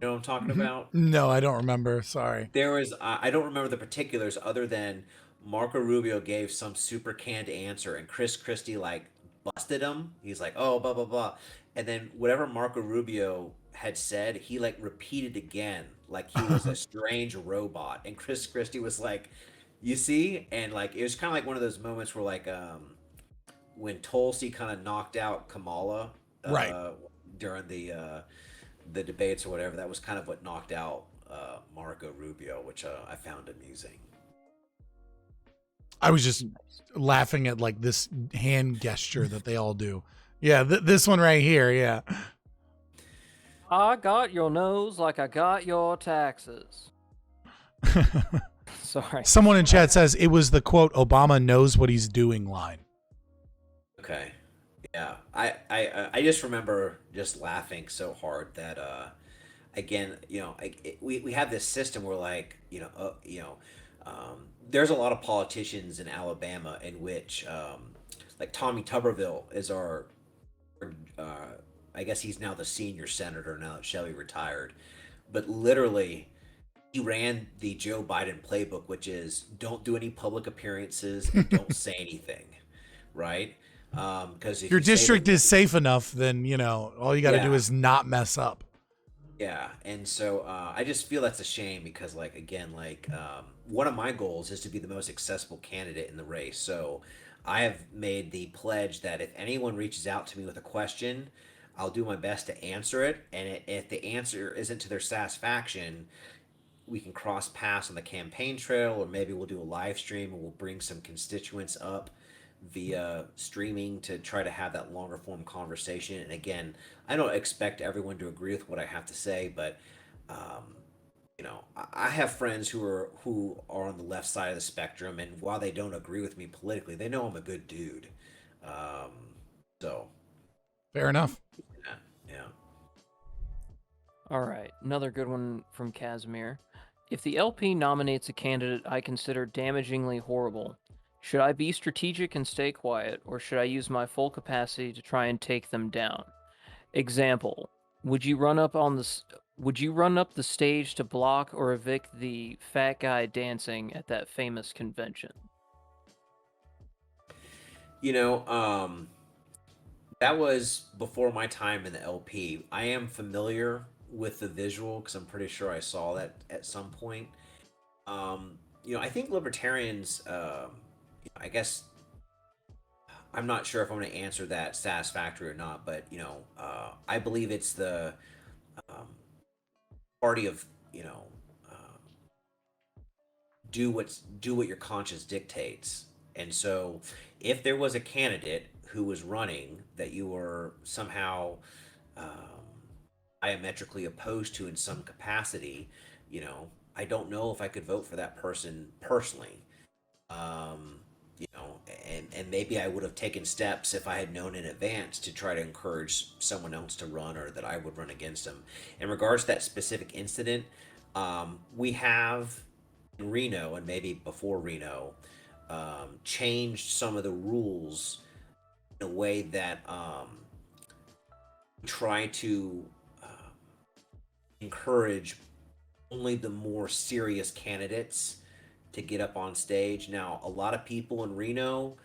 You know what I'm talking about? No, I don't remember. Sorry. There was, I don't remember the particulars other than Marco Rubio gave some super canned answer and Chris Christie like busted him. He's like, oh, blah, blah, blah. And then whatever Marco Rubio had said, he like repeated again, like he was a strange robot. And Chris Christie was like, you see? And like, it was kind of like one of those moments where like, when Tulsi kind of knocked out Kamala Right. during the debates or whatever, that was kind of what knocked out Marco Rubio, which I found amusing. I was just laughing at like this hand gesture that they all do. Yeah, this one right here. Yeah. I got your nose like I got your taxes. Sorry. Someone in chat says it was the quote, Obama knows what he's doing line. Okay. Yeah. I just remember just laughing so hard that again, we have this system where like, there's a lot of politicians in Alabama in which like Tommy Tuberville is our I guess he's now the senior senator now that Shelby retired. But literally he ran the Joe Biden playbook, which is don't do any public appearances and don't say anything, right? Because if Your you say district that, is safe enough, then, all you got to do yeah, is not mess up. yeah, and so I just feel that's a shame because, like, again, one of my goals is to be the most accessible candidate in the race. So I have made the pledge that if anyone reaches out to me with a question, I'll do my best to answer it. And if the answer isn't to their satisfaction, we can cross paths on the campaign trail, or maybe we'll do a live stream and we'll bring some constituents up via streaming to try to have that longer form conversation. And again, I don't expect everyone to agree with what I have to say, but um, I have friends who are on the left side of the spectrum, and while they don't agree with me politically, they know I'm a good dude. Um, so Fair enough. yeah, yeah. All right, another good one from Casimir. If the LP nominates a candidate I consider damagingly horrible, should I be strategic and stay quiet, or should I use my full capacity to try and take them down? Example: Would you run up the stage to block or evict the fat guy dancing at that famous convention? You know, that was before my time in the LP. I am familiar with the visual because I'm pretty sure I saw that at some point. I think libertarians, I guess I'm not sure if I'm going to answer that satisfactory or not, but I believe it's the um, party of uh, do what your conscience dictates. And so, if there was a candidate who was running that you were somehow um, diametrically opposed to in some capacity, I don't know if I could vote for that person personally. Um, and maybe I would have taken steps if I had known in advance to try to encourage someone else to run or that I would run against them. In regards to that specific incident, we have in Reno and maybe before Reno changed some of the rules in a way that try to encourage only the more serious candidates to get up on stage. Now, a lot of people in Reno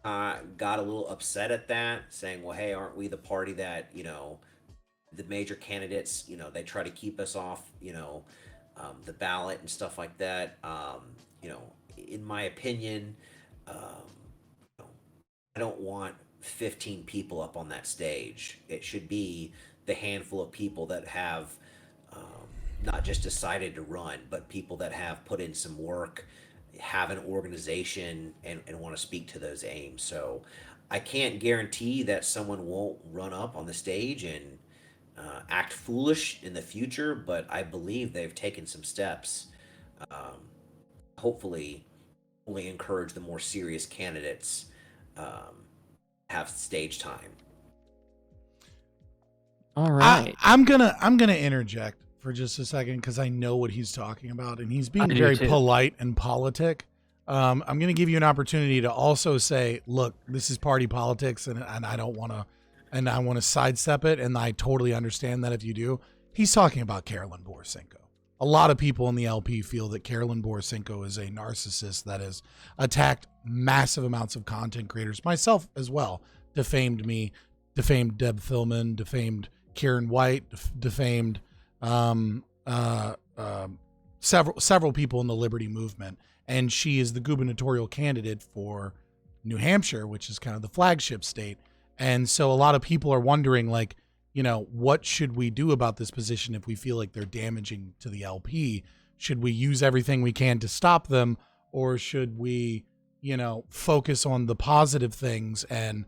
got a little upset at that, saying, well, hey, aren't we the party that, the major candidates, they try to keep us off, the ballot and stuff like that. In my opinion, um, I don't want 15 people up on that stage. It should be the handful of people that have not just decided to run, but people that have put in some work, have an organization, and want to speak to those aims. So I can't guarantee that someone won't run up on the stage and act foolish in the future, but I believe they've taken some steps. Um, Hopefully, only encourage the more serious candidates have stage time. All right. I'm gonna interject for just a second because I know what he's talking about, and he's being very polite and politic. I'm gonna give you an opportunity to also say, look, this is party politics, and I don't want to, and I want to sidestep it, and I totally understand that if you do. He's talking about Carolyn Borisenko. A lot of people in the LP feel that Carolyn Borisenko is a narcissist that has attacked massive amounts of content creators, myself as well, defamed me, defamed Deb Thillman, defamed Kieran White, defamed several people in the Liberty movement, and she is the gubernatorial candidate for New Hampshire, which is kind of the flagship state. And so a lot of people are wondering, like, what should we do about this position if we feel like they're damaging to the LP? Should we use everything we can to stop them, or should we, focus on the positive things and,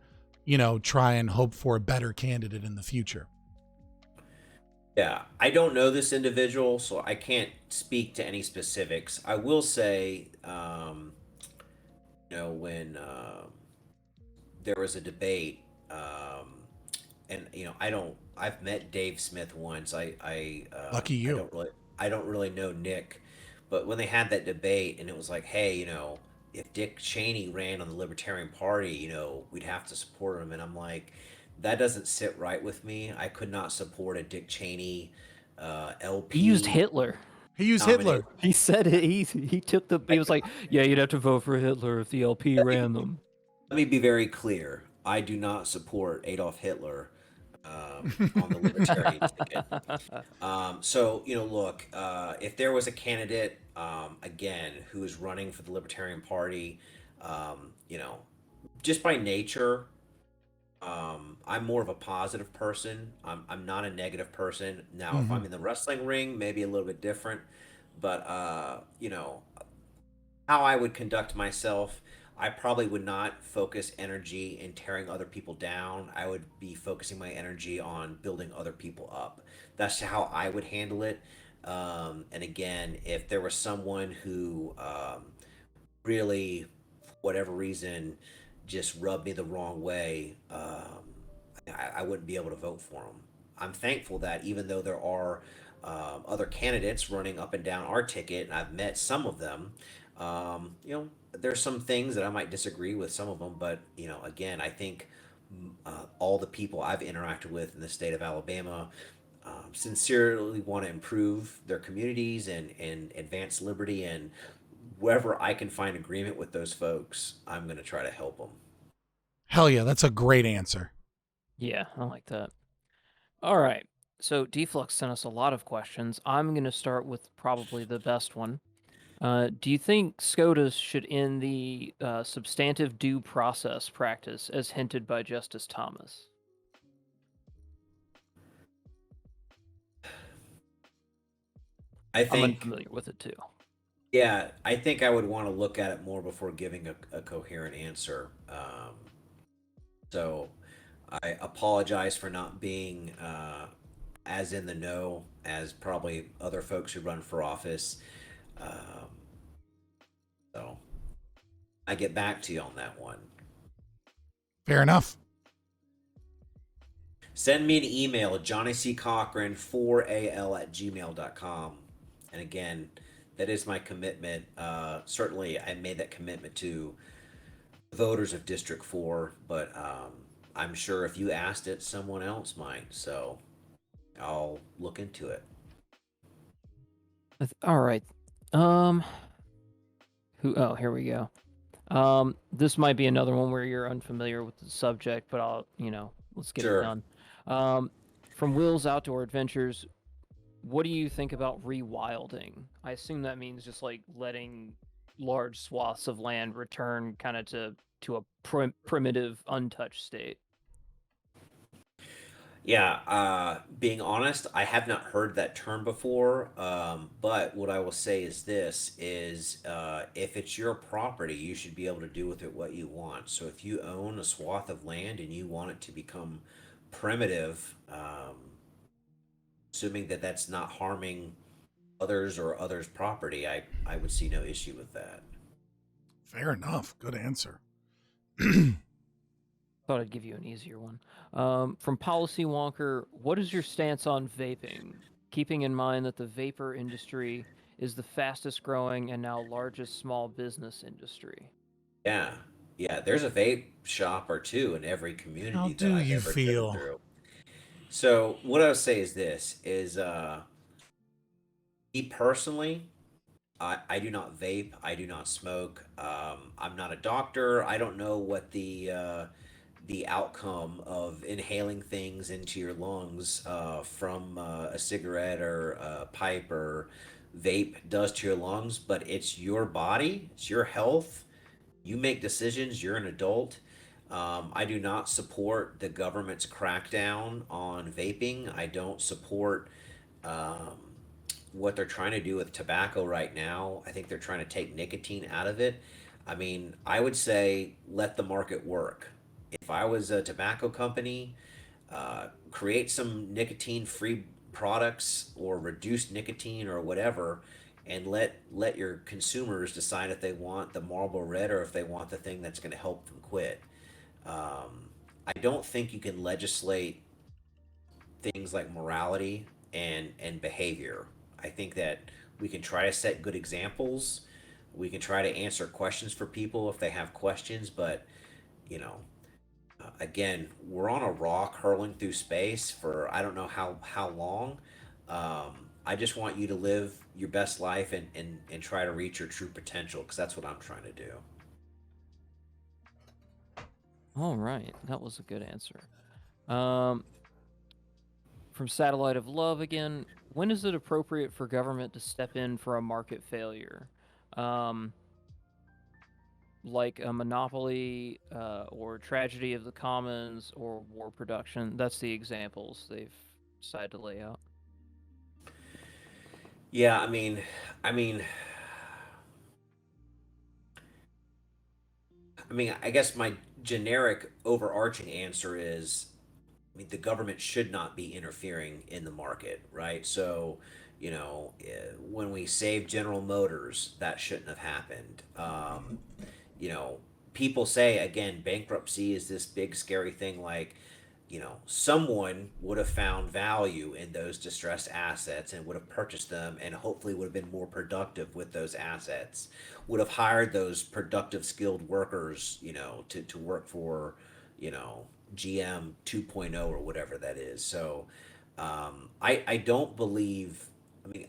try and hope for a better candidate in the future? Yeah, I don't know this individual, so I can't speak to any specifics. I will say, when there was a debate, and I've met Dave Smith once. Lucky you. I don't really know Nick, but when they had that debate, and it was like, hey, if Dick Cheney ran on the Libertarian Party, we'd have to support him, and I'm like, that doesn't sit right with me. I could not support a Dick Cheney LP. He used Hitler. Hitler. He said it. He took the. He was like, yeah, you'd have to vote for Hitler if the LP ran them. Let me be very clear. I do not support Adolf Hitler on the libertarian ticket. So, look, if there was a candidate, again, who is running for the Libertarian Party, you know, just by nature, I'm more of a positive person. I'm not a negative person. Now, if Hmm. I'm in the wrestling ring, maybe a little bit different. But, how I would conduct myself, I probably would not focus energy in tearing other people down. I would be focusing my energy on building other people up. That's how I would handle it. And again, if there was someone who really, for whatever reason, just rubbed me the wrong way, I wouldn't be able to vote for them. I'm thankful that even though there are other candidates running up and down our ticket, and I've met some of them, there's some things that I might disagree with some of them, but again, I think all the people I've interacted with in the state of Alabama sincerely want to improve their communities and advance liberty, and wherever I can find agreement with those folks, I'm going to try to help them. Hell yeah, that's a great answer. Yeah, I like that. All right. So Deflux sent us a lot of questions. I'm going to start with probably the best one. Do you think SCOTUS should end the substantive due process practice as hinted by Justice Thomas? I I'm think, unfamiliar with it too. yeah, I think I would want to look at it more before giving a coherent answer. So I apologize for not being as in the know as probably other folks who run for office. Um, so I get back to you on that one. Fair enough. Send me an email, Johnny C. Cochran 4al@gmail.com. And again, that is my commitment. Certainly, I made that commitment to voters of District 4, but I'm sure if you asked it, someone else might. So I'll look into it. All right. Oh, here we go. This might be another one where you're unfamiliar with the subject, but let's get it Sure. done. From Will's Outdoor Adventures, what do you think about rewilding? I assume that means just like letting large swaths of land return kind of to a primitive, untouched state. Yeah, being honest, I have not heard that term before. But what I will say is this is if it's your property, you should be able to do with it what you want. So if you own a swath of land and you want it to become primitive, assuming that that's not harming others or others' property, I would see no issue with that. Fair enough. Good answer. Thought I'd give you an easier one. From Policy Wonker, what is your stance on vaping? Keeping in mind that the vapor industry is the fastest growing and now largest small business industry. Yeah, yeah, there's a vape shop or two in every How community that do I've you ever driven feel? through. So what I would say is this is me personally, I do not vape. I do not smoke. I'm not a doctor. I don't know what the outcome of inhaling things into your lungs from a cigarette or a pipe or vape does to your lungs, but it's your body, it's your health. You make decisions. You're an adult. I do not support the government's crackdown on vaping. I don't support um, what they're trying to do with tobacco right now. I think they're trying to take nicotine out of it. I mean, I would say let the market work. If I was a tobacco company, create some nicotine free products or reduced nicotine or whatever, and let your consumers decide if they want the Marlboro Red or if they want the thing that's going to help them quit. I don't think you can legislate things like morality and behavior. I think that we can try to set good examples. We can try to answer questions for people if they have questions, but you know, again, we're on a rock hurling through space for I don't know how long. I just want you to live your best life and try to reach your true potential because that's what I'm trying to do. All right, that was a good answer. From Satellite of Love again, when is it appropriate for government to step in for a market failure? Like a monopoly or tragedy of the commons or war production. That's the examples they've decided to lay out. Yeah, I mean, I guess my generic overarching answer is, I mean, the government should not be interfering in the market, right? So, when we saved General Motors, that shouldn't have happened. You know, People say, again, bankruptcy is this big scary thing. Like, someone would have found value in those distressed assets and would have purchased them and hopefully would have been more productive with those assets, would have hired those productive, skilled workers, to work for, you know, GM 2.0 or whatever that is. So I don't believe, I mean,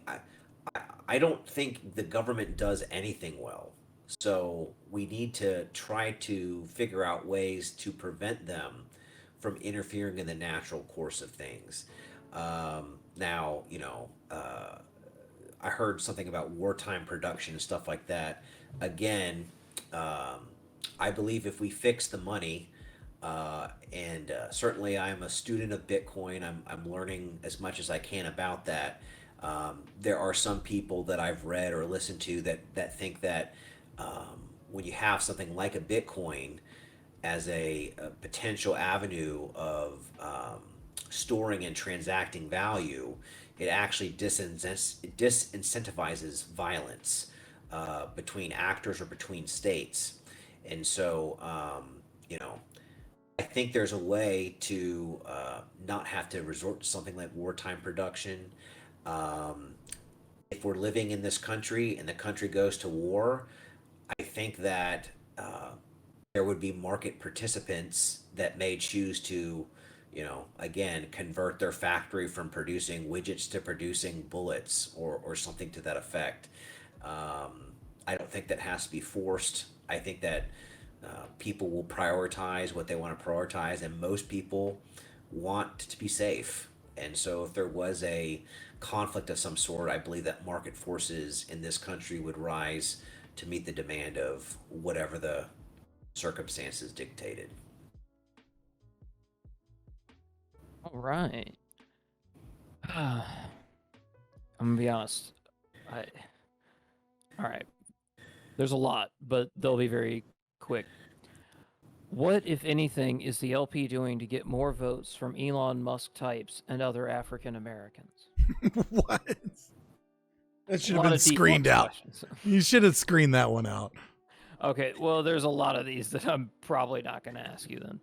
I don't think the government does anything well. So we need to try to figure out ways to prevent them from interfering in the natural course of things. Now, I heard something about wartime production and stuff like that. Again, um, I believe if we fix the money, and certainly I'm a student of Bitcoin, I'm learning as much as I can about that. There are some people that I've read or listened to that think that when you have something like a Bitcoin as a potential avenue of storing and transacting value, it actually disincentivizes violence between actors or between states. And so, I think there's a way to not have to resort to something like wartime production. Um, if we're living in this country and the country goes to war, I think that there would be market participants that may choose to, again, convert their factory from producing widgets to producing bullets or something to that effect. I don't think that has to be forced. I think that people will prioritize what they want to prioritize, and most people want to be safe. And so, if there was a conflict of some sort, I believe that market forces in this country would rise to meet the demand of whatever the circumstances dictated. All right. I'm gonna be honest. I all right. There's a lot, but they'll be very quick. What, if anything, is the LP doing to get more votes from Elon Musk types and other African Americans? What? That should A have lot been of screened default out. questions. You should have screened that one out. Okay, well, there's a lot of these that I'm probably not going to ask you then.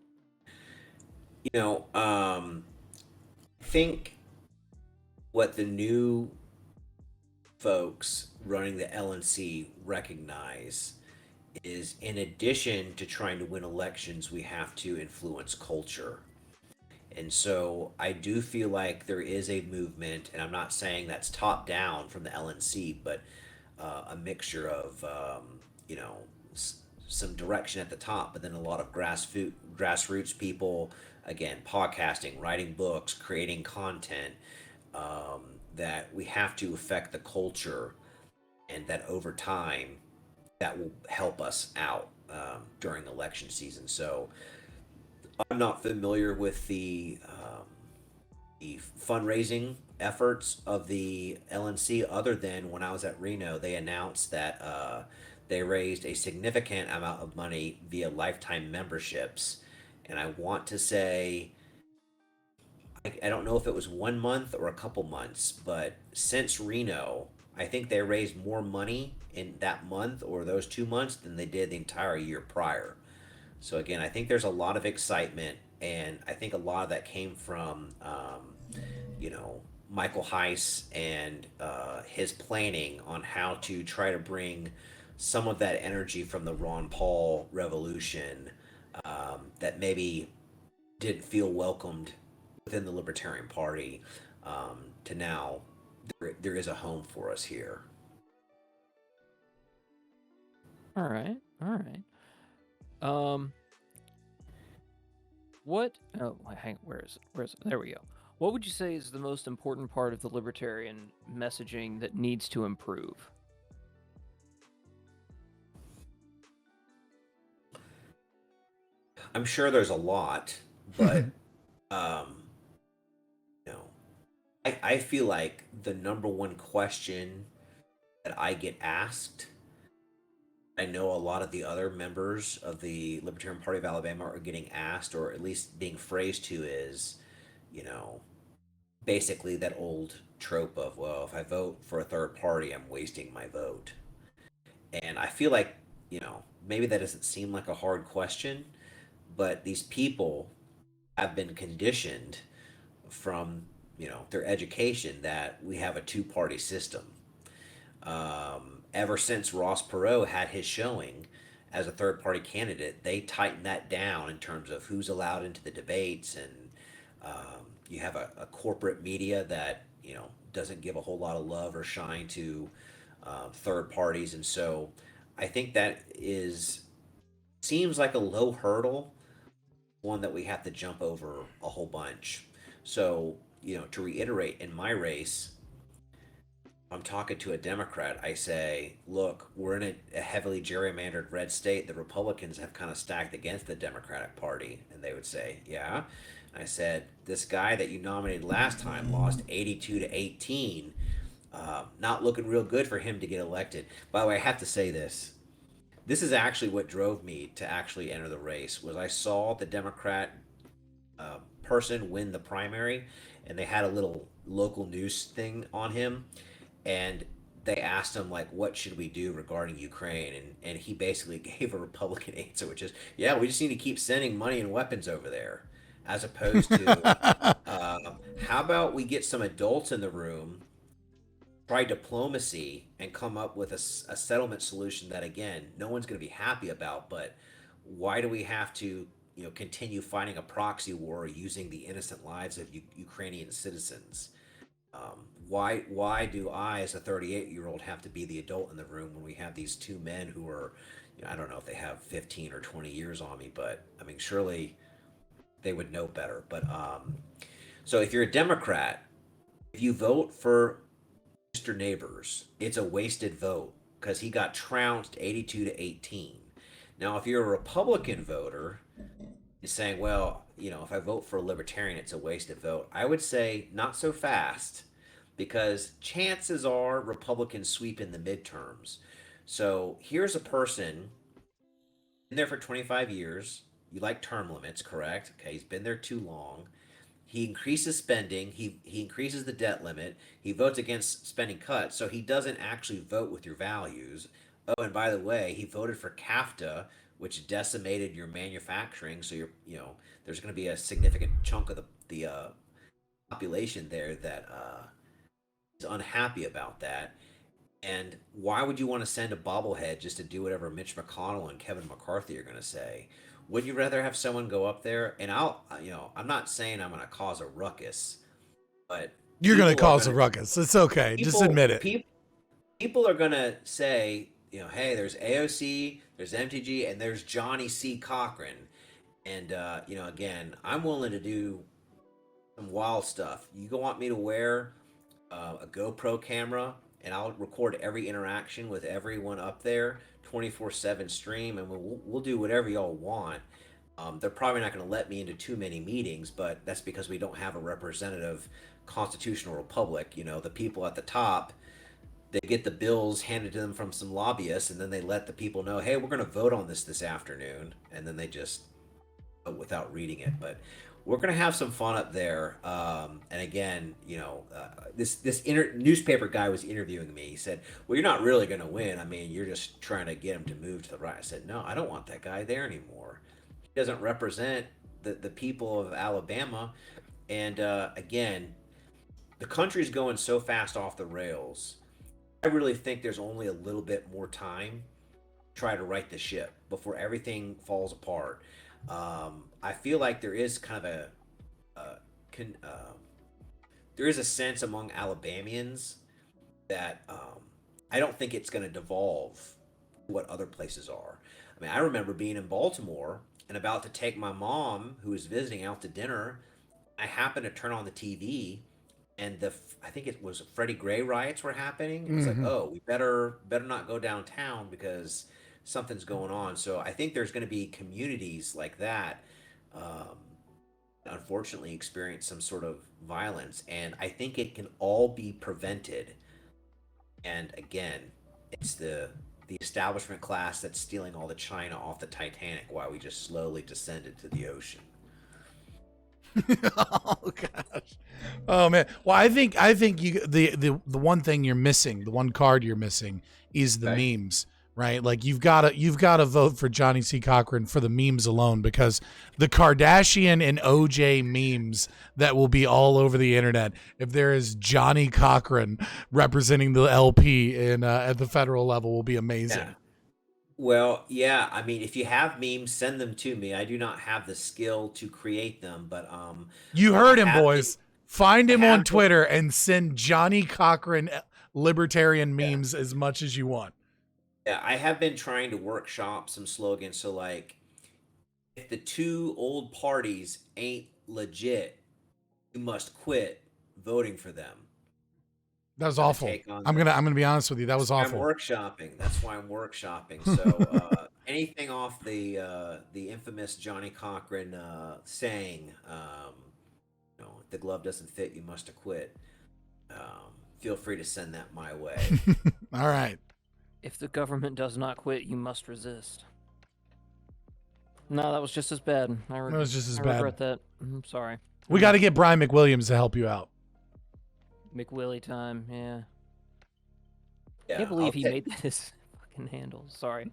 I think what the new folks running the LNC recognize is, in addition to trying to win elections, we have to influence culture. And so I do feel like there is a movement, and I'm not saying that's top down from the LNC, but a mixture of, some direction at the top, but then a lot of grassroots people, again, podcasting, writing books, creating content, that we have to affect the culture, and that over time, that will help us out during election season. So I'm not familiar with the fundraising efforts of the LNC, other than when I was at Reno, they announced that they raised a significant amount of money via lifetime memberships. And I want to say, I don't know if it was 1 month or a couple months, but since Reno, I think they raised more money in that month or those 2 months than they did the entire year prior. So again, I think there's a lot of excitement, and I think a lot of that came from, Michael Heiss and his planning on how to try to bring some of that energy from the Ron Paul revolution, that maybe didn't feel welcomed within the Libertarian Party, to now there is a home for us here. All right, all right. Um, What? Oh, hang. Where is it? Where is it? There we go. What would you say is the most important part of the libertarian messaging that needs to improve? I'm sure there's a lot, but um, you know, I feel like the number one question that I get asked, I know a lot of the other members of the Libertarian Party of Alabama are getting asked, or at least being phrased to, is, you know, basically that old trope of, well, if I vote for a third party, I'm wasting my vote. And I feel like, maybe that doesn't seem like a hard question, but these people have been conditioned from, their education that we have a two-party system. Ever since Ross Perot had his showing as a third-party candidate, they tightened that down in terms of who's allowed into the debates, and you have a corporate media that doesn't give a whole lot of love or shine to third parties, and so I think that seems like a low hurdle, one that we have to jump over a whole bunch. So, to reiterate, in my race, I'm talking to a Democrat. I say, look, we're in a heavily gerrymandered red state. The Republicans have kind of stacked against the Democratic Party. And they would say, yeah. I said, this guy that you nominated last time lost 82 to 18. Not looking real good for him to get elected. By the way, I have to say this. This is actually what drove me to actually enter the race. Was I saw the Democrat person win the primary, and they had a little local news thing on him, and they asked him, like, what should we do regarding Ukraine, and he basically gave a Republican answer, which is, yeah, we just need to keep sending money and weapons over there, as opposed to how about we get some adults in the room, try diplomacy, and come up with a settlement solution that, again, no one's going to be happy about, but why do we have to continue fighting a proxy war using the innocent lives of Ukrainian citizens? Why do I, as a 38-year-old, have to be the adult in the room when we have these two men who are, I don't know if they have 15 or 20 years on me, but I mean, surely they would know better. But so if you're a Democrat, if you vote for Mr. Neighbors, it's a wasted vote because he got trounced 82 to 18. Now, if you're a Republican voter, is saying, well, if I vote for a libertarian, it's a wasted vote. I would say not so fast, because chances are Republicans sweep in the midterms. So here's a person been there for 25 years. You like term limits, correct? Okay, he's been there too long. He increases spending. He increases the debt limit. He votes against spending cuts. So he doesn't actually vote with your values. Oh, and by the way, he voted for CAFTA, which decimated your manufacturing. So there's going to be a significant chunk of the population there that is unhappy about that. And why would you want to send a bobblehead just to do whatever Mitch McConnell and Kevin McCarthy are going to say? Would you rather have someone go up there? And I'm not saying I'm going to cause a ruckus, but you're going to cause a ruckus. It's okay. Just admit it. People are going to say, hey, there's AOC, there's MTG, and there's Johnny C. Cochran. And, again, I'm willing to do some wild stuff. You want me to wear a GoPro camera, and I'll record every interaction with everyone up there, 24/7 stream, and we'll do whatever y'all want. They're probably not going to let me into too many meetings, but that's because we don't have a representative constitutional republic. The people at the top, they get the bills handed to them from some lobbyists, and then they let the people know, hey, we're going to vote on this afternoon, and then they just vote without reading it. But we're going to have some fun up there. And again, this newspaper guy was interviewing me. He said, well, you're not really going to win. I mean, you're just trying to get him to move to the right. I said, no, I don't want that guy there anymore. He doesn't represent the people of Alabama. And again, the country's going so fast off the rails. I really think there's only a little bit more time to try to right the ship before everything falls apart. I feel like there is kind of there is a sense among Alabamians that I don't think it's going to devolve what other places are. I mean, I remember being in Baltimore, and about to take my mom, who was visiting, out to dinner. I happened to turn on the TV, and I think it was Freddie Gray riots were happening. I was like, Hmm. oh, we better not go downtown because something's going on. So I think there's going to be communities like that, um, unfortunately experience some sort of violence, and I think it can all be prevented. And again, it's the establishment class that's stealing all the china off the Titanic while we just slowly descended to the ocean. Oh gosh. Oh man. Well, I think you the one thing you're missing, the one card you're missing is the Okay. memes, right? Like you've got to vote for Johnny C. Cochran for the memes alone, because the Kardashian and OJ memes that will be all over the internet if there is Johnny Cochran representing the LP in at the federal level will be amazing. Yeah. Well, yeah, I mean, if you have memes, send them to me. I do not have the skill to create them, but You I heard him, have been boys. Find I him on have been Twitter and send Johnny Cochran libertarian yeah. memes as much as you want. Yeah, I have been trying to workshop some slogans. So like, if the two old parties ain't legit, you must quit voting for them. That was Kind of awful. take on I'm the. gonna be honest with you. That That's was why I'm awful. workshopping. That's why I'm workshopping. So anything off the infamous Johnny Cochran saying, if the glove doesn't fit, you must have quit. Feel free to send that my way. All right. If the government does not quit, you must resist. No, that was just as bad. That was just as I bad. regret that. I'm sorry. We got to get Brian McWilliams to help you out. McWillie time, yeah. Yeah, Can't believe he made that his fucking handle. Sorry.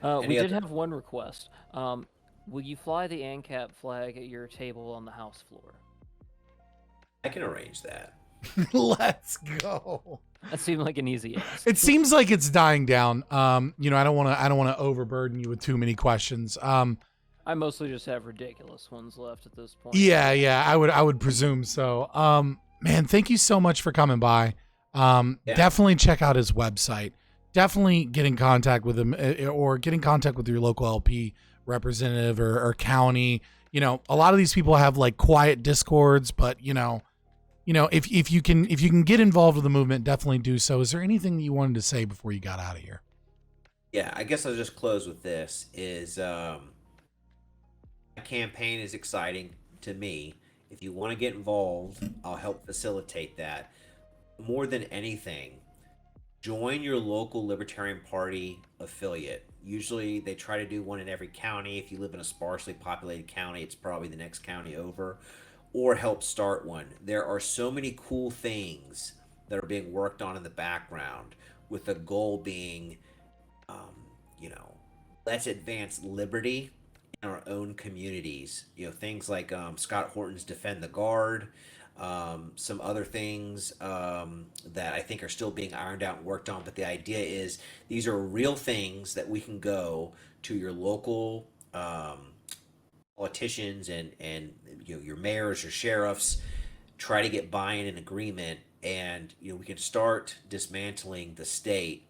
We did have one request. Will you fly the ANCAP flag at your table on the House floor? I can arrange that. Let's go. That seemed like an easy ask. It seems like it's dying down. I don't want to overburden you with too many questions. I mostly just have ridiculous ones left at this point. Yeah, I would presume so. Man, thank you so much for coming by. Definitely check out his website. Definitely get in contact with him, or get in contact with your local LP representative or county. A lot of these people have like quiet discords, but if you can get involved with the movement, definitely do so. Is there anything that you wanted to say before you got out of here? Yeah, I guess I'll just close with this. My campaign is exciting to me. If you want to get involved, I'll help facilitate that. More than anything, join your local Libertarian Party affiliate. Usually they try to do one in every county. If you live in a sparsely populated county, it's probably the next county over. Or help start one. There are so many cool things that are being worked on in the background, with the goal being, let's advance liberty in our own communities. Things like Scott Horton's Defend the Guard, some other things that I think are still being ironed out and worked on. But the idea is these are real things that we can go to your local politicians and your mayors, your sheriffs, try to get buy-in and agreement, and we can start dismantling the state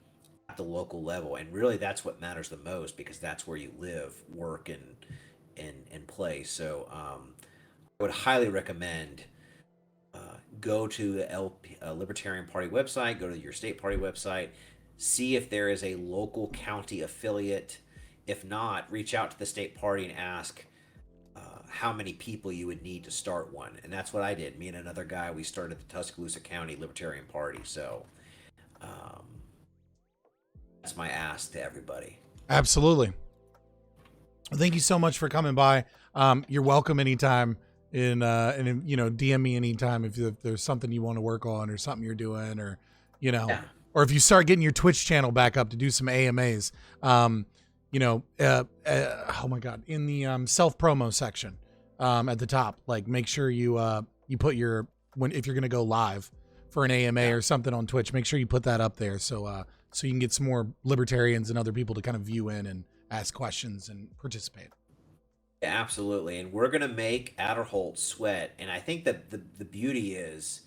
at the local level. And really, that's what matters the most, because that's where you live, work, and play. So I would highly recommend go to the Libertarian Party website, go to your state party website, see if there is a local county affiliate. If not, reach out to the state party and ask how many people you would need to start one. And that's what I did. Me and another guy, we started the Tuscaloosa County Libertarian Party. So that's my ask to everybody. Absolutely. Thank you so much for coming by. You're welcome anytime. And DM me anytime if there's something you want to work on, or something you're doing, or or if you start getting your Twitch channel back up to do some AMAs. Oh my God, in the self promo section at the top, like make sure you put if you're gonna go live for an AMA or something on Twitch, make sure you put that up there so you can get some more libertarians and other people to kind of view in and ask questions and participate. Yeah, absolutely. And we're going to make Adderholt sweat. And I think that the beauty is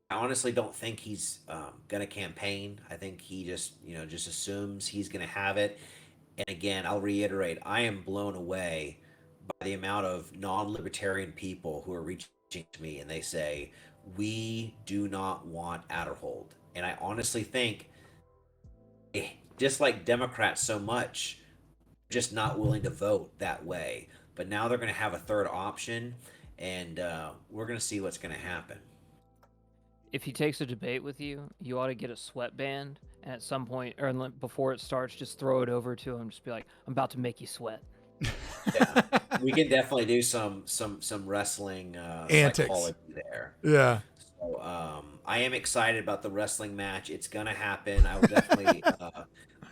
I honestly don't think he's going to campaign. I think he just assumes he's going to have it. And again, I'll reiterate, I am blown away by the amount of non-libertarian people who are reaching to me and they say, we do not want Adderhold. And I honestly think, just like Democrats so much, just not willing to vote that way. But now they're going to have a third option, and we're going to see what's going to happen. If he takes a debate with you, you ought to get a sweatband, and at some point, or before it starts, just throw it over to him. Just be like, "I'm about to make you sweat." Yeah, we can definitely do some wrestling Antics psychology there. Yeah. So I am excited about the wrestling match. It's gonna happen. I will definitely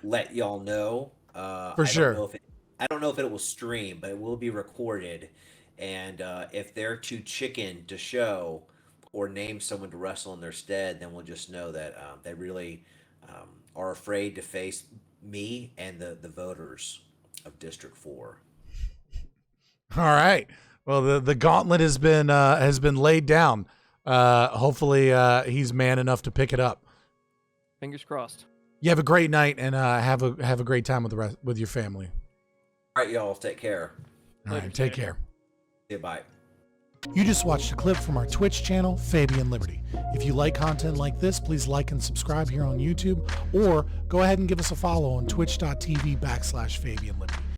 let y'all know. For sure. I don't know if it will stream, but it will be recorded. And if they're too chicken to show or name someone to wrestle in their stead, then we'll just know that they really are afraid to face me and the voters of District 4. All right. Well, the gauntlet has been laid down. Hopefully he's man enough to pick it up. Fingers crossed. You have a great night and have a great time with your family. All right, y'all. Take care. All right, take care. See you, bye. You just watched a clip from our Twitch channel, Fabian Liberty. If you like content like this, please like and subscribe here on YouTube, or go ahead and give us a follow on twitch.tv/Fabian Liberty.